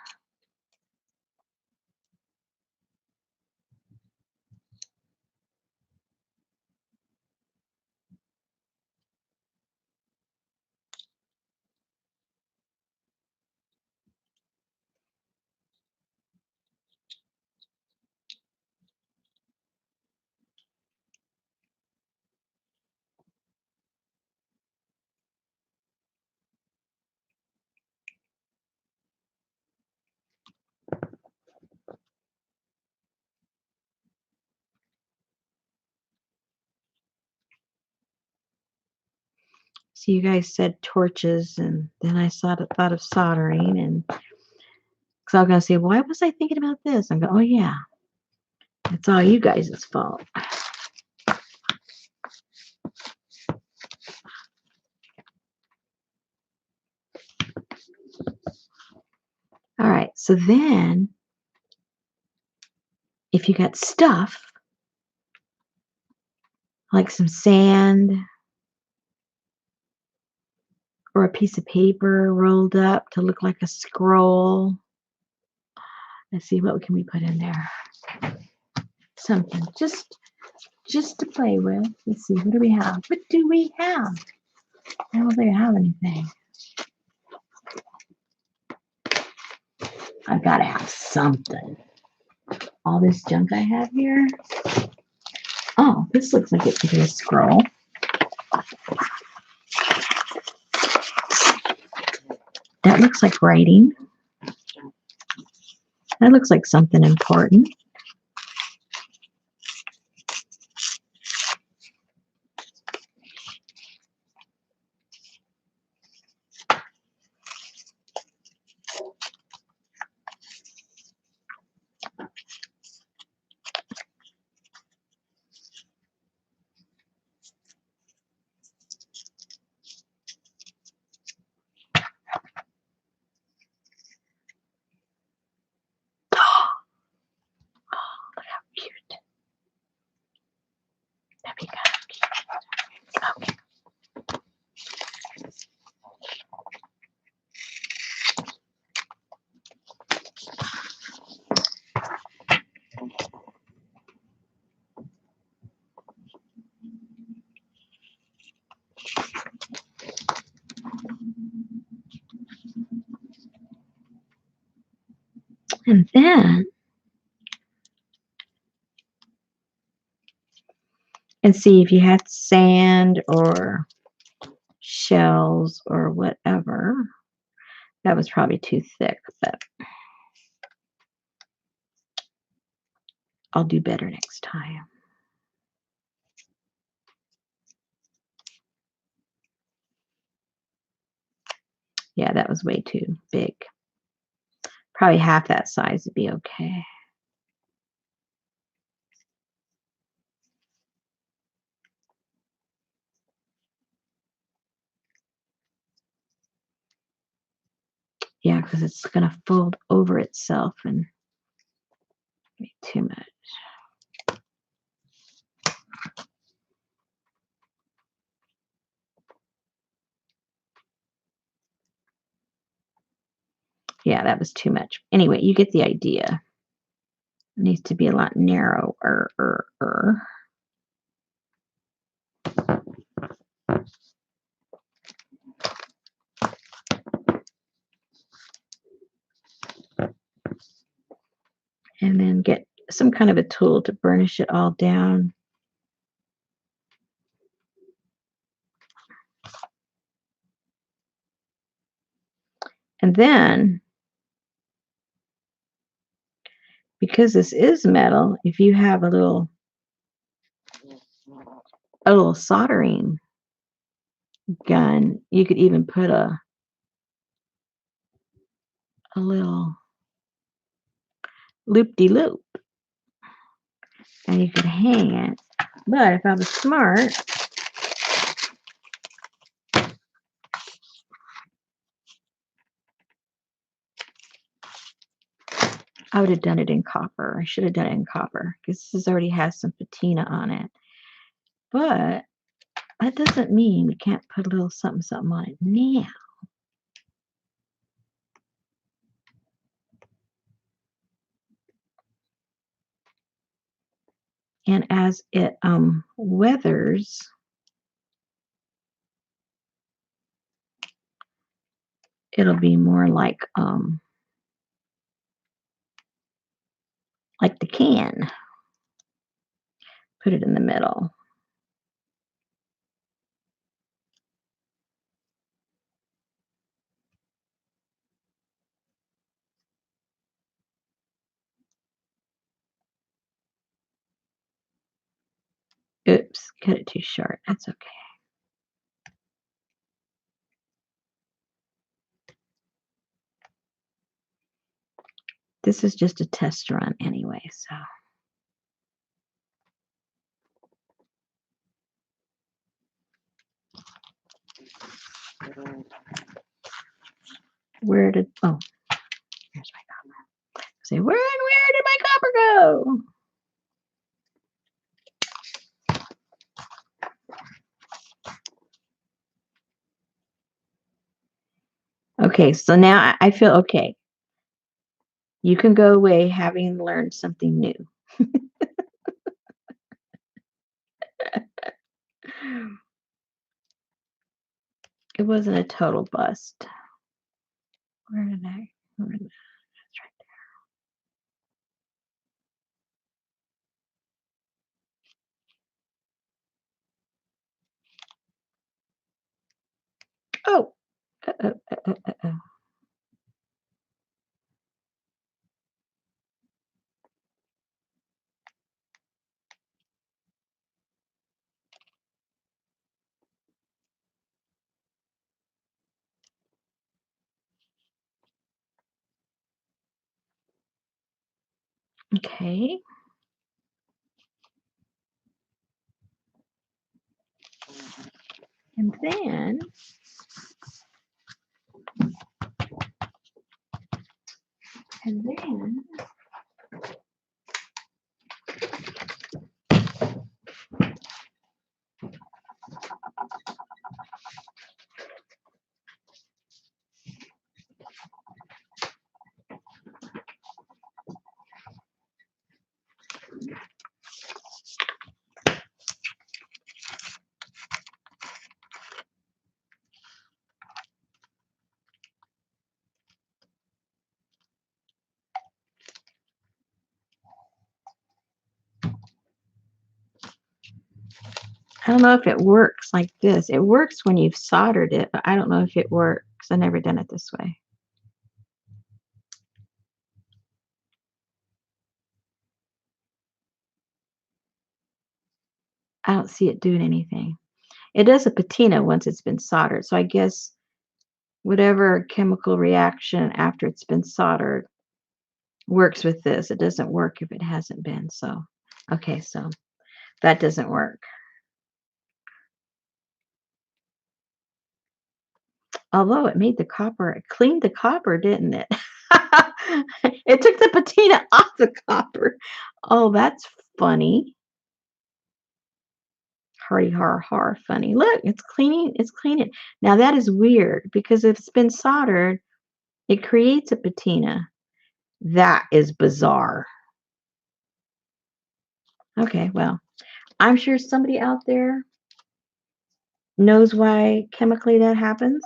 So you guys said torches, and then I thought of soldering, and because I was gonna say, why was I thinking about this? I'm going, oh yeah, it's all you guys' fault. All right, so then if you got stuff like some sand or a piece of paper rolled up to look like a scroll, let's see, what can we put in there? Something just to play with. Let's see, what do we have? What do we have? I don't think I have anything. I've got to have something. all this junk I have here. Oh, this looks like it could be a scroll. That looks like writing. That looks like something important. Cute. That'd be kind of cute. Okay. And then, and see if you had sand or shells or whatever. That was probably too thick, but I'll do better next time. Yeah, that was way too big. Probably half that size would be okay. Yeah, because it's going to fold over itself and be too much. Yeah, that was too much. Anyway, you get the idea. It needs to be a lot narrower. And then get some kind of a tool to burnish it all down. And then, because this is metal, if you have a little soldering gun, you could even put a little loop-de-loop, and you could hang it. But if I was smart, I would have done it in copper. I should have done it in copper because this already has some patina on it. But that doesn't mean we can't put a little something on it now. And as it weathers, it'll be more like the can. Put it in the middle. Oops, cut it too short. That's okay. This is just a test run anyway, so. Where did, oh, here's my copper. Say, where did my copper go? Okay, so now I feel okay. You can go away having learned something new. It wasn't a total bust. Where did I? That's right Uh-oh, uh-oh, uh-oh. Okay. And then and then I don't know if it works like this. It works when you've soldered it, but I don't know if it works. I've never done it this way. I don't see it doing anything. It does a patina once it's been soldered. So I guess whatever chemical reaction after it's been soldered works with this. It doesn't work if it hasn't been. So, okay, so that doesn't work. Although it made the copper, it cleaned the copper, didn't it? It took the patina off the copper. Oh, that's funny. Hardy har har funny. Look, it's cleaning. Now that is weird because if it's been soldered, it creates a patina. That is bizarre. Okay, well, I'm sure somebody out there knows why chemically that happens.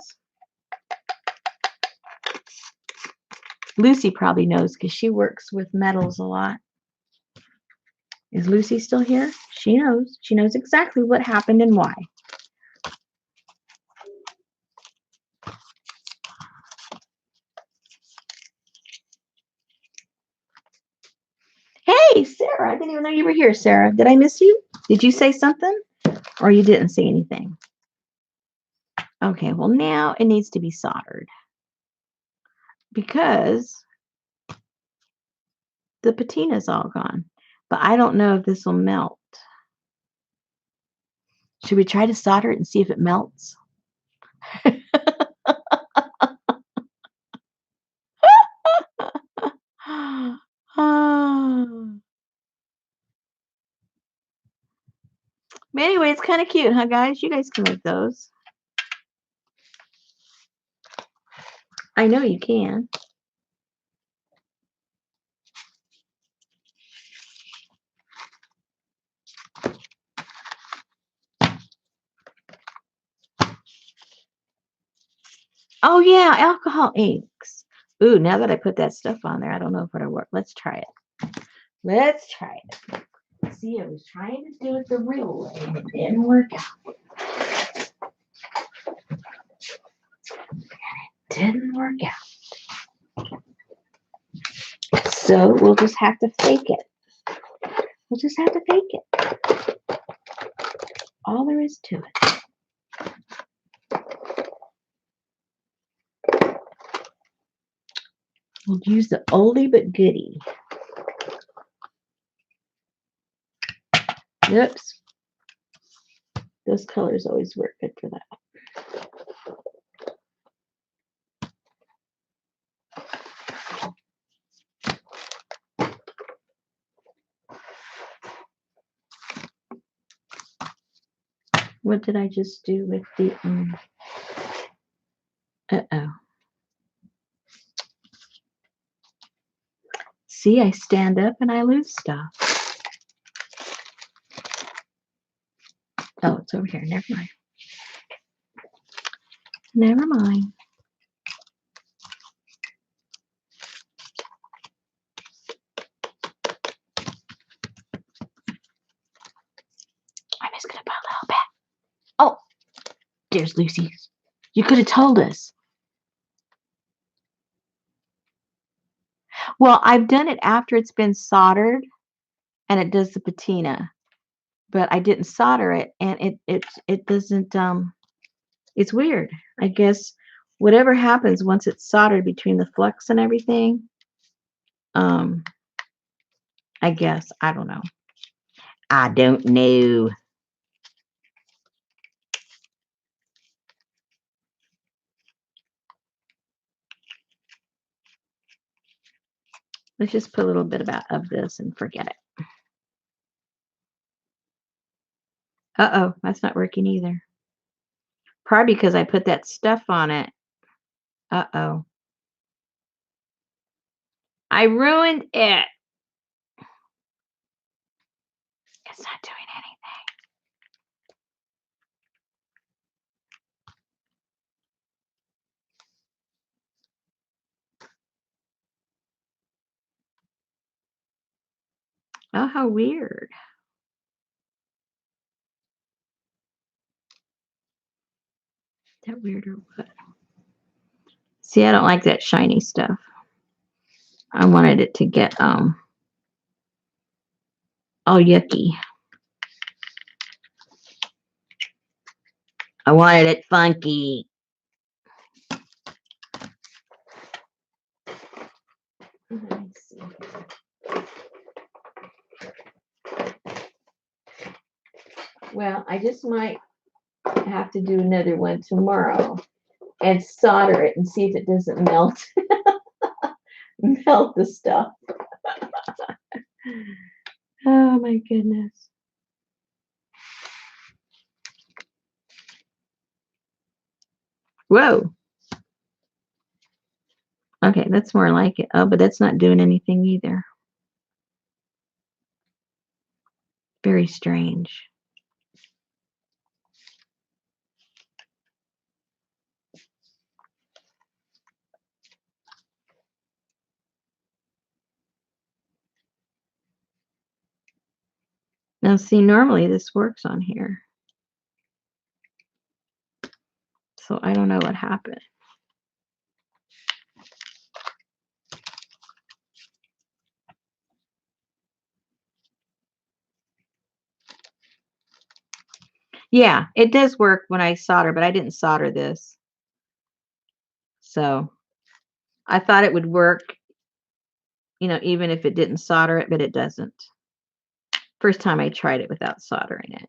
Lucy probably knows because she works with metals a lot. Is Lucy still here? She knows. She knows exactly what happened and why. Hey, Sarah, I didn't even know you were here, Sarah. Did I miss you? Did you say something or you didn't say anything? Okay, well, now it needs to be soldered because the patina's all gone. But I don't know if this will melt. Should we try to solder it and see if it melts? Oh. But anyway, it's kind of cute, huh, guys? You guys can make those. I know you can. Oh, yeah, alcohol inks. Ooh, now that I put that stuff on there, I don't know if it'll work. Let's try it. Let's try it. See, I was trying to do it the real way and it didn't work out. Didn't work out. So we'll just have to fake it. We'll just have to fake it. All there is to it. We'll use the oldie but goodie. Oops. Those colors always work good for that. What did I just do with the uh-oh. See, I stand up and I lose stuff. Oh, it's over here. Never mind. Never mind. I'm just gonna put a little bit. Oh, there's Lucy's. You could have told us. Well, I've done it after it's been soldered and it does the patina, but I didn't solder it and it doesn't it's weird. I guess whatever happens once it's soldered between the flux and everything, um I guess I don't know. I don't know. Let's just put a little bit of this and forget it. Uh-oh, that's not working either. Probably because I put that stuff on it. Uh-oh. I ruined it. It's not doing anything. Oh, how weird. Is that weird or what? See, I don't like that shiny stuff. I wanted it to get all yucky. I wanted it funky. Let me see. Well, I just might have to do another one tomorrow and solder it and see if it doesn't melt melt the stuff. Oh my goodness. Whoa. Okay, that's more like it. Oh, but that's not doing anything either. Very strange. Now, see, normally this works on here. So I don't know what happened. Yeah, it does work when I solder, but I didn't solder this. So I thought it would work, even if it didn't solder it, but it doesn't. First time I tried it without soldering it.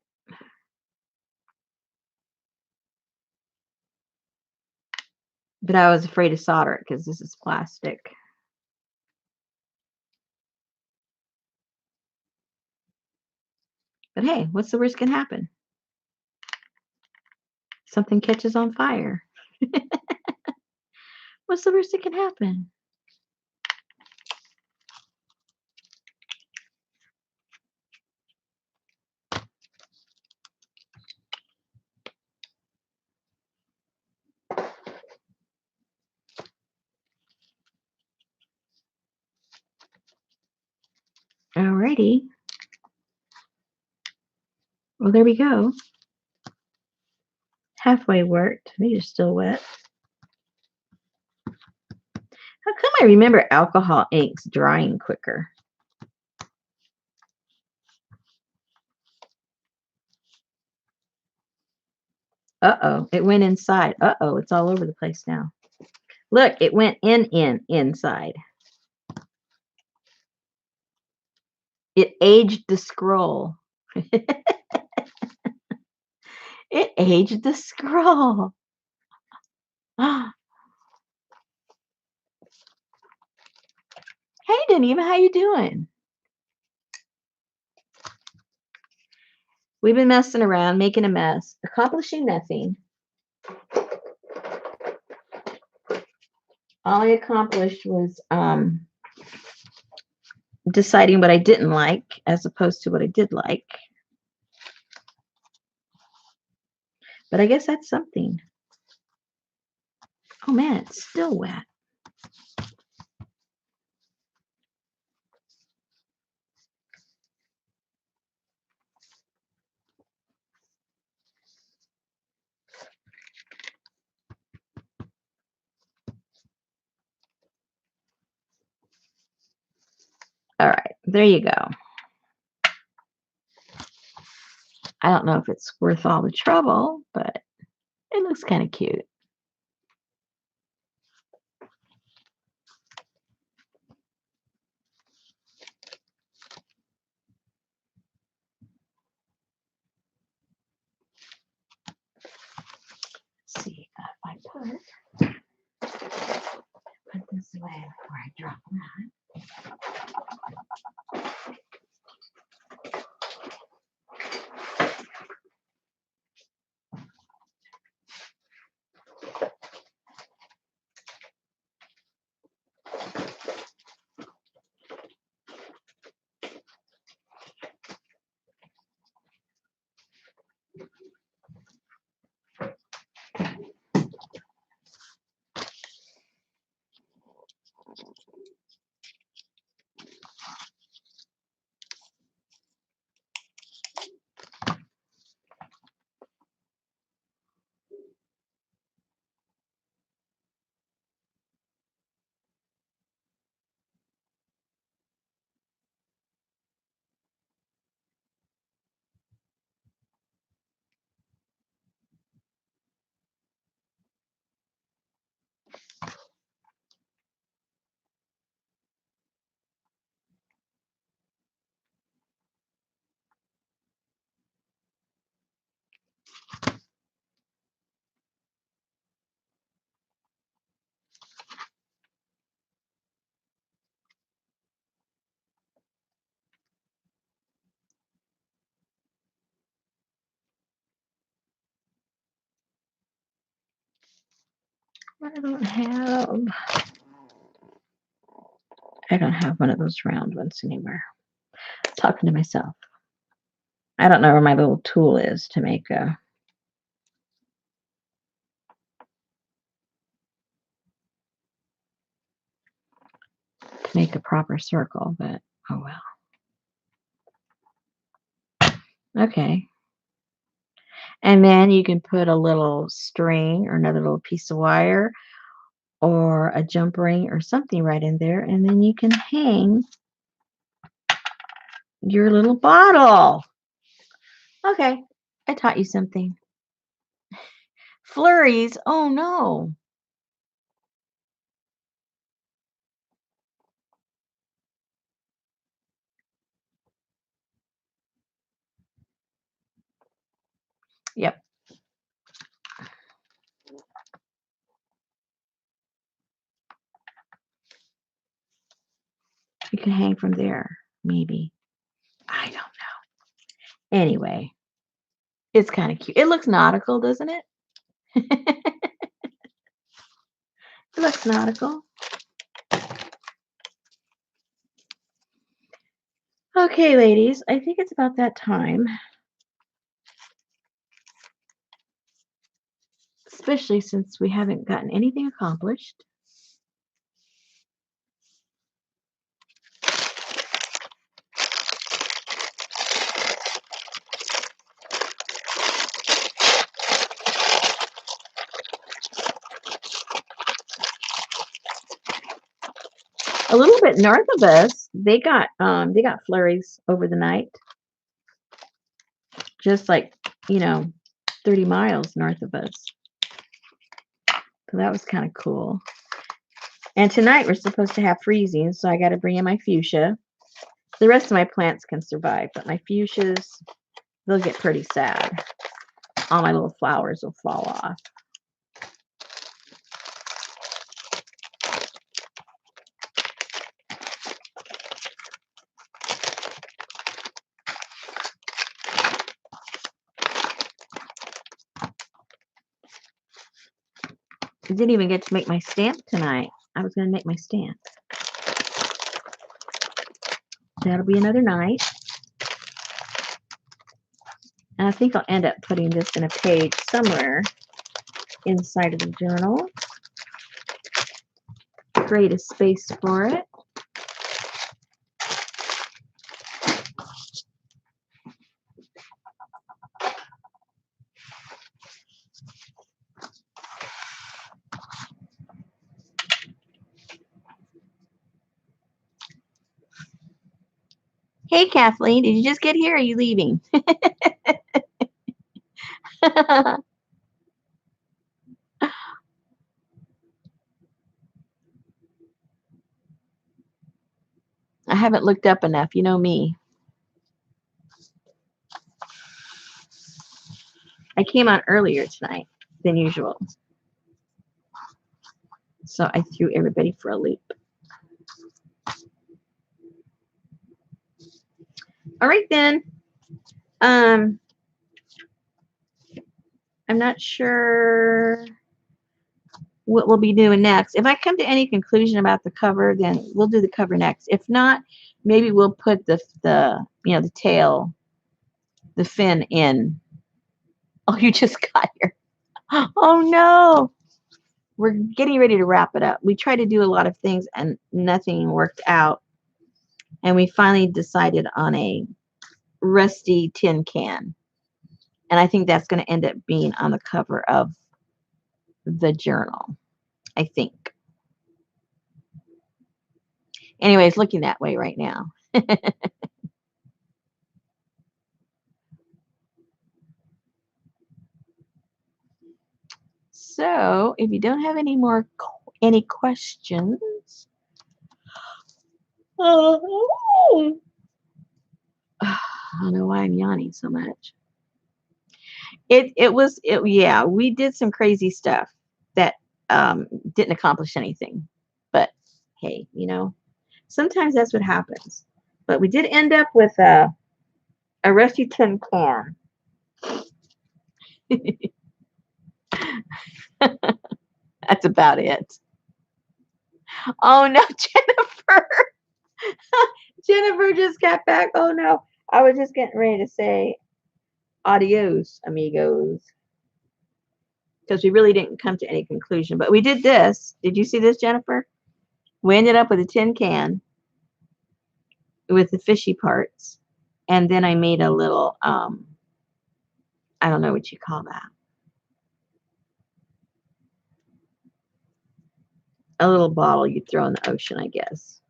But I was afraid to solder it because this is plastic. But hey, what's the worst can happen? Something catches on fire. What's the worst that can happen? Alrighty. Well, there we go. Halfway worked. These are still wet. How come I remember alcohol inks drying quicker? Uh-oh, it went inside. Uh-oh, it's all over the place now. Look, it went inside. It aged the scroll. It aged the scroll. Hey, Deneva, how you doing? We've been messing around, making a mess, accomplishing nothing. All I accomplished was deciding what I didn't like as opposed to what I did like. But I guess that's something. Oh man, it's still wet. All right, there you go. I don't know if it's worth all the trouble, but it looks kind of cute. Let's see if I put this away before I drop that. I don't have one of those round ones anymore. Talking to myself. I don't know where my little tool is to make a proper circle, but oh well. Okay. And then you can put a little string or another little piece of wire or a jump ring or something right in there, and then you can hang your little bottle. Okay, I taught you something. Flurries. Oh no. Yep. You can hang from there, maybe. I don't know. Anyway, it's kind of cute. It looks nautical, doesn't it? It looks nautical. Okay, ladies, I think it's about that time. Especially since we haven't gotten anything accomplished. A little bit north of us, they got flurries over the night. Just like, 30 miles north of us. So that was kind of cool. And tonight we're supposed to have freezing, so I got to bring in my fuchsia. The rest of my plants can survive, but my fuchsias, they'll get pretty sad. All my little flowers will fall off. I didn't even get to make my stamp tonight. I was going to make my stamp. That'll be another night. And I think I'll end up putting this in a page somewhere inside of the journal. Create a space for it. Hey, Kathleen, did you just get here or are you leaving? I haven't looked up enough. You know me. I came on earlier tonight than usual. So I threw everybody for a loop. All right, then. I'm not sure what we'll be doing next. If I come to any conclusion about the cover, then we'll do the cover next. If not, maybe we'll put the the tail, the fin in. Oh, you just got here. Oh no. We're getting ready to wrap it up. We tried to do a lot of things and nothing worked out. And we finally decided on a rusty tin can. And I think that's going to end up being on the cover of the journal, I think. Anyway, it's looking that way right now. So if you don't have any questions, oh, I don't know why I'm yawning so much. Yeah, we did some crazy stuff that didn't accomplish anything. But hey, sometimes that's what happens. But we did end up with a rusty tin can. That's about it. Oh no, Jennifer. Jennifer just got back. Oh no. I was just getting ready to say adios, amigos. Because we really didn't come to any conclusion. But we did this. Did you see this, Jennifer? We ended up with a tin can with the fishy parts. And then I made a little, I don't know what you call that. A little bottle you throw in the ocean, I guess.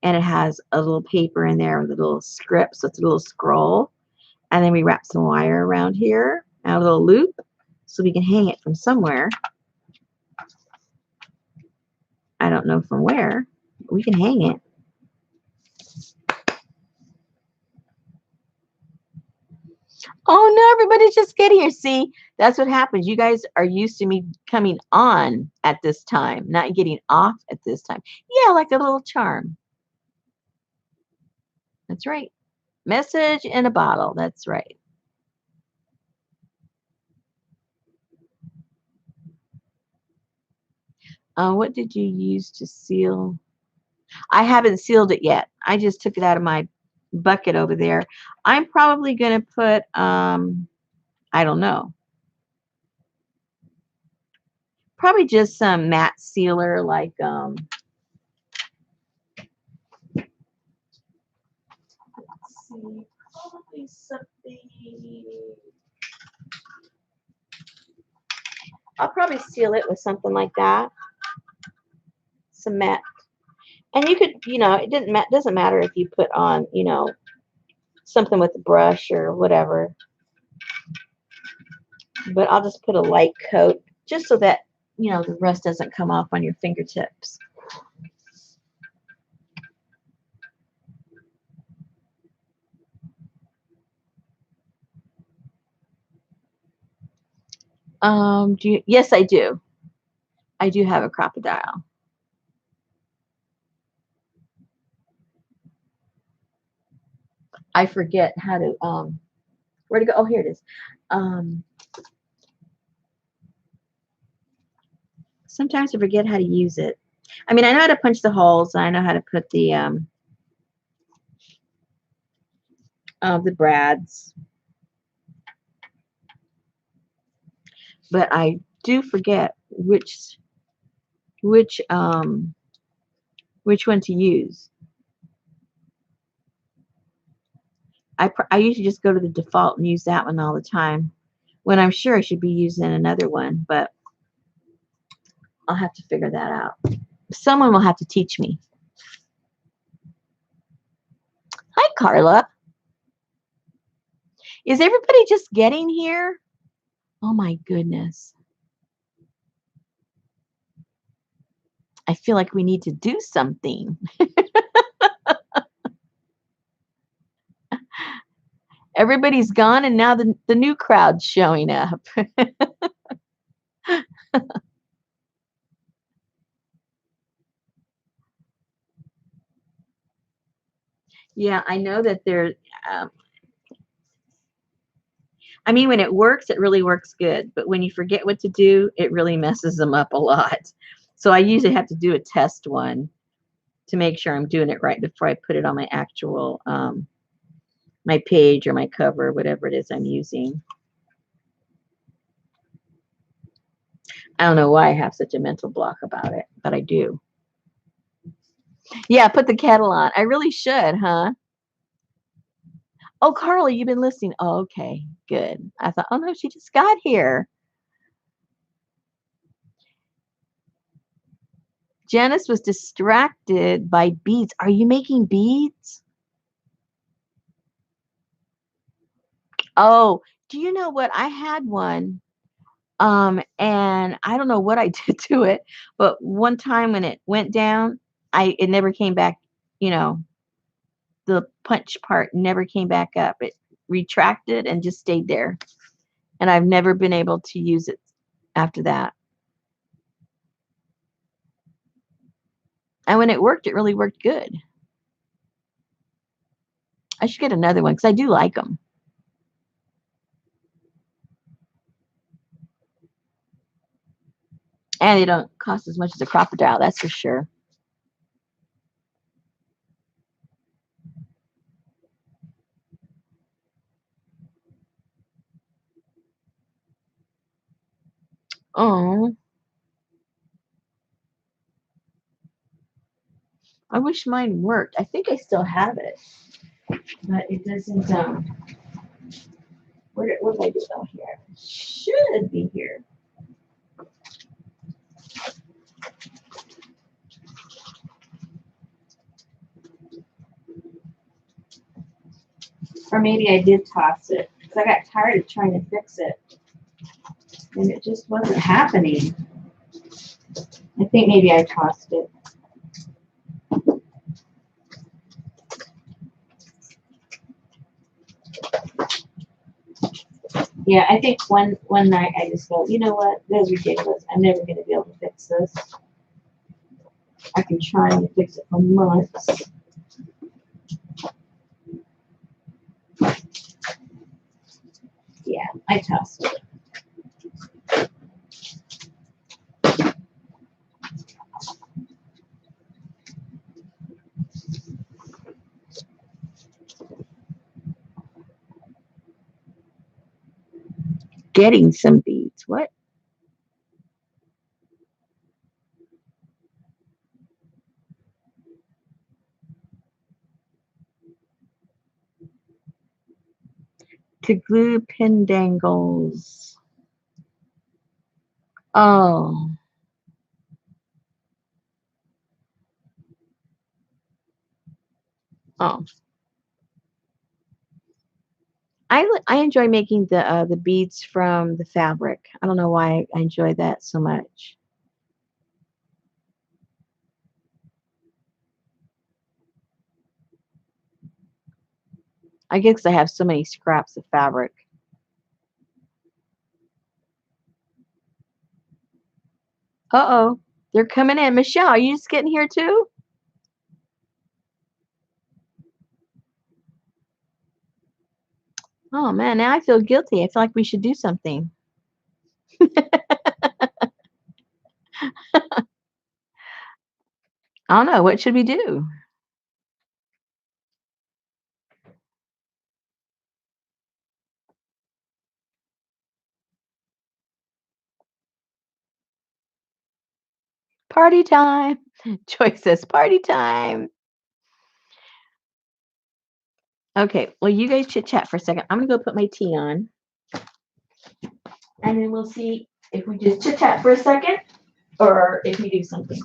And it has a little paper in there with a little script. So it's a little scroll. And then we wrap some wire around here and a little loop so we can hang it from somewhere. I don't know from where. But we can hang it. Oh no, everybody just get here. See, that's what happens. You guys are used to me coming on at this time, not getting off at this time. Yeah, like a little charm. That's right. Message in a bottle. That's right. What did you use to seal? I haven't sealed it yet. I just took it out of my bucket over there. I'm probably going to put, I don't know, probably just some matte sealer like, let's see, probably something. I'll probably seal it with something like that. Some matte. And you could, it doesn't matter if you put on, something with a brush or whatever. But I'll just put a light coat just so that, the rust doesn't come off on your fingertips. Yes, I do. I do have a crocodile. I forget how to, where to go. Oh, here it is. Sometimes I forget how to use it. I mean, I know how to punch the holes. And I know how to put the brads. But I do forget which one to use. I usually just go to the default and use that one all the time when I'm sure I should be using another one, but I'll have to figure that out. Someone will have to teach me. Hi, Carla. Is everybody just getting here? Oh my goodness. I feel like we need to do something. Everybody's gone and now the new crowd's showing up. Yeah, I know that there, um, I mean, when it works, it really works good. But when you forget what to do, it really messes them up a lot. So I usually have to do a test one to make sure I'm doing it right before I put it on my actual, my page or my cover, whatever it is I'm using. I don't know why I have such a mental block about it, but I do. Yeah, put the kettle on. I really should, huh? Oh, Carly, you've been listening. Oh, okay, good. I thought, oh no, she just got here. Janice was distracted by beads. Are you making beads? Oh, do you know what? I had one. And I don't know what I did to it, but one time when it went down, it never came back, you know, the punch part never came back up. It retracted and just stayed there. And I've never been able to use it after that. And when it worked, it really worked good. I should get another one because I do like them. And they don't cost as much as a crocodile, that's for sure. Oh, I wish mine worked. I think I still have it, but it doesn't. Where did I do it? Oh, here. Should be here. Or maybe I did toss it because I got tired of trying to fix it, and it just wasn't happening. I think maybe I tossed it. Yeah, I think one night I just go, you know what? This is ridiculous. I'm never going to be able to fix this. I've been trying to fix it for months. Yeah, I tossed it. Getting some beads. What? To glue pin dangles. Oh, oh. I enjoy making the beads from the fabric. I don't know why I enjoy that so much. I guess I have so many scraps of fabric. Uh-oh. They're coming in. Michelle, are you just getting here too? Oh man, now I feel guilty. I feel like we should do something. I don't know. What should we do? Party time. Joy says party time. Okay. Well, you guys chit chat for a second. I'm gonna go put my tea on, and then we'll see if we just chit chat for a second or if we do something.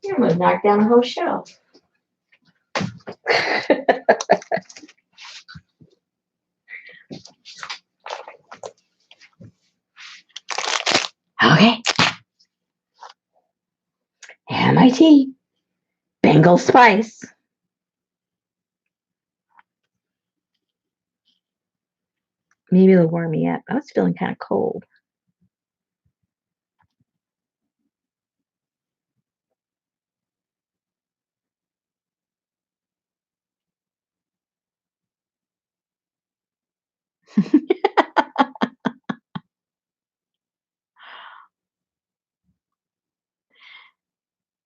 I'm gonna knock down the whole shelf. Okay, and my tea, Bengal spice. Maybe it'll warm me up. I was feeling kind of cold.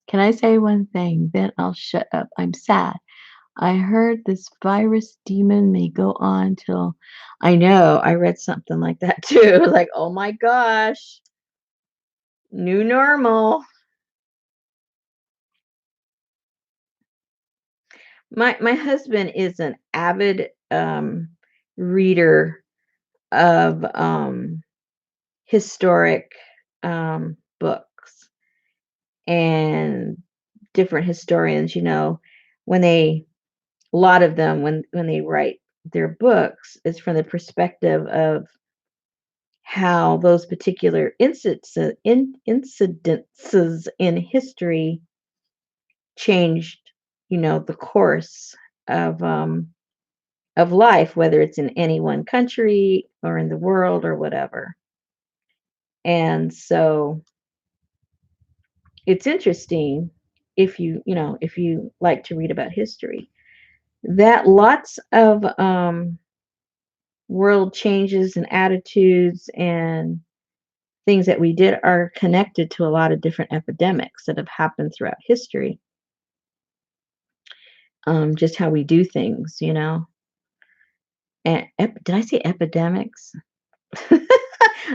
Can I say one thing? Then I'll shut up. I'm sad. I heard this virus demon may go on till I know. I read something like that too. Like, oh my gosh, new normal. My husband is an avid reader of historic books and different historians, when they a lot of them when they write their books is from the perspective of how those particular incidences in history changed, the course of um, of life, whether it's in any one country or in the world or whatever. And so it's interesting if you like to read about history, that lots of world changes and attitudes and things that we did are connected to a lot of different epidemics that have happened throughout history. Just how we do things, And did I say epidemics?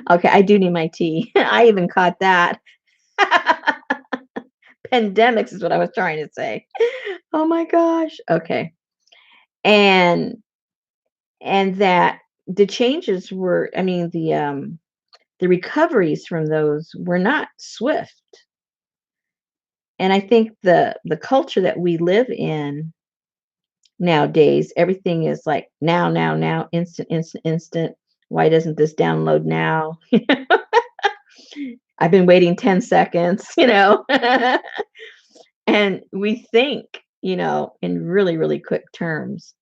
Okay, I do need my tea. I even caught that. Pandemics is what I was trying to say. Oh my gosh. Okay. And that the changes were, I mean, the recoveries from those were not swift. And I think the culture that we live in nowadays, everything is like now, now, now, instant, instant, instant. Why doesn't this download now? I've been waiting 10 seconds, and we think, in really, really quick terms.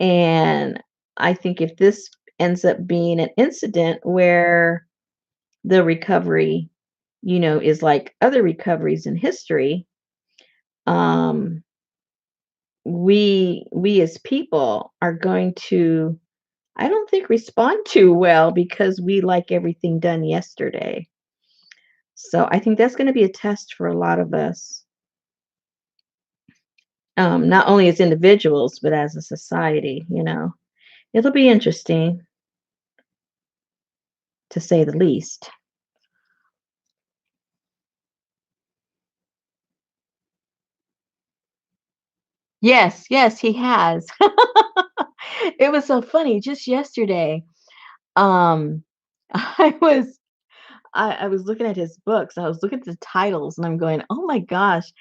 And I think if this ends up being an incident where the recovery, is like other recoveries in history, um, we as people are going to, I don't think, respond too well because we like everything done yesterday. So I think that's going to be a test for a lot of us, not only as individuals but as a society. It'll be interesting to say the least. Yes, yes, he has. It was so funny. Just yesterday, um, I was I was looking at his books. I was looking at the titles, and I'm going, "Oh my gosh,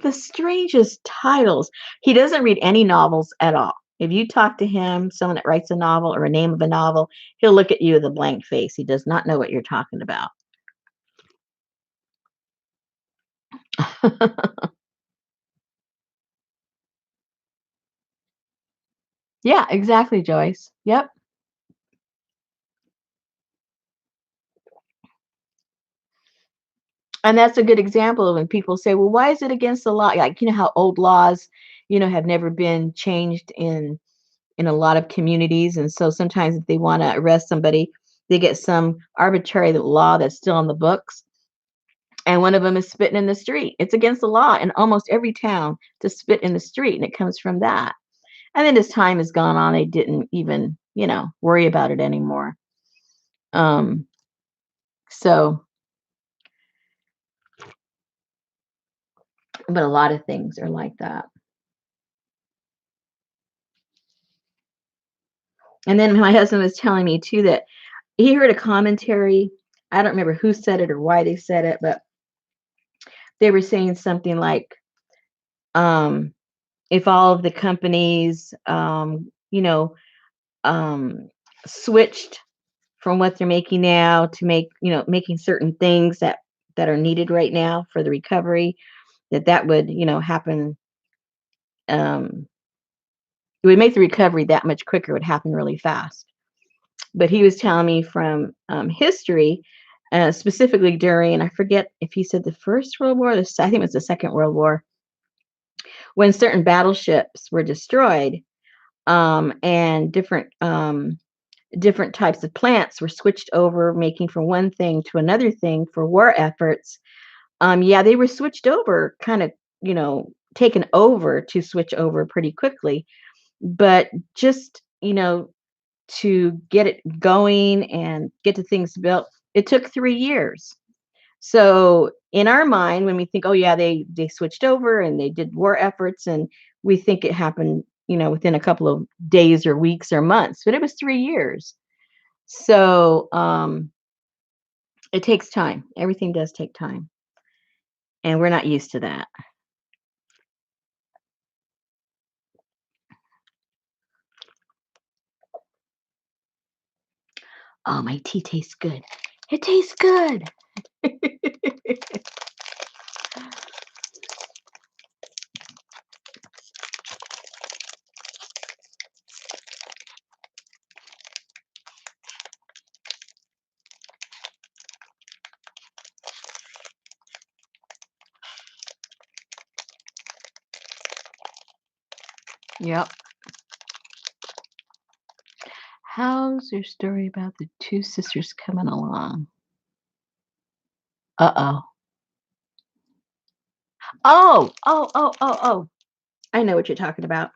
the strangest titles." He doesn't read any novels at all. If you talk to him, someone that writes a novel or a name of a novel, he'll look at you with a blank face. He does not know what you're talking about. Yeah, exactly, Joyce. Yep. And that's a good example of when people say, "Well, why is it against the law?" Like, how old laws, have never been changed in a lot of communities, and so sometimes if they want to arrest somebody, they get some arbitrary law that's still on the books, and one of them is spitting in the street. It's against the law in almost every town to spit in the street, and it comes from that. And then as time has gone on, they didn't even, worry about it anymore. Um, so, but a lot of things are like that. And then my husband was telling me too that he heard a commentary. I don't remember who said it or why they said it, but They were saying something like, um, if all of the companies, um, switched from what they're making now to making certain things that are needed right now for the recovery, that would, happen. Um, it would make the recovery that much quicker. It would happen really fast. But he was telling me from history, specifically during, I forget if he said the First World War, I think it was the Second World War, when certain battleships were destroyed, and different types of plants were switched over, making from one thing to another thing for war efforts. Yeah, they were switched over, kind of, taken over to switch over pretty quickly. But just, to get it going and get the things built, it took 3 years. So in our mind, when we think, oh yeah, they switched over and they did war efforts, and we think it happened, within a couple of days or weeks or months, but it was 3 years. So it takes time. Everything does take time, and we're not used to that. Oh, my tea tastes good. It tastes good. Yep. How's your story about the two sisters coming along? Uh-oh. Oh. I know what you're talking about.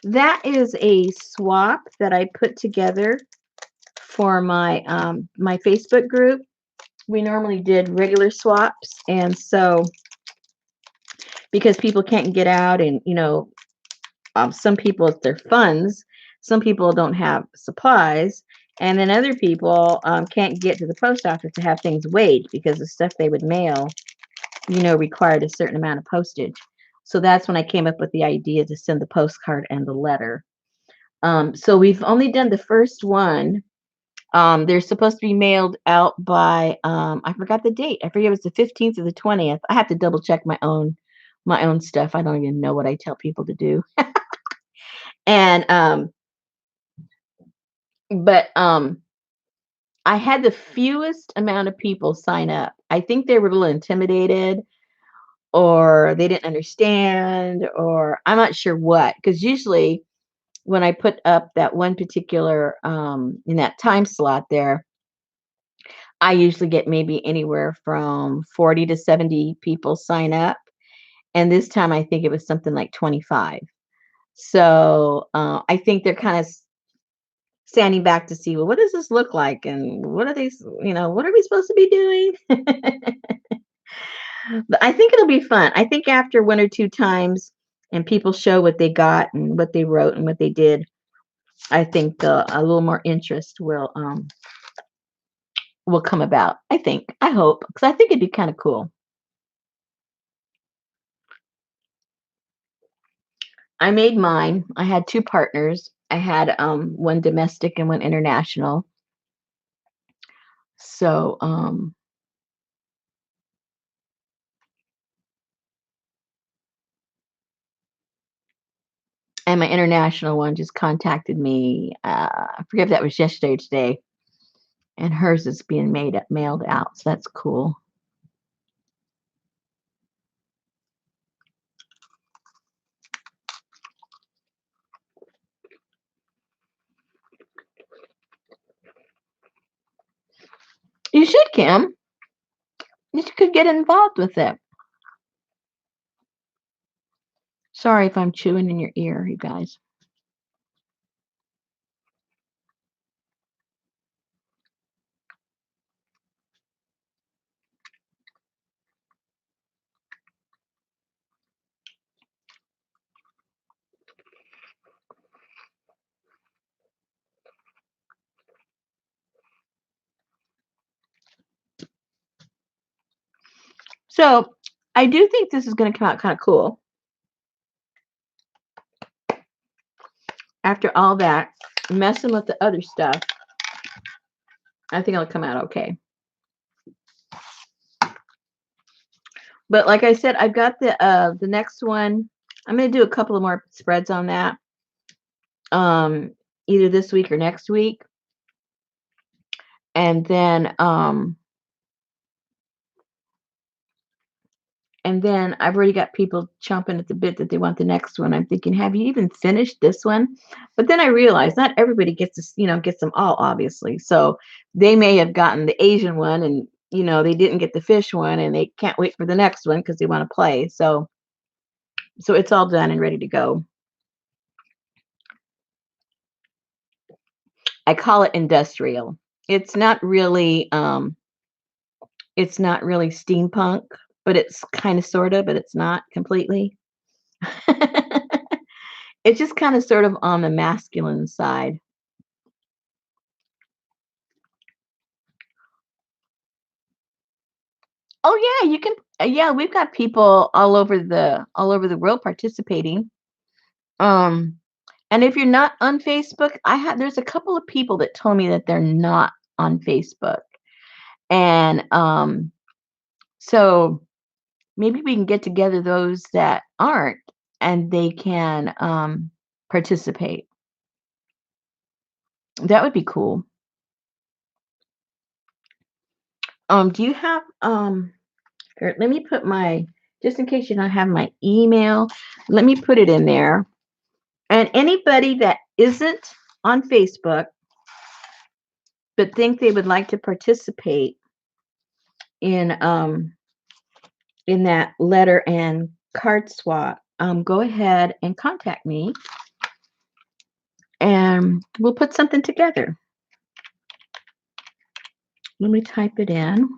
That is a swap that I put together for my Facebook group. We normally did regular swaps, and so because people can't get out, and some people it's their funds, some people don't have supplies, and then other people can't get to the post office to have things weighed because the stuff they would mail, required a certain amount of postage. So that's when I came up with the idea to send the postcard and the letter. So we've only done the first one. They're supposed to be mailed out by, I forgot the date. I forget it was the 15th or the 20th. I have to double check my own stuff. I don't even know what I tell people to do. And but I had the fewest amount of people sign up. I think they were a little intimidated, or they didn't understand, or I'm not sure what. Because usually when I put up that one particular in that time slot there, I usually get maybe anywhere from 40 to 70 people sign up. And this time I think it was something like 25. So I think they're kind of standing back to see, well, what does this look like? And what are these, what are we supposed to be doing? But I think it'll be fun. I think after one or two times and people show what they got and what they wrote and what they did, I think a little more interest will come about. I think. I hope, because I think it'd be kind of cool. I made mine. I had two partners. I had one domestic and one international. So and my international one just contacted me. I forget if that was yesterday or today, and hers is being mailed out. So that's cool. You should, Kim. You could get involved with it. Sorry if I'm chewing in your ear, you guys. So I do think this is going to come out kind of cool. After all that, messing with the other stuff, I think it'll come out okay. But like I said, I've got the next one. I'm going to do a couple of more spreads on that, either this week or next week, and then I've already got people chomping at the bit that they want the next one. I'm thinking, have you even finished this one? But then I realized not everybody gets this, gets them all, obviously. So they may have gotten the Asian one and, they didn't get the fish one and they can't wait for the next one because they want to play. So it's all done and ready to go. I call it industrial. It's not really steampunk, but it's kind of sort of, but it's not completely. It's just kind of sort of on the masculine side. Oh yeah, you can. Yeah, we've got people all over the world participating. Um, and if you're not on Facebook, there's a couple of people that told me that they're not on Facebook, and so maybe we can get together those that aren't, and they can participate. That would be cool. Do you have here, let me put just in case you don't have my email, let me put it in there. And anybody that isn't on Facebook but think they would like to participate in that letter and card swap, go ahead and contact me and we'll put something together. Let me type it in.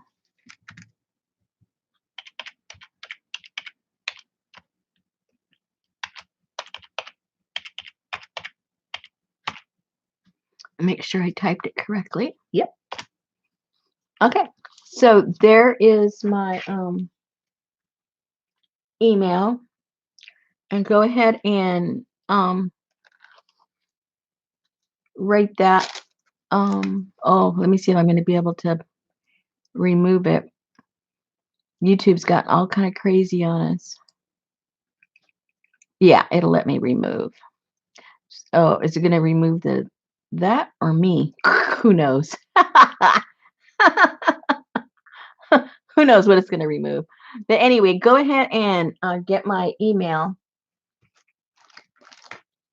Make sure I typed it correctly. Yep. Okay. So there is my email, and go ahead and write that. Let me see if I'm going to be able to remove it. YouTube's got all kind of crazy on us. Yeah, it'll let me remove. Oh, is it going to remove that or me? Who knows? Who knows what it's going to remove? But anyway, go ahead and get my email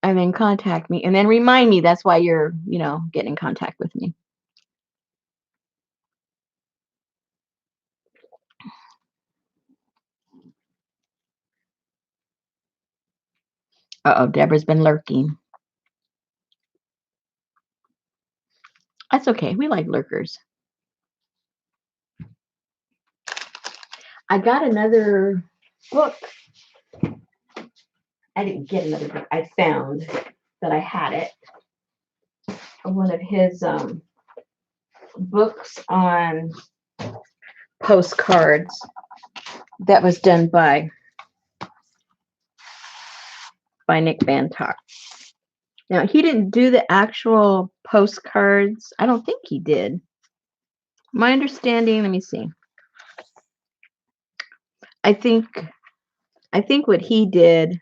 and then contact me and then remind me that's why you're, getting in contact with me. Uh-oh, Deborah's been lurking. That's okay. We like lurkers. I got another book. I didn't get another book. I found that I had it. One of his books on postcards that was done by Nick Van Tock. Now, he didn't do the actual postcards. I don't think he did. My understanding, let me see. I think what he did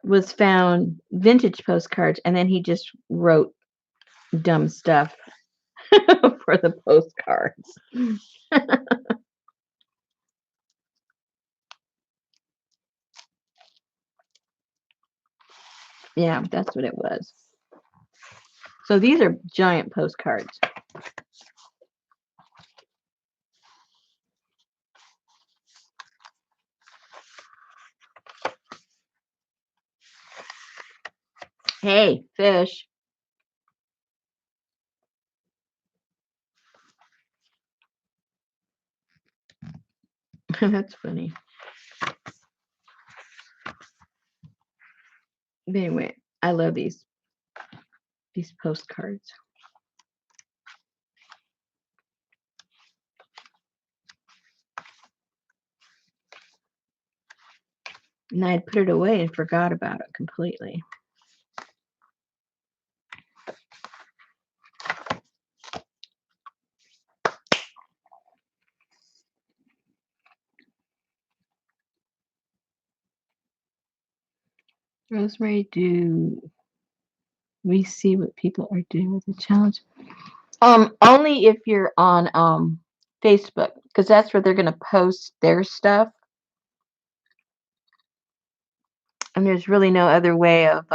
was found vintage postcards and then he just wrote dumb stuff for the postcards. Yeah, that's what it was. So these are giant postcards. Hey, fish. That's funny. But anyway, I love these postcards. And I'd put it away and forgot about it completely. Rosemary, do we see what people are doing with the challenge? Only if you're on Facebook, because that's where they're gonna post their stuff. And there's really no other way of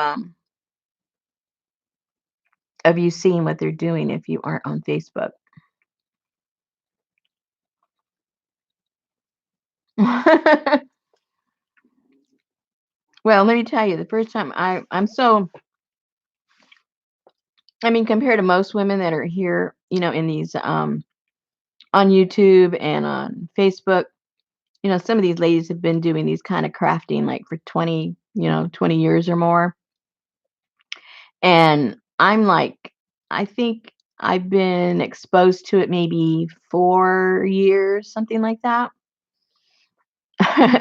you seeing what they're doing if you aren't on Facebook. Well, let me tell you, the first time I'm so I mean, compared to most women that are here, in these on YouTube and on Facebook, some of these ladies have been doing these kind of crafting like for 20 years or more. And I'm like, I think I've been exposed to it maybe 4 years, something like that.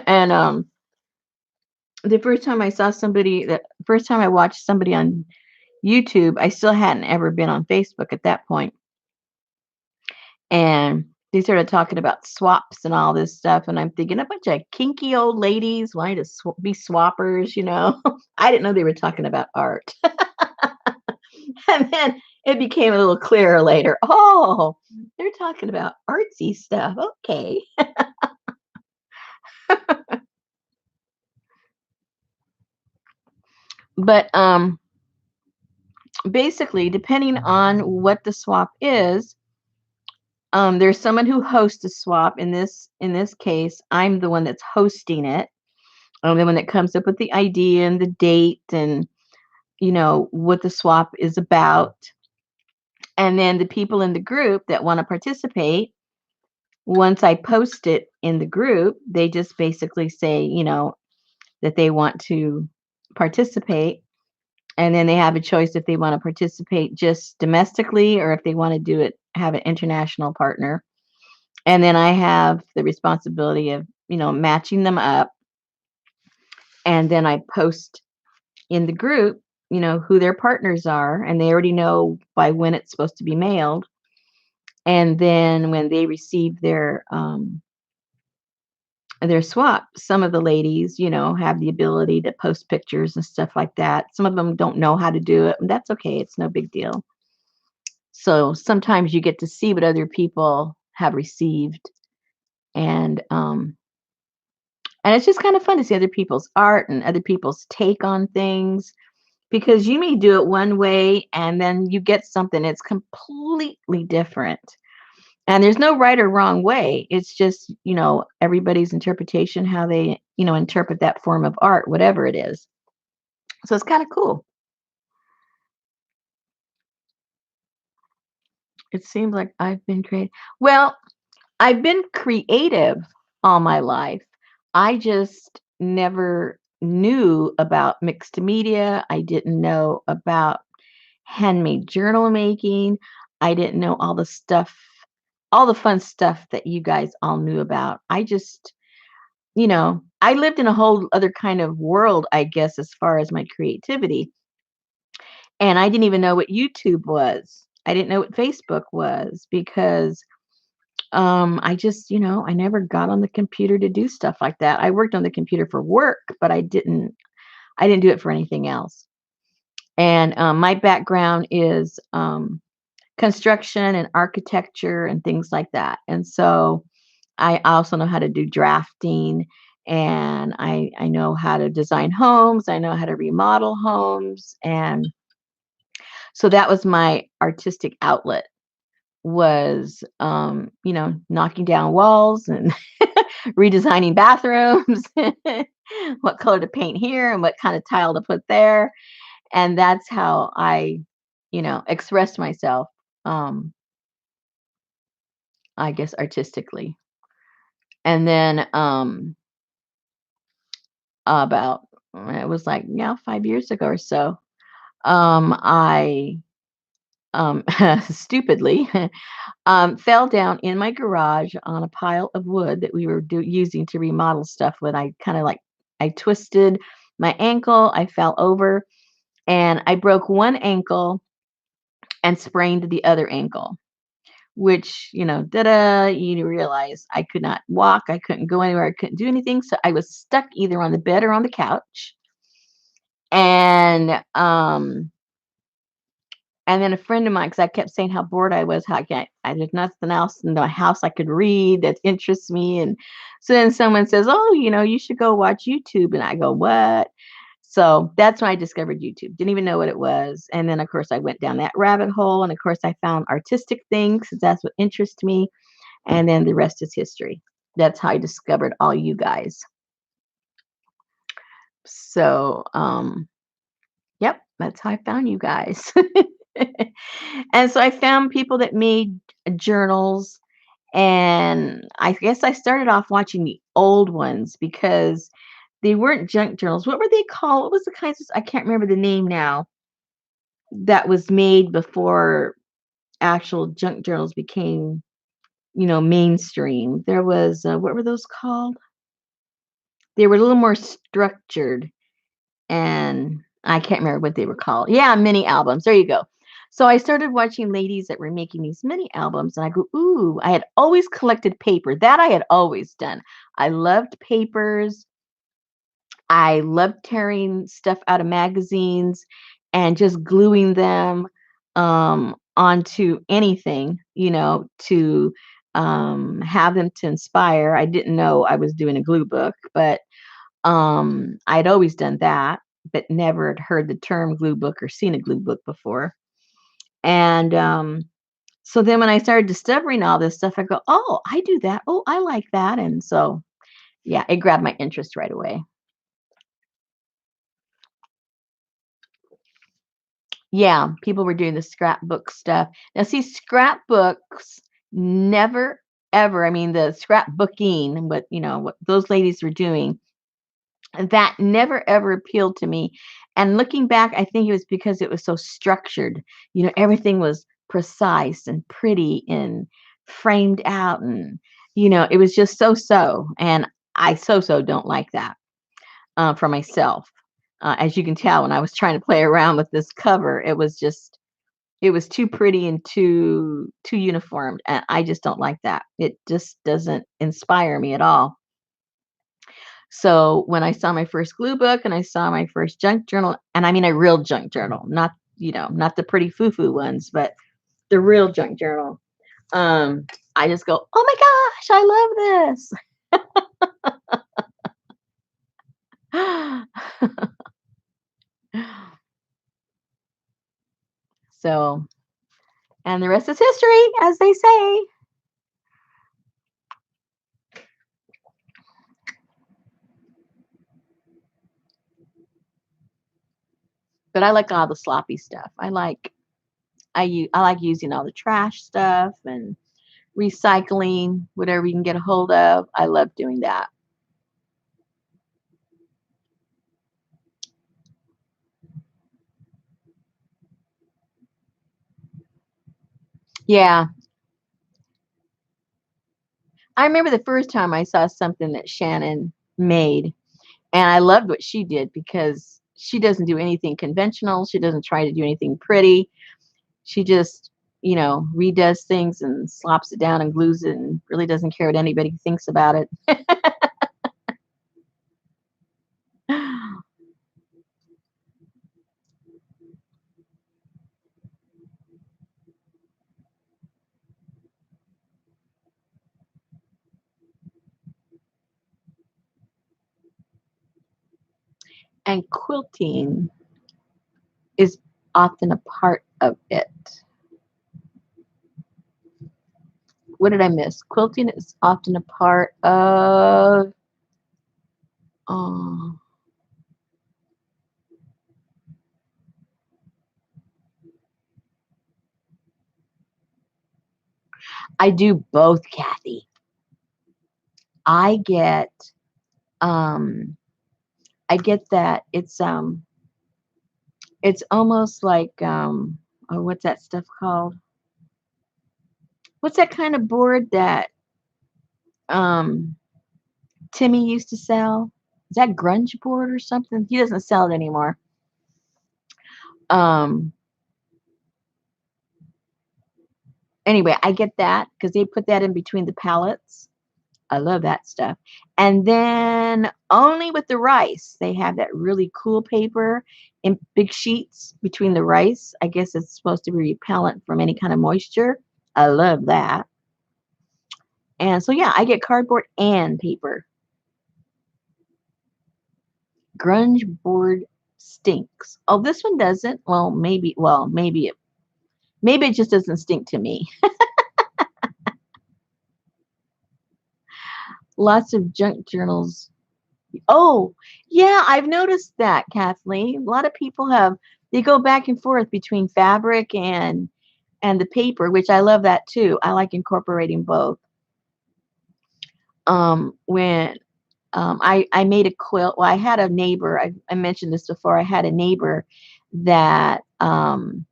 And the first time I watched somebody on YouTube, I still hadn't ever been on Facebook at that point. And they started talking about swaps and all this stuff, and I'm thinking a bunch of kinky old ladies wanting to be swappers. I didn't know they were talking about art. And then it became a little clearer later. Oh, they're talking about artsy stuff. Okay. But basically, depending on what the swap is, there's someone who hosts a swap. In this case, I'm the one that's hosting it. I'm the one that comes up with the idea and the date and what the swap is about. And then the people in the group that want to participate, once I post it in the group, they just basically say, that they want to participate. And then they have a choice if they want to participate just domestically or if they want to have an international partner. And then I have the responsibility of, matching them up. And then I post in the group, who their partners are, and they already know by when it's supposed to be mailed. And then when they receive their swap, some of the ladies, have the ability to post pictures and stuff like that. Some of them don't know how to do it, and that's okay. It's no big deal. So sometimes you get to see what other people have received, and and it's just kind of fun to see other people's art and other people's take on things, because you may do it one way and then you get something that's completely different. And there's no right or wrong way. It's just, everybody's interpretation, how they, interpret that form of art, whatever it is. So it's kind of cool. It seems like I've been creative. Well, I've been creative all my life. I just never knew about mixed media. I didn't know about handmade journal making. I didn't know all the fun stuff that you guys all knew about. I lived in a whole other kind of world, I guess, as far as my creativity. And I didn't even know what YouTube was. I didn't know what Facebook was because I just, I never got on the computer to do stuff like that. I worked on the computer for work, but I didn't do it for anything else. And my background is construction and architecture and things like that. And so I also know how to do drafting, and I know how to design homes. I know how to remodel homes. And so that was my artistic outlet, was, knocking down walls and redesigning bathrooms, what color to paint here and what kind of tile to put there. And that's how I, expressed myself, um, I guess artistically. And then about it was like, yeah, 5 years ago or so, I stupidly fell down in my garage on a pile of wood that we were using to remodel stuff when I kind of like I twisted my ankle, I fell over, and I broke one ankle and sprained the other ankle, which, you realize I could not walk, I couldn't go anywhere, I couldn't do anything, so I was stuck either on the bed or on the couch. And, and then a friend of mine, because I kept saying how bored I was, how there's nothing else in the house I could read that interests me. And so then someone says, "Oh, you should go watch YouTube." And I go, "What?" So that's when I discovered YouTube. Didn't even know what it was. And then, of course, I went down that rabbit hole. And of course, I found artistic things because that's what interests me. And then the rest is history. That's how I discovered all you guys. So, yep, that's how I found you guys. And so I found people that made journals, and I guess I started off watching the old ones because they weren't junk journals. What were they called? What was the kinds of, I can't remember the name now, that was made before actual junk journals became, mainstream. There was, what were those called? They were a little more structured, and I can't remember what they were called. Yeah, mini albums. There you go. So I started watching ladies that were making these mini albums, and I go, ooh, I had always collected paper. That I had always done. I loved papers. I loved tearing stuff out of magazines and just gluing them onto anything, to have them to inspire. I didn't know I was doing a glue book, but I'd always done that, but never had heard the term glue book or seen a glue book before. And so then when I started discovering all this stuff, I go, oh, I do that. Oh, I like that. And so, yeah, it grabbed my interest right away. Yeah, people were doing the scrapbook stuff. Now, see, scrapbooks never, ever, I mean, the scrapbooking, what those ladies were doing, that never ever appealed to me. And looking back, I think it was because it was so structured. Everything was precise and pretty and framed out, and it was just so. And I so don't like that for myself. As you can tell, when I was trying to play around with this cover, it was too pretty and too uniformed, and I just don't like that. It just doesn't inspire me at all. So when I saw my first glue book and I saw my first junk journal, and I mean a real junk journal, not the pretty foo-foo ones, but the real junk journal, I just go, "Oh my gosh, I love this." So, and the rest is history, as they say. But I like all the sloppy stuff. I like using all the trash stuff and recycling whatever you can get a hold of. I love doing that. Yeah, I remember the first time I saw something that Shannon made, and I loved what she did because she doesn't do anything conventional. She doesn't try to do anything pretty. She just, redoes things and slops it down and glues it and really doesn't care what anybody thinks about it. And quilting is often a part of it. What did I miss? Quilting is often a part of. Oh, I do both, Kathy. I get um I get that it's almost like oh, what's that stuff called? What's that kind of board that um Timmy used to sell? Is that grunge board or something? He doesn't sell it anymore. Um, anyway, I get that because they put that in between the pallets. I love that stuff. And then only with the rice, they have that really cool paper in big sheets between the rice. I guess it's supposed to be repellent from any kind of moisture. I love that. And so, yeah, I get cardboard and paper. Grunge board stinks. Oh, this one doesn't. Maybe it just doesn't stink to me. Lots of junk journals. Oh, yeah, I've noticed that, Kathleen. A lot of people they go back and forth between fabric and the paper, which I love that too. I like incorporating both. When I made a quilt. Well, I had a neighbor. I mentioned this before. I had a neighbor that um,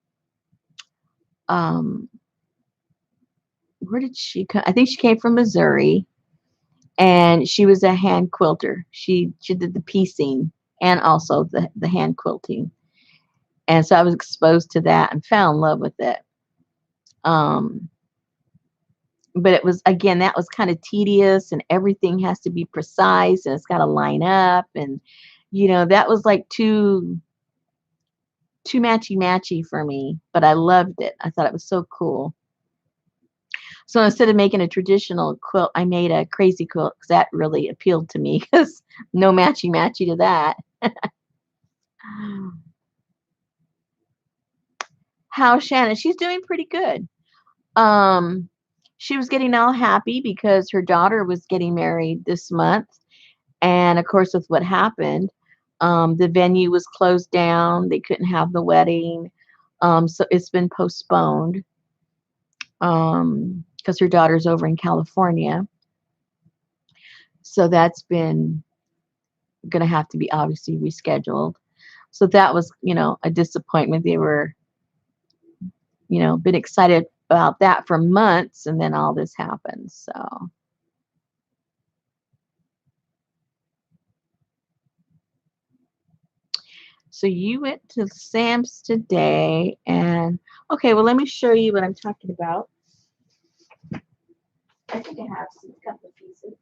where did she come? I think she came from Missouri, and she was a hand quilter. She did the piecing and also the hand quilting. And so I was exposed to that and fell in love with it. Um, but it was, again, that was kind of tedious, and everything has to be precise, and it's got to line up, and that was like too matchy matchy for me, but I loved it. I thought it was so cool. So instead of making a traditional quilt, I made a crazy quilt because that really appealed to me because no matchy matchy to that. How Shannon? She's doing pretty good. Um, she was getting all happy because her daughter was getting married this month. And of course, with what happened, the venue was closed down. They couldn't have the wedding. So it's been postponed because her daughter's over in California. So that's been going to have to be obviously rescheduled. So that was, a disappointment. They were, been excited about that for months, and then all this happened. So you went to Sam's today, and okay, well, let me show you what I'm talking about. I think I have some couple of pieces.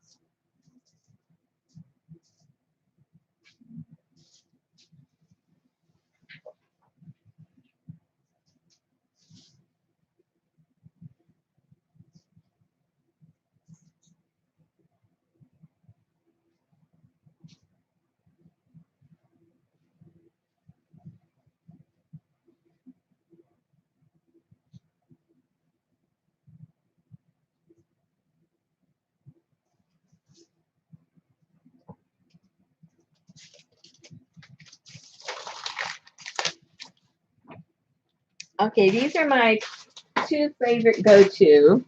Okay, these are my two favorite go-to,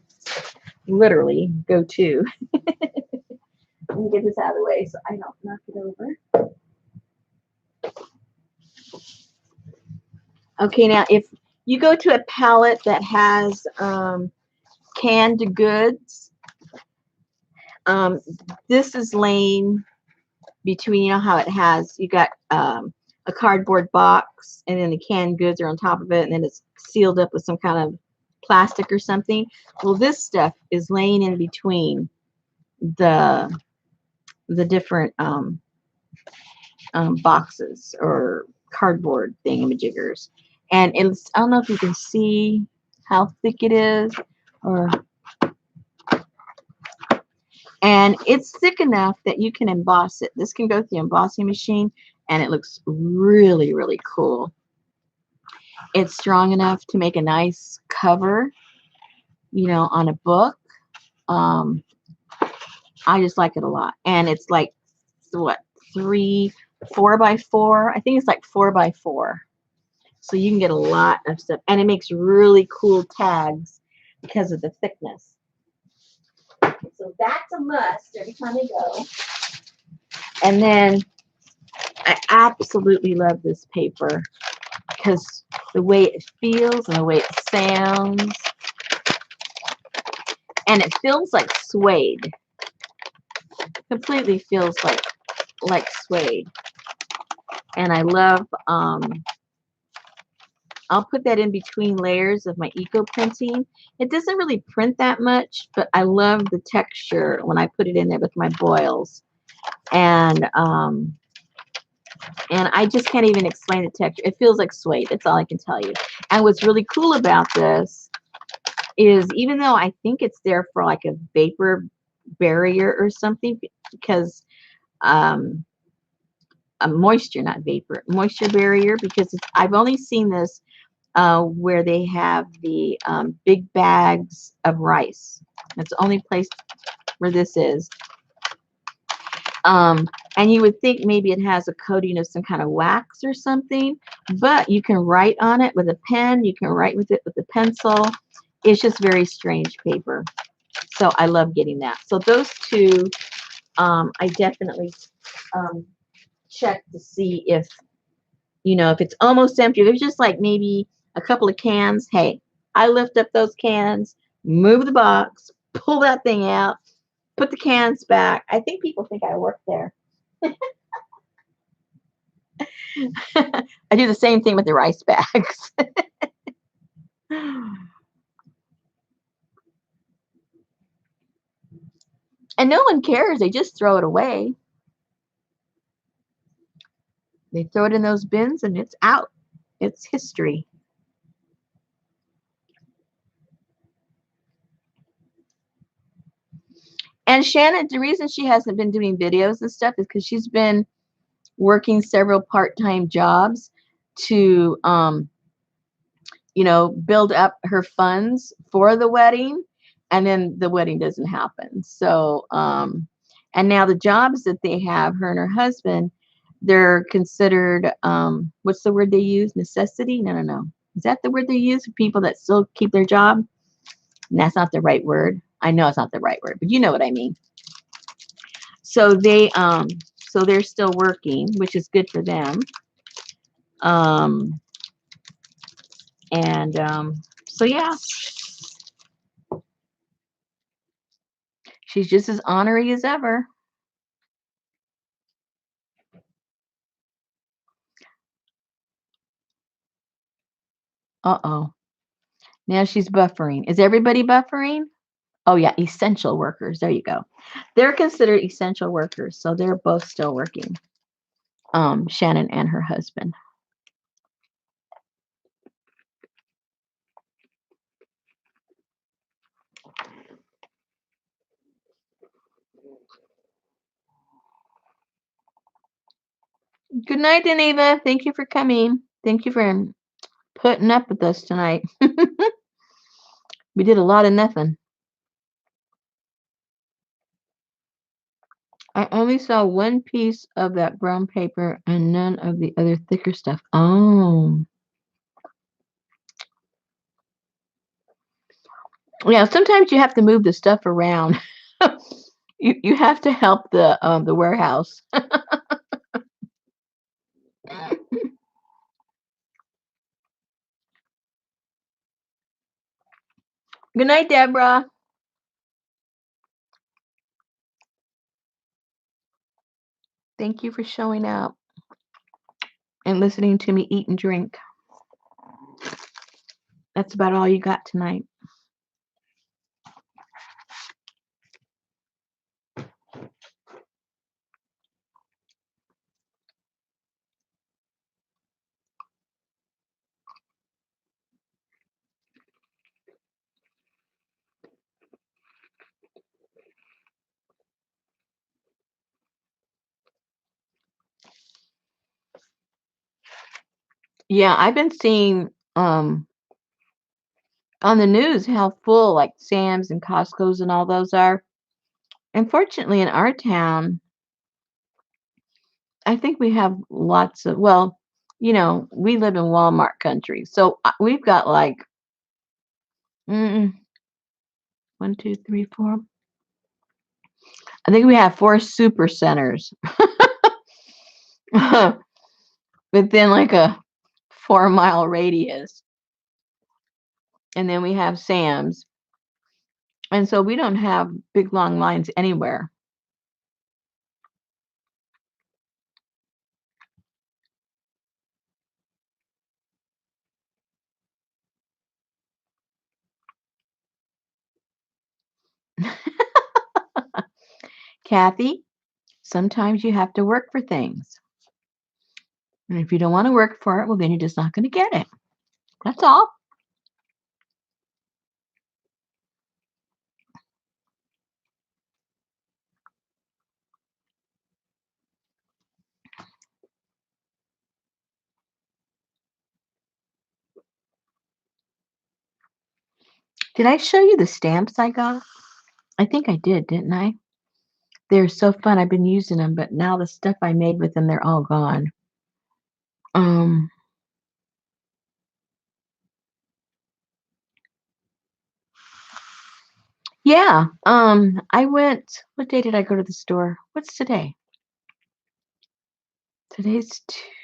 literally go-to. Let me get this out of the way so I don't knock it over. Okay, now if you go to a palette that has canned goods, this is laying between, how it has, you got a cardboard box, and then the canned goods are on top of it, and then it's sealed up with some kind of plastic or something. Well, this stuff is laying in between the different boxes or cardboard thingamajiggers. And I don't know if you can see how thick it is, and it's thick enough that you can emboss it. This can go through the embossing machine, and it looks really, really cool. It's strong enough to make a nice cover, on a book. I just like it a lot. And it's like, what, 4x4? I think it's like 4x4. So you can get a lot of stuff. And it makes really cool tags because of the thickness. So that's a must every time I go. And then I absolutely love this paper because the way it feels and the way it sounds. And it feels like suede. Completely feels like like suede. And I love, I'll put that in between layers of my eco printing. It doesn't really print that much, but I love the texture when I put it in there with my boils. And I just can't even explain the texture. It feels like suede. That's all I can tell you. And what's really cool about this is, even though I think it's there for like a vapor barrier or something, because a moisture, not vapor, moisture barrier, because I've only seen this where they have the big bags of rice. That's the only place where this is. And you would think maybe it has a coating of some kind of wax or something, but you can write on it with a pen. You can write with it with a pencil. It's just very strange paper. So I love getting that. So those two, I definitely check to see if, if it's almost empty. If it's just like maybe a couple of cans, hey, I lift up those cans, move the box, pull that thing out, put the cans back. I think people think I work there. I do the same thing with the rice bags. And no one cares. They just throw it away. They throw it in those bins and it's out. It's history. And Shannon, the reason she hasn't been doing videos and stuff is because she's been working several part-time jobs to build up her funds for the wedding, and then the wedding doesn't happen. So and now the jobs that they have, her and her husband, they're considered what's the word they use? Necessity? No. Is that the word they use for people that still keep their job? And that's not the right word. I know it's not the right word, but you know what I mean. So they're still working, which is good for them. And so yeah, she's just as honorary as ever. Uh-oh. Now she's buffering. Is everybody buffering? Oh yeah, essential workers. There you go. They're considered essential workers, so they're both still working. Shannon and her husband. Good night, Deneva. Thank you for coming. Thank you for putting up with us tonight. We did a lot of nothing. I only saw one piece of that brown paper and none of the other thicker stuff. Oh. Yeah, sometimes you have to move the stuff around. You have to help the warehouse. Good night, Deborah. Thank you for showing up and listening to me eat and drink. That's about all you got tonight. Yeah, I've been seeing on the news how full like Sam's and Costco's and all those are. Unfortunately, in our town, I think we have lots of, well, we live in Walmart country. So we've got like mm, 1, 2, 3, 4. I think we have 4 super centers within like a 4-mile radius. And then we have Sam's. And so we don't have big long lines anywhere. Kathy, sometimes you have to work for things. And if you don't want to work for it, well, then you're just not going to get it. That's all. Did I show you the stamps I got? I think I did, didn't I? They're so fun. I've been using them, but now the stuff I made with them, they're all gone. Um, yeah. I went, what day did I go to the store? What's today? Today's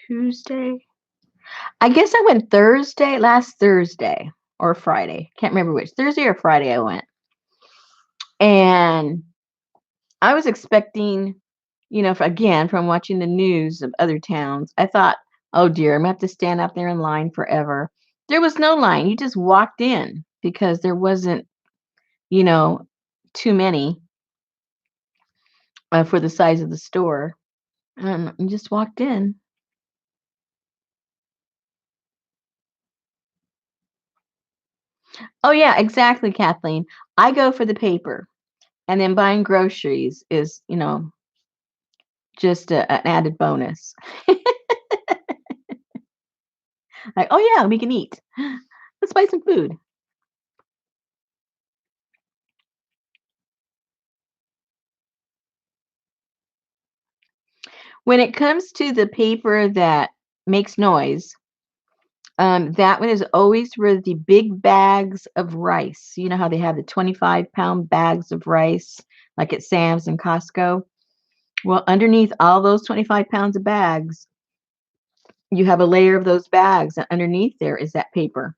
Tuesday. I guess I went Thursday, last Thursday or Friday. Can't remember which. Thursday or Friday I went. And I was expecting, again, from watching the news of other towns, I thought, oh dear, I'm going to have to stand out there in line forever. There was no line. You just walked in because there wasn't, you know, too many for the size of the store. And you just walked in. Oh, yeah, exactly, Kathleen. I go for the paper. And then buying groceries is, just an added bonus. Like, oh, yeah, we can eat. Let's buy some food. When it comes to the paper that makes noise, that one is always where the big bags of rice. You know how they have the 25-pound bags of rice, like at Sam's and Costco? Well, underneath all those 25 pounds of bags, you have a layer of those bags, and underneath there is that paper.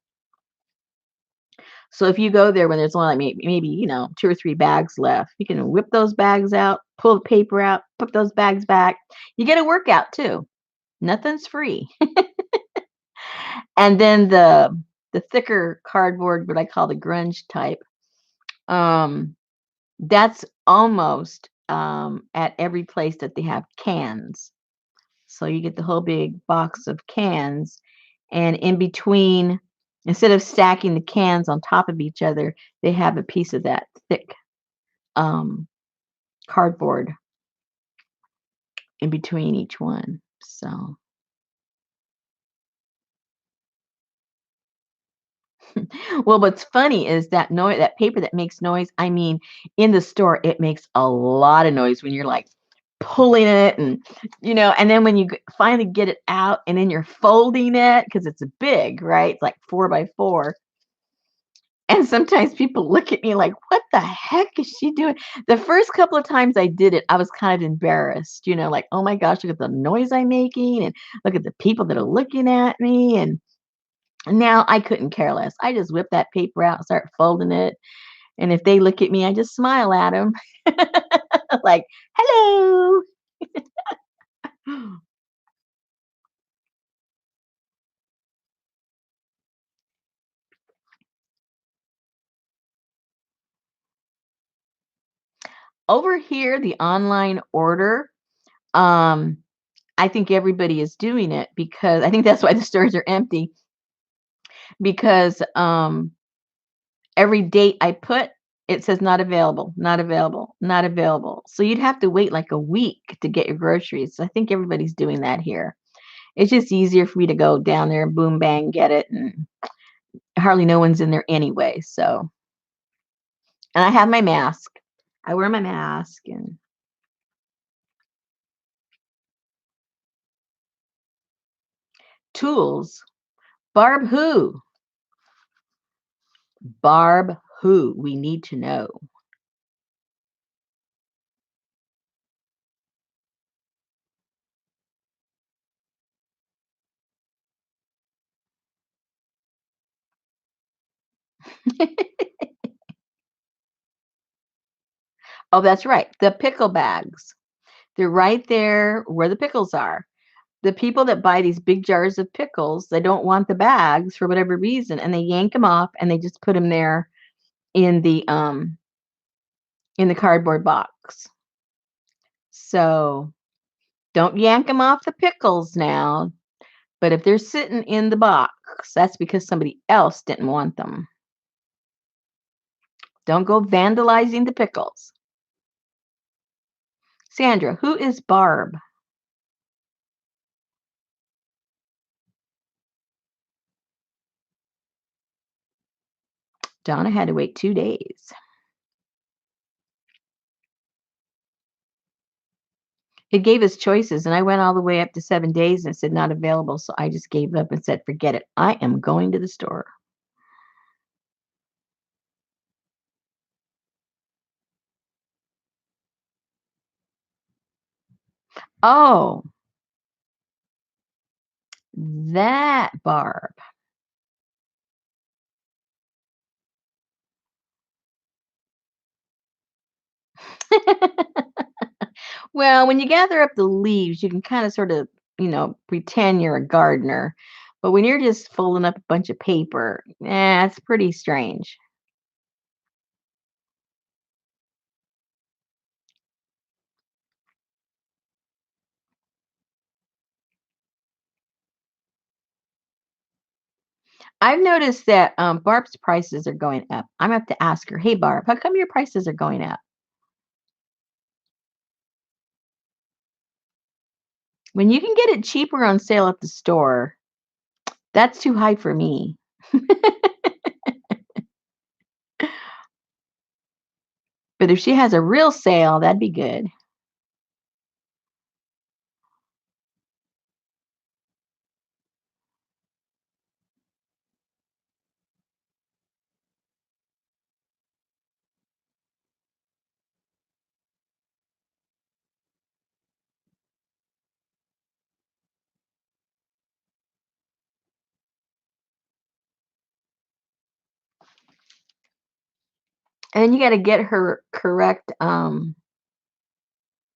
So if you go there when there's only like maybe, 2 or 3 bags left, you can whip those bags out, pull the paper out, put those bags back. You get a workout too. Nothing's free. And then the thicker cardboard, what I call the grunge type, um, that's almost at every place that they have cans. So you get the whole big box of cans, and in between, instead of stacking the cans on top of each other, they have a piece of that thick um, cardboard in between each one. So, well, what's funny is that noise, that paper that makes noise. I mean, in the store, it makes a lot of noise when you're like pulling it, and then when you finally get it out, and then you're folding it because it's big, right? It's like 4 by 4. And sometimes people look at me like, what the heck is she doing? The first couple of times I did it, I was kind of embarrassed, like, oh my gosh, look at the noise I'm making and look at the people that are looking at me. And now I couldn't care less. I just whip that paper out and start folding it. And if they look at me, I just smile at them like, hello. Over here, the online order, um, I think everybody is doing it because I think that's why the stores are empty because every date I put, it says not available, not available, not available. So you'd have to wait like a week to get your groceries. So I think everybody's doing that here. It's just easier for me to go down there and boom, bang, get it. And hardly no one's in there anyway. So, and I have my mask. I wear my mask and tools. Barb who? Barb who? We need to know. Oh, that's right. The pickle bags. They're right there where the pickles are. The people that buy these big jars of pickles, they don't want the bags for whatever reason, and they yank them off and they just put them there in the in the cardboard box. So don't yank them off the pickles now. But if they're sitting in the box, that's because somebody else didn't want them. Don't go vandalizing the pickles. Sandra, who is Barb? Donna had to wait 2 days. It gave us choices, and I went all the way up to 7 days and it said not available. So I just gave up and said, forget it. I am going to the store. Oh, that Barb. Well, when you gather up the leaves, you can kind of sort of, pretend you're a gardener. But when you're just folding up a bunch of paper, it's pretty strange. I've noticed that Barb's prices are going up. I'm gonna have to ask her, hey Barb, how come your prices are going up? When you can get it cheaper on sale at the store, that's too high for me. But if she has a real sale, that'd be good. And you got to get her correct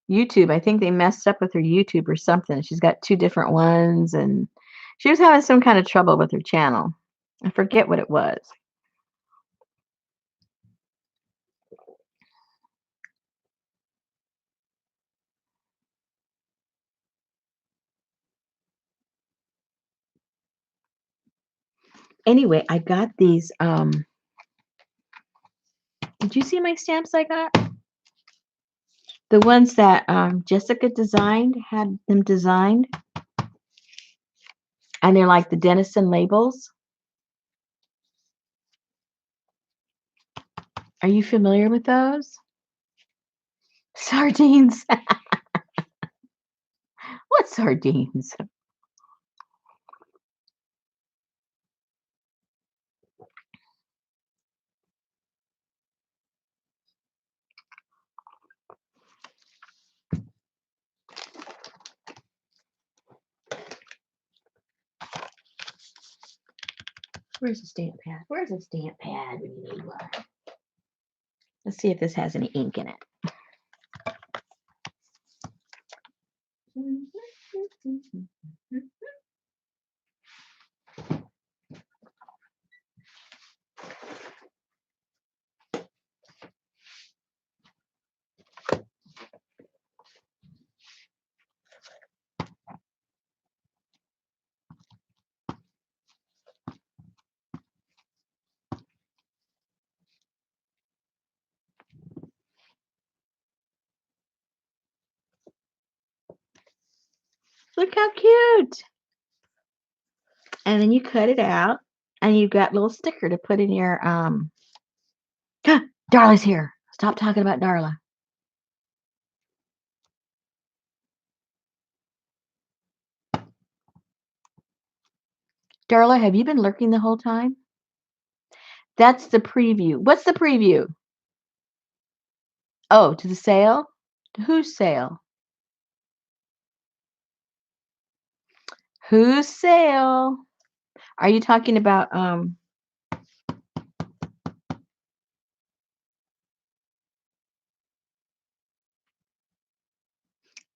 YouTube. I think they messed up with her YouTube or something. She's got two different ones, and she was having some kind of trouble with her channel. I forget what it was. Anyway, I got these. Did you see my stamps I got? The ones that Jessica designed, had them designed, and they're like the Denison labels. Are you familiar with those? Sardines. What sardines? Where's the stamp pad? Where's the stamp pad when you need one? Let's see if this has any ink in it. Look how cute. And then you cut it out, and you've got a little sticker to put in your Darla's here. Stop talking about Darla. Darla, have you been lurking the whole time? That's the preview. What's the preview? Oh, to the sale? To whose sale? Whose sale? Are you talking about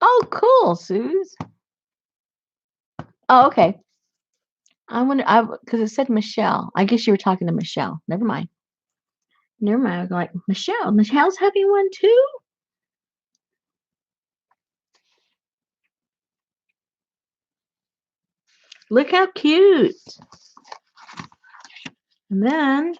Oh, cool, Suze. Oh, okay. I wonder, because it said Michelle. I guess you were talking to Michelle. Never mind. Never mind. I'm like, Michelle. Michelle's having one too? Look how cute. And then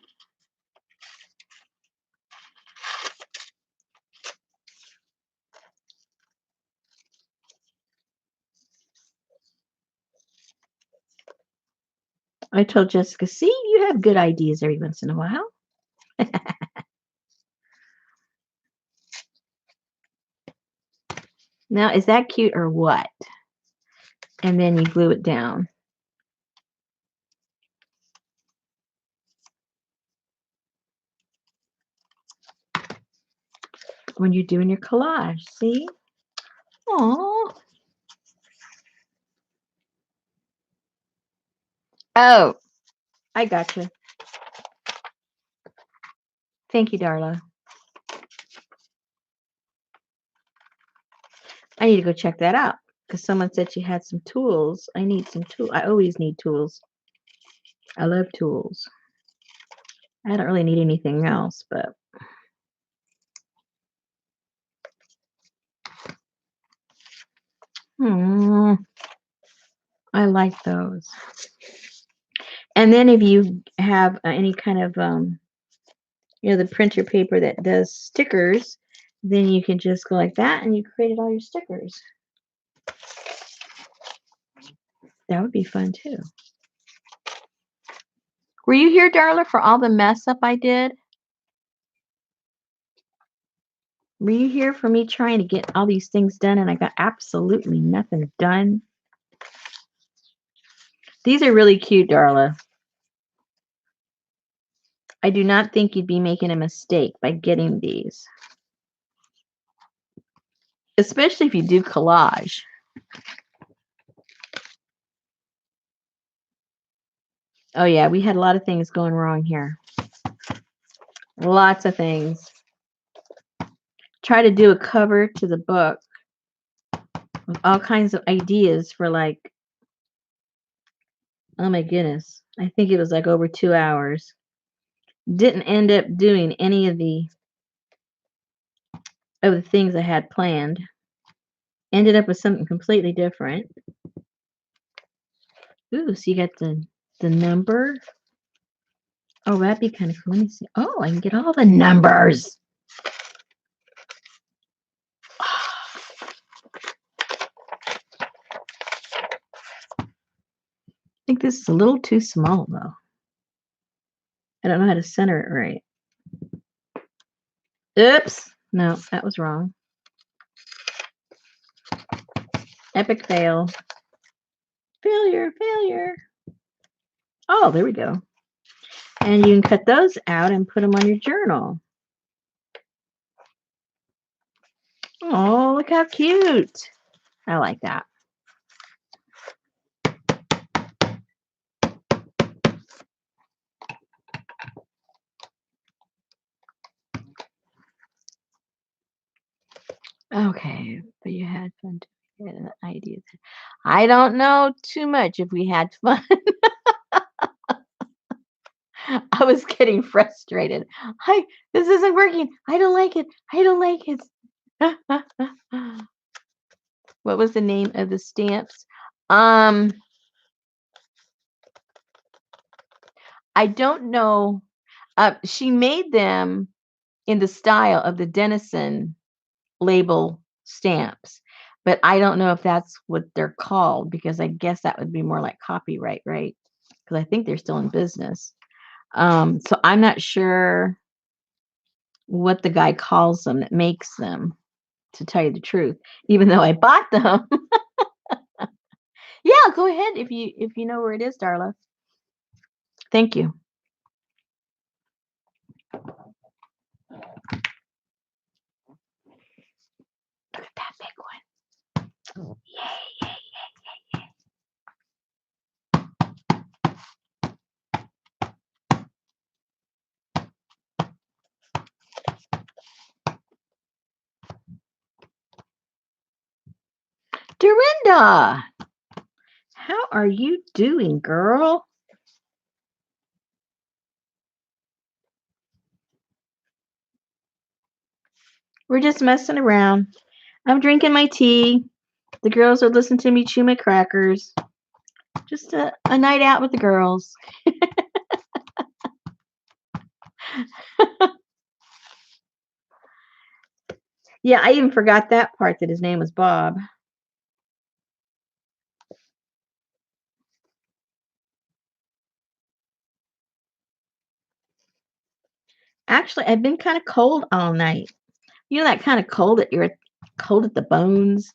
I told Jessica, see, you have good ideas every once in a while. Now, is that cute or what? And then you glue it down. When you're doing your collage, see? Aww. Oh, I gotcha. Thank you, Darla. I need to go check that out because someone said she had some tools. I need some tools. I always need tools. I love tools. I don't really need anything else, but I like those. And then if you have any kind of the printer paper that does stickers, then you can just go like that and you created all your stickers. That would be fun too. Were you here, Darla, for all the mess up I did? Were you here for me trying to get all these things done and I got absolutely nothing done? These are really cute, Darla. I do not think you'd be making a mistake by getting these. Especially if you do collage. Oh yeah, we had a lot of things going wrong here. Lots of things. Try to do a cover to the book with all kinds of ideas for like, oh my goodness. I think it was like over 2 hours. Didn't end up doing any of the things I had planned. Ended up with something completely different. Ooh, so you got the number. Oh, that'd be kind of cool. Let me see. Oh, I can get all the numbers. I think this is a little too small, though. I don't know how to center it right. Oops. No, that was wrong. Epic fail. Failure, failure. Oh, there we go. And you can cut those out and put them on your journal. Oh, look how cute. I like that. Okay, but you had fun to get an idea. I don't know too much if we had fun. I was getting frustrated. Hi, this isn't working. I don't like it. I don't like it. What was the name of the stamps? I don't know. She made them in the style of the Denison label stamps, but I don't know if that's what they're called because I guess that would be more like copyright, right? Because I think they're still in business. So I'm not sure what the guy calls them that makes them, to tell you the truth, even though I bought them. Yeah, go ahead if you know where it is, Darla. Thank you. Look at that big one. Yay, yay, yay, yay. Dorinda, how are you doing, girl? We're just messing around. I'm drinking my tea. The girls are listening to me chew my crackers. Just a night out with the girls. Yeah, I even forgot that part that his name was Bob. Actually, I've been kind of cold all night. You know that kind of cold that you're cold at the bones.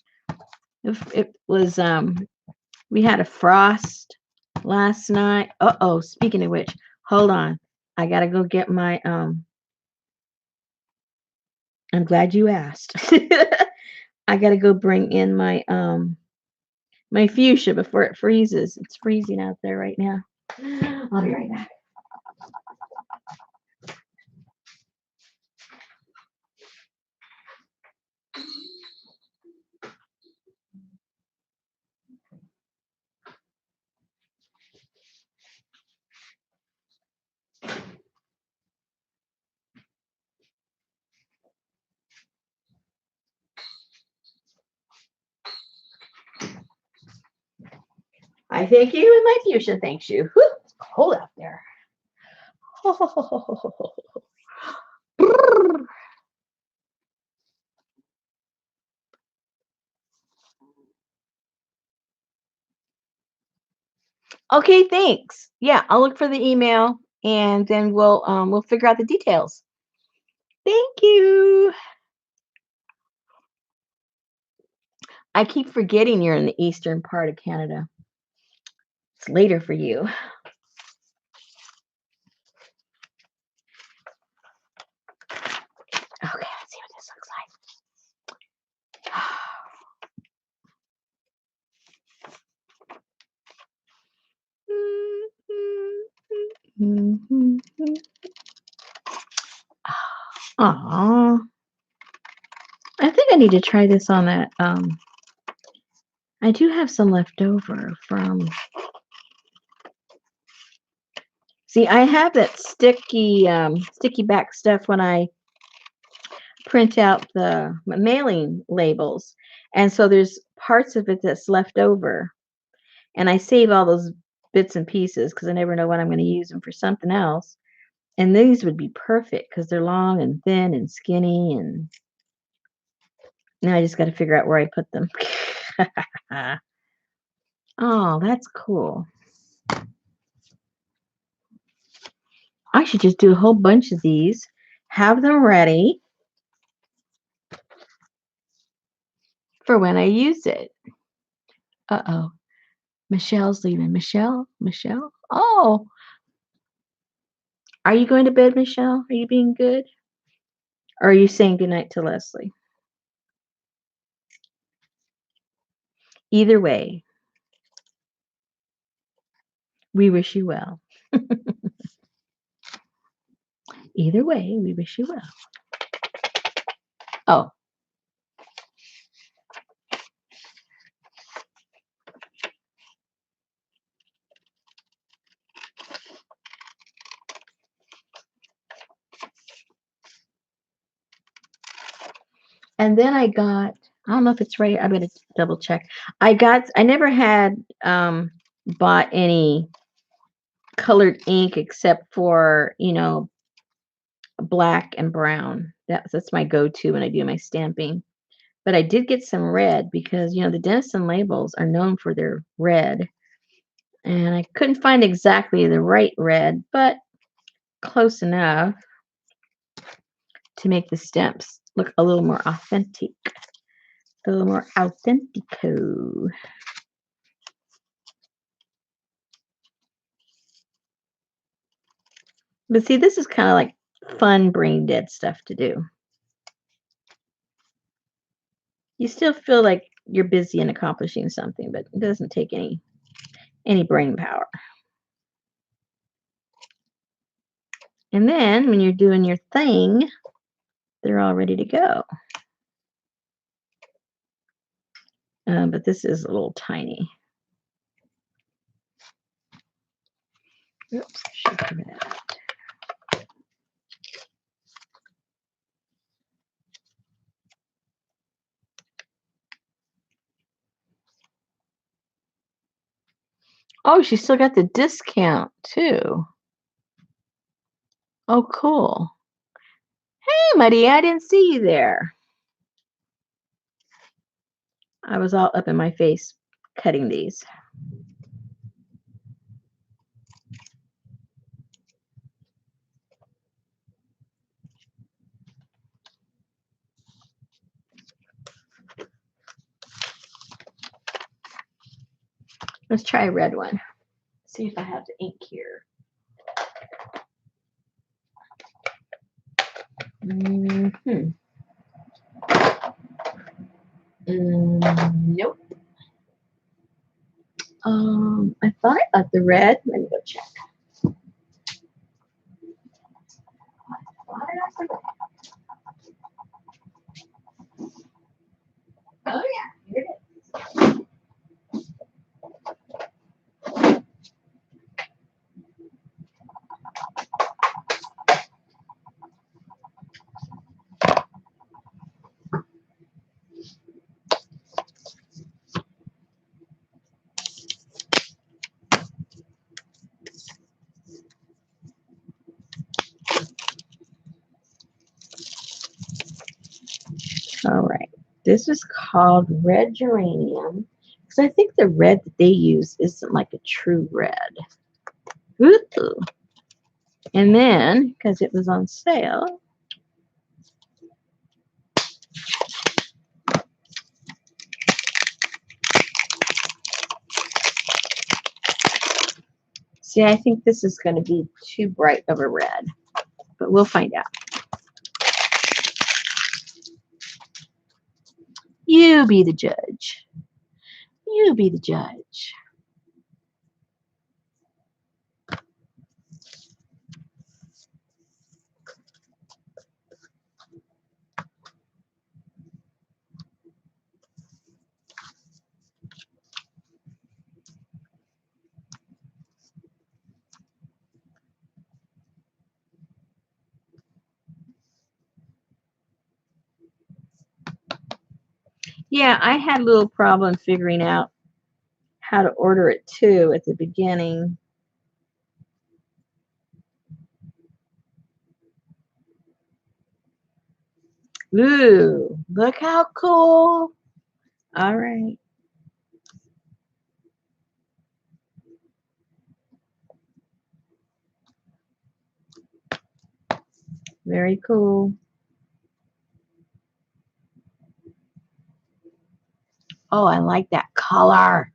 It was we had a frost last night. Uh-oh, speaking of which, hold on. I gotta go get my I'm glad you asked. I gotta go bring in my fuchsia before it freezes. It's freezing out there right now. I'll be right back. I thank you and my fuchsia thanks you. Whew, it's cold out there. Okay, thanks. Yeah, I'll look for the email and then we'll figure out the details. Thank you. I keep forgetting you're in the eastern part of Canada. It's later for you. Okay, let's see what this looks like. Aw. I think I need to try this on that. I do have some left over from. See, I have that sticky back stuff when I print out the mailing labels, and so there's parts of it that's left over, and I save all those bits and pieces because I never know when I'm going to use them for something else. And these would be perfect because they're long and thin and skinny, and now I just got to figure out where I put them. Oh, that's cool. I should just do a whole bunch of these, have them ready for when I use it. Uh-oh. Michelle's leaving. Michelle? Michelle? Oh, are you going to bed, Michelle? Are you being good? Or are you saying goodnight to Leslie? Either way, we wish you well. Either way, we wish you well. Oh, and then I don't know if it's right. I'm going to double check. I never had bought any colored ink except for, black and brown. That's my go-to when I do my stamping. But I did get some red because, the Denison labels are known for their red. And I couldn't find exactly the right red, but close enough to make the stamps look a little more authentic. A little more authentico. But see, this is kind of like fun brain dead stuff to do. You still feel like you're busy and accomplishing something, but it doesn't take any brain power. And then when you're doing your thing, they're all ready to go. But this is a little tiny. Oops, should cover that. Oh, she still got the discount too. Oh, cool. Hey, Muddy, I didn't see you there. I was all up in my face cutting these. Let's try a red one. See if I have the ink here. Mm-hmm. Nope. I thought I got the red. Let me go check. Oh yeah, here it is. All right. This is called red geranium. Because I think the red that they use isn't like a true red. Ooh. And then, because it was on sale, see, I think this is going to be too bright of a red, but we'll find out. You be the judge. You be the judge. Yeah, I had a little problem figuring out how to order it too at the beginning. Ooh, look how cool. All right. Very cool. Oh, I like that color.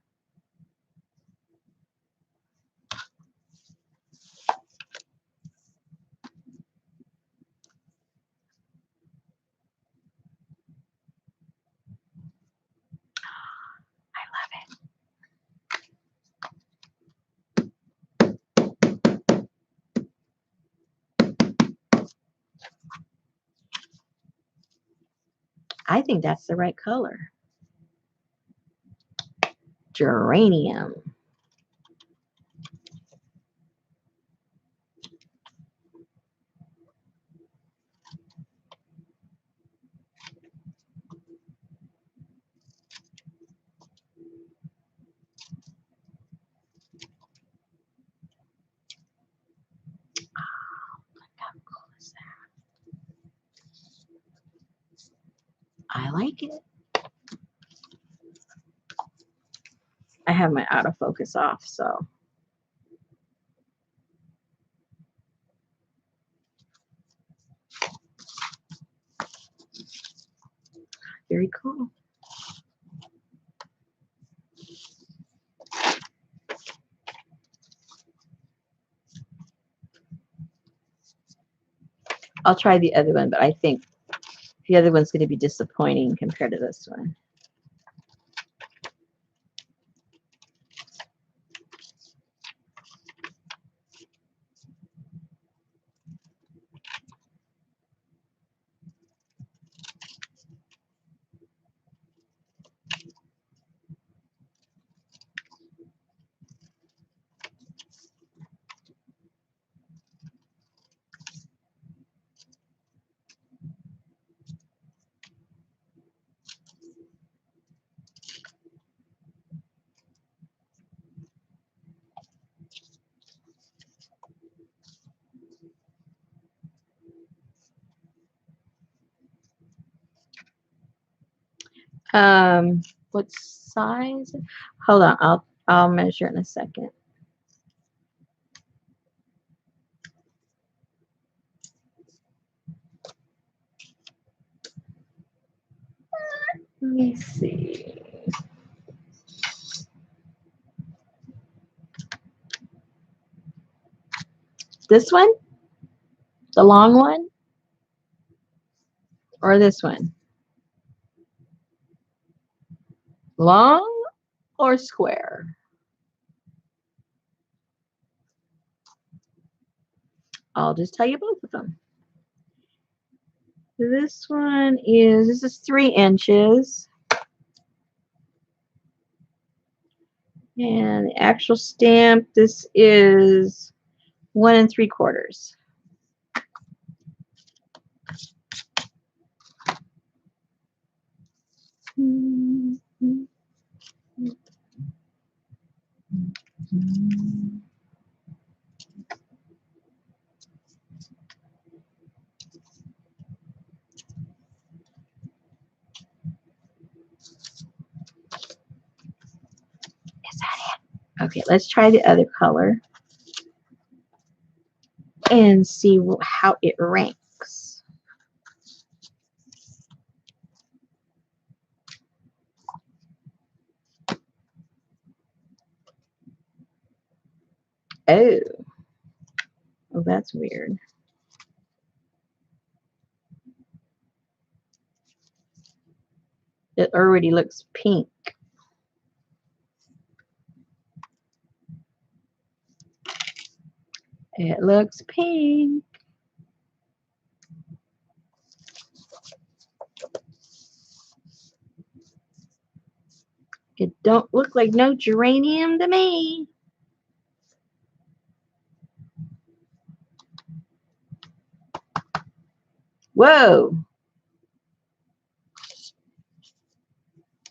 I love it. I think that's the right color. Geranium. How cool is that? I like it. I have my autofocus off, so. Very cool. I'll try the other one, but I think the other one's going to be disappointing compared to this one. What size? Hold on, I'll measure in a second. Let me see. This one? The long one? Or this one? Long or square? I'll just tell you both of them. This is 3 inches. And the actual stamp, this is 1 3/4. Is that it? Okay, let's try the other color and see how it ranks. Oh, oh, that's weird. It already looks pink. It looks pink. It don't look like no geranium to me. Whoa.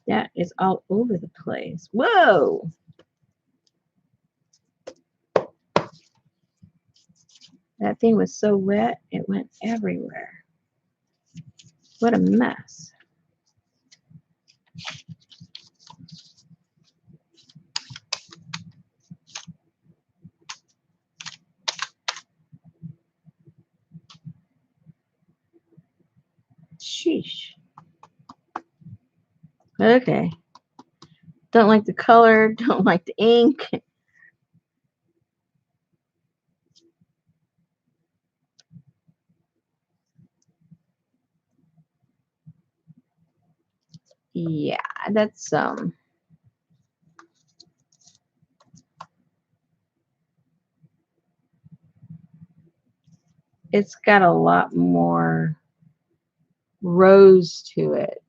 That is all over the place. Whoa. That thing was so wet, it went everywhere. What a mess. Sheesh. Okay. Don't like the color, don't like the ink. Yeah, that's it's got a lot more rose to it.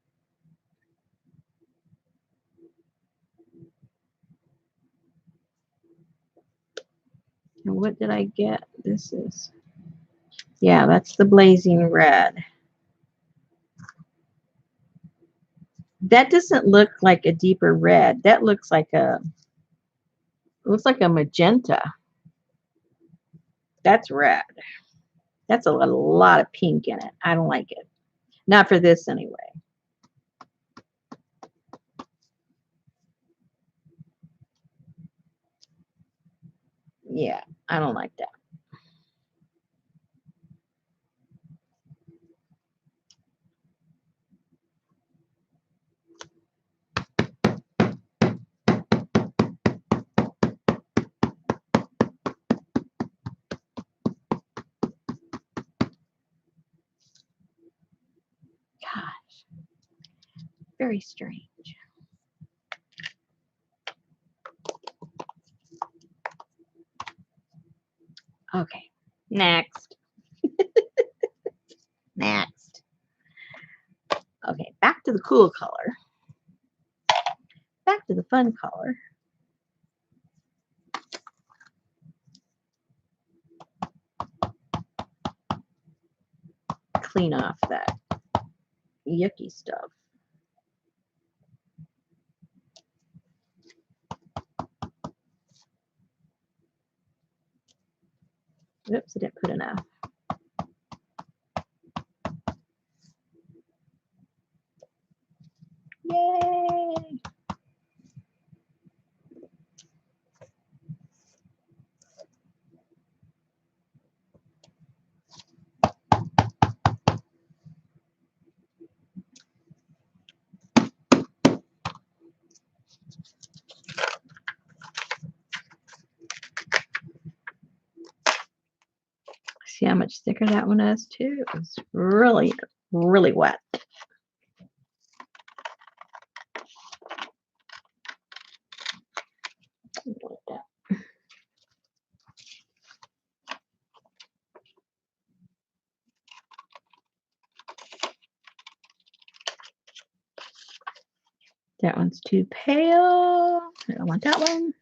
And what did I get? This is, yeah, that's the blazing red. That doesn't look like a deeper red. That looks like a magenta. That's red. That's a lot of pink in it. I don't like it. Not for this anyway. Yeah, I don't like that. Gosh, very strange. Okay, next. Next. Okay, back to the cool color. Back to the fun color. Clean off that yucky stuff. Oops, I didn't put enough. See how much thicker that one is too? It's really, really wet. That one's too pale. I don't want that one.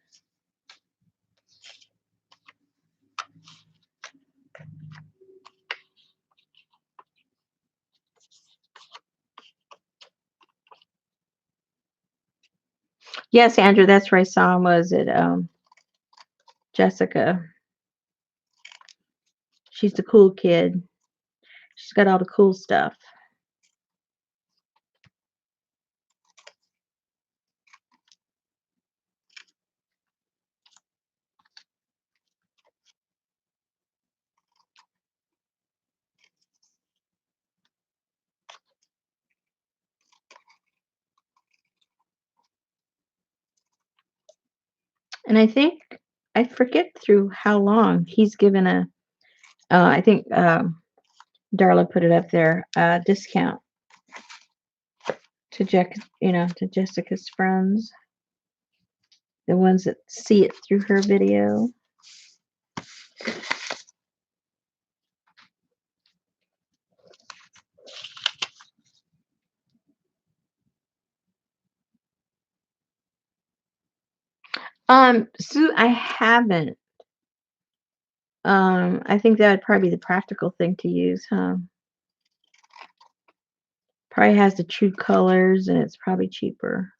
Yes, Andrew, that's where I saw him, was at Jessica. She's the cool kid. She's got all the cool stuff. And I think, I forget through how long he's given a, I think Darla put it up there, discount to to Jessica's friends, the ones that see it through her video. Sue, I haven't. I think that would probably be the practical thing to use, huh? Probably has the true colors and it's probably cheaper.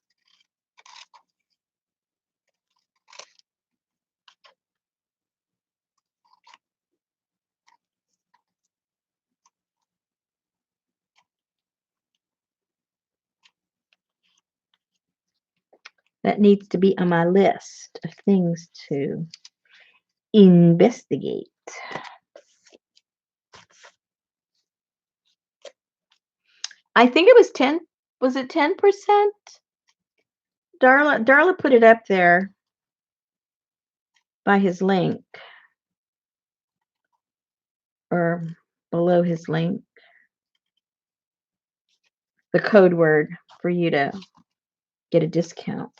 That needs to be on my list of things to investigate. I think it was 10. Was it 10%? Darla put it up there by his link or below his link. The code word for you to get a discount.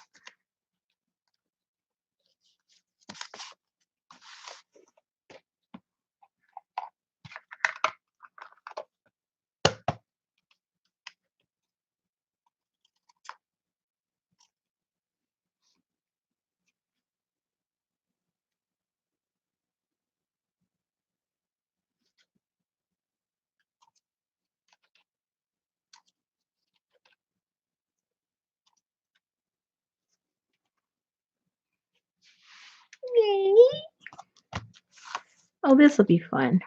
Oh, this will be fun.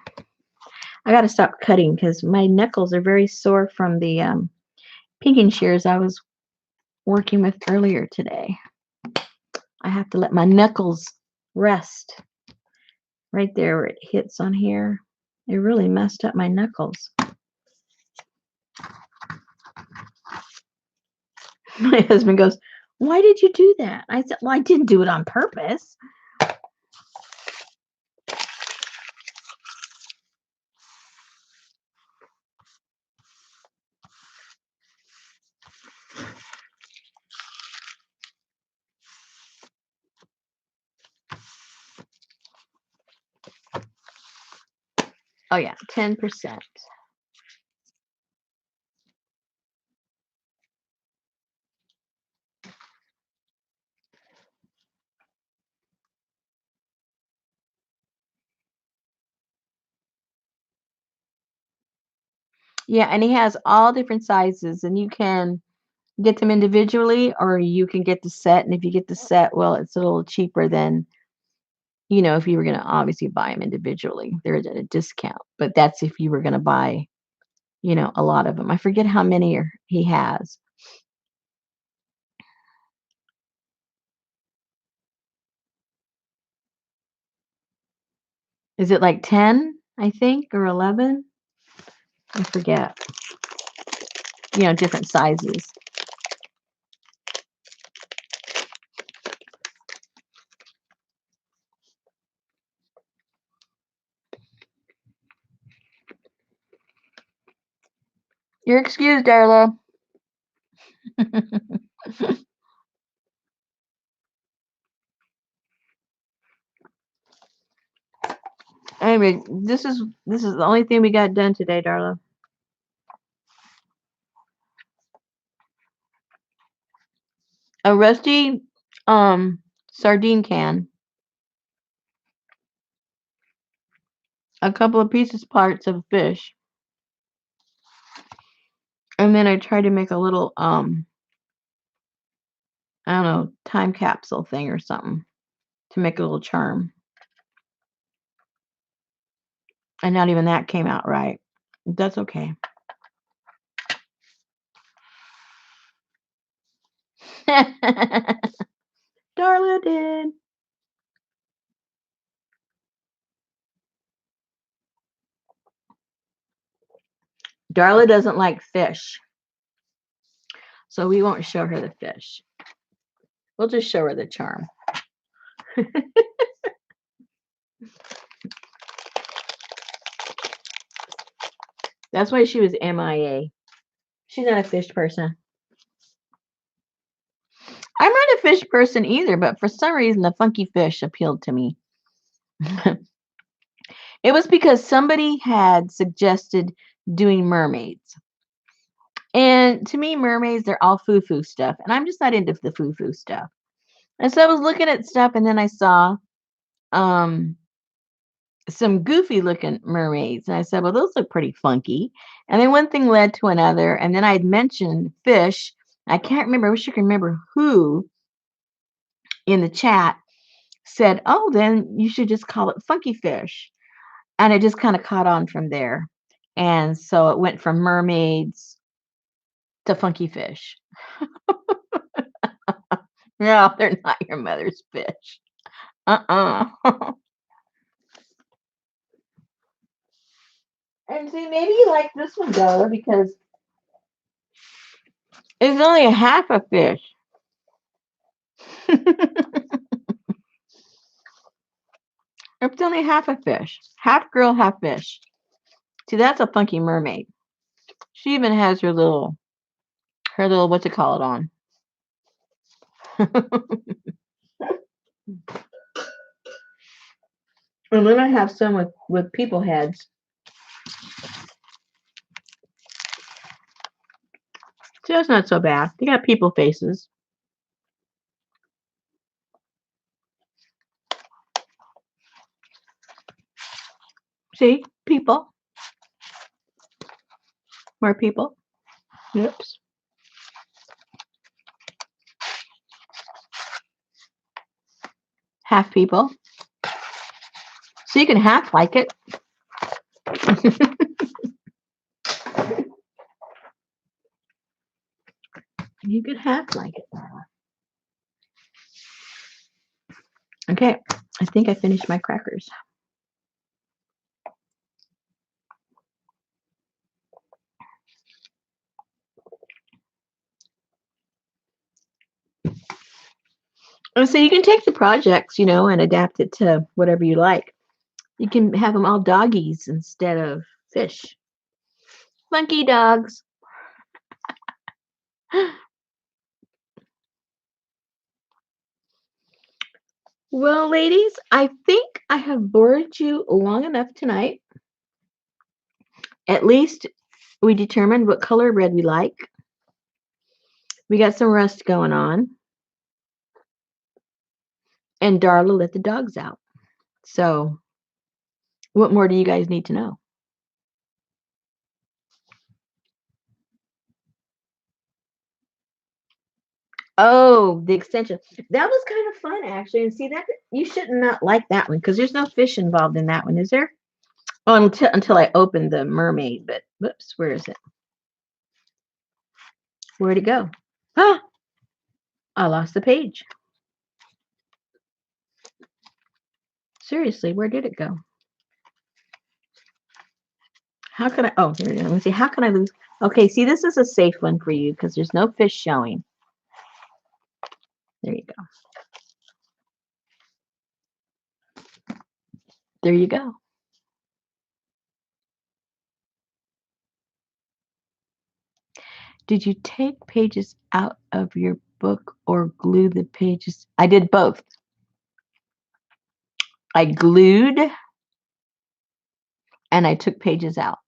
I got to stop cutting because my knuckles are very sore from the pinking shears I was working with earlier today. I have to let my knuckles rest right there where it hits on here. It really messed up my knuckles. My husband goes, "Why did you do that?" I said, "Well, I didn't do it on purpose." Oh yeah, 10%. Yeah, and he has all different sizes, and you can get them individually or you can get the set. And if you get the set, well, it's a little cheaper than, if you were going to obviously buy them individually. There's a discount, but that's if you were going to buy, a lot of them. I forget how many he has. Is it like 10, I think, or 11? I forget. Different sizes. You're excused, Darla. Anyway, this is the only thing we got done today, Darla. A rusty sardine can, a couple of pieces parts of fish, and then I tried to make a little I don't know, time capsule thing or something to make a little charm. And not even that came out right. That's okay. Darla did. Darla doesn't like fish, so we won't show her the fish. We'll just show her the charm. That's why she was MIA. She's not a fish person. I'm not a fish person either, but for some reason the funky fish appealed to me. It was because somebody had suggested doing mermaids. And to me, mermaids, they're all foo-foo stuff. And I'm just not into the foo-foo stuff. And so I was looking at stuff and then I saw um some goofy looking mermaids. And I said, well, those look pretty funky. And then one thing led to another. And then I had mentioned fish. I can't remember, I wish I could remember who in the chat said, oh, then you should just call it funky fish. And it just kind of caught on from there. And so it went from mermaids to funky fish. No, they're not your mother's fish. Uh-uh. And see, maybe you like this one, Bella, because it's only a half a fish. It's only half a fish. Half girl, half fish. See, that's a funky mermaid. She even has her little what's it call it on. And then I have some with people heads. See, that's not so bad. They got people faces. See, people. More people. Oops. Half people. So you can half like it. You can half like it. Okay, I think I finished my crackers. So you can take the projects, and adapt it to whatever you like. You can have them all doggies instead of fish. Funky dogs. Well, ladies, I think I have bored you long enough tonight. At least we determined what color red we like. We got some rust going on. And Darla let the dogs out. So, what more do you guys need to know? Oh, the extension. That was kind of fun, actually. And see, that you should not like that one because there's no fish involved in that one, is there? Oh, until I opened the mermaid. But whoops, where is it? Where'd it go? Ah, I lost the page. Seriously, where did it go? How can I? Oh, here it is. Let me see. How can I lose? Okay, see, this is a safe one for you because there's no fish showing. There you go. There you go. Did you take pages out of your book or glue the pages? I did both. I glued and I took pages out.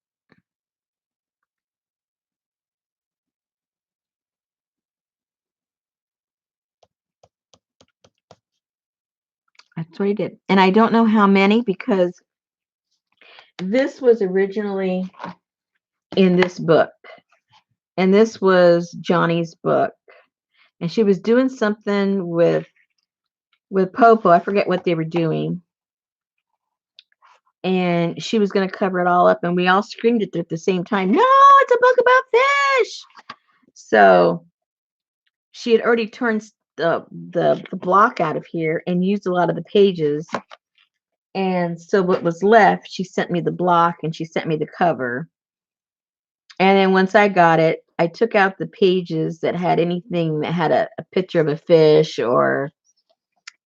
That's what I did. And I don't know how many because this was originally in this book. And this was Johnny's book. And she was doing something with Popo. I forget what they were doing. And she was going to cover it all up. And we all screamed at the same time, no, it's a book about fish. So she had already turned the block out of here and used a lot of the pages. And so what was left, she sent me the block and she sent me the cover. And then once I got it, I took out the pages that had anything that had a picture of a fish or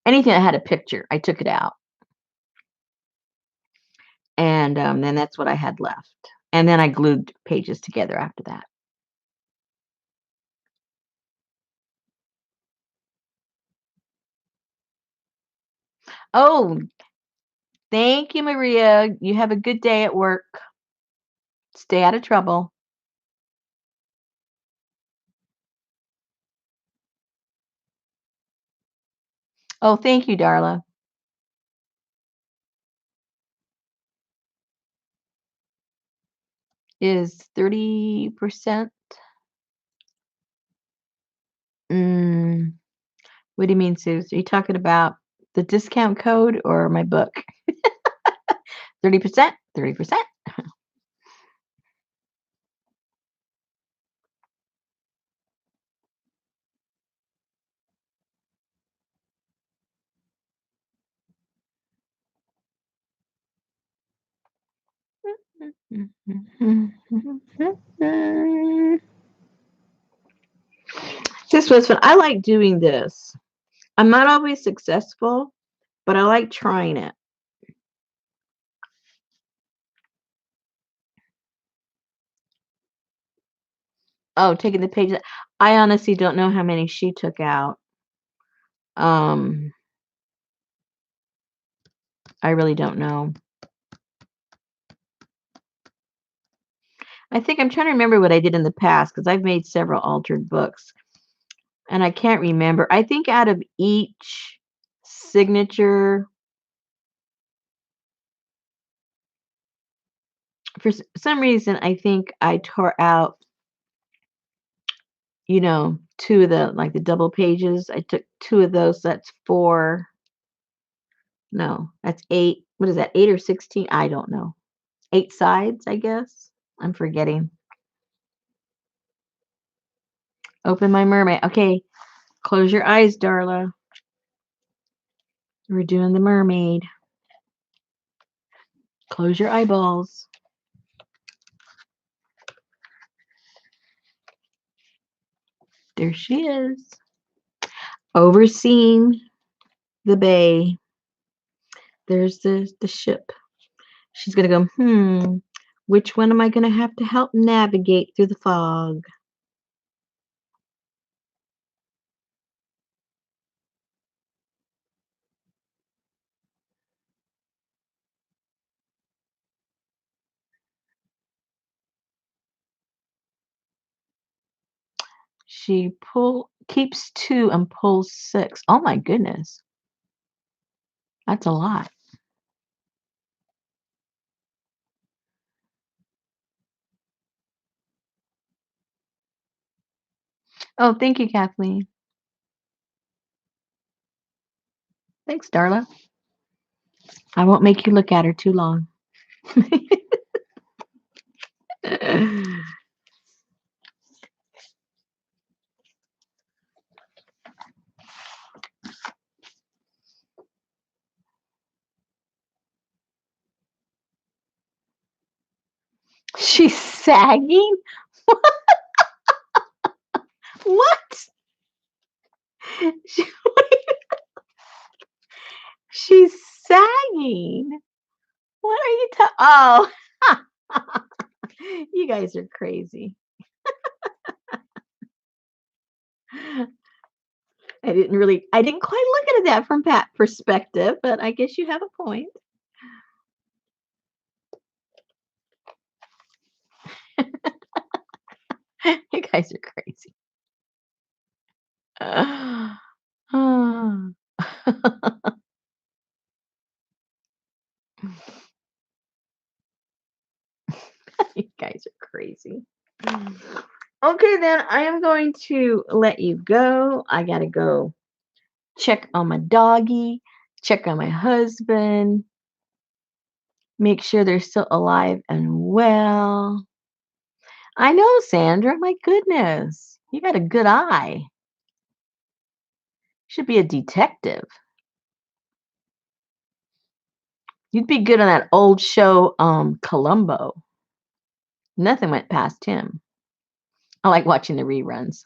anything that had a picture. I took it out. And then that's what I had left. And then I glued pages together after that. Oh, thank you, Maria. You have a good day at work. Stay out of trouble. Oh, thank you, Darla. Is 30%? Mm, what do you mean, Suze? Are you talking about the discount code or my book? 30%? 30%. This was fun. I like doing this. I'm not always successful, but I like trying it. Oh, taking the pages. I honestly don't know how many she took out. Um, I really don't know. I think I'm trying to remember what I did in the past because I've made several altered books and I can't remember. I think out of each signature, for some reason, I think I tore out, two of the like the double pages. I took two of those. That's four. No, that's eight. What is that? 8 or 16? I don't know. 8 sides, I guess. I'm forgetting. Open my mermaid. Okay, close your eyes, Darla. We're doing the mermaid. Close your eyeballs. There she is. Overseeing the bay. There's the ship. She's going to go, which one am I going to have to help navigate through the fog? She keeps 2 and pulls 6. Oh my goodness. That's a lot. Oh, thank you, Kathleen. Thanks, Darla. I won't make you look at her too long. She's sagging? What? She- She's sagging. What are you Oh, you guys are crazy. I didn't quite look at it that from that perspective, but I guess you have a point. You guys are crazy. Ah. You guys are crazy. Okay, then I am going to let you go. I gotta go check on my doggy, check on my husband, make sure they're still alive and well. I know, Sandra. My goodness. You got a good eye. Should be a detective. You'd be good on that old show, Columbo. Nothing went past him. I like watching the reruns.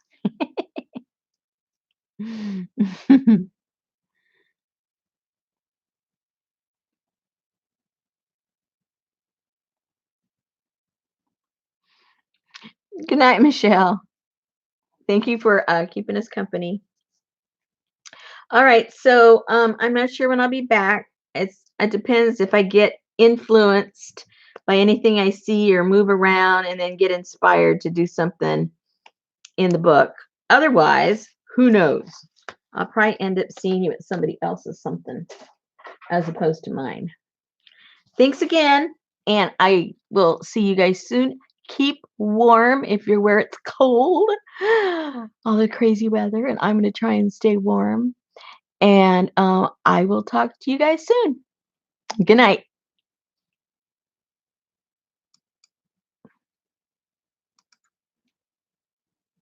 Good night, Michelle. Thank you for keeping us company. All right, so I'm not sure when I'll be back. It depends if I get influenced by anything I see or move around and then get inspired to do something in the book. Otherwise, who knows? I'll probably end up seeing you at somebody else's something as opposed to mine. Thanks again, and I will see you guys soon. Keep warm if you're where it's cold. All the crazy weather, and I'm going to try and stay warm. And I will talk to you guys soon. Good night.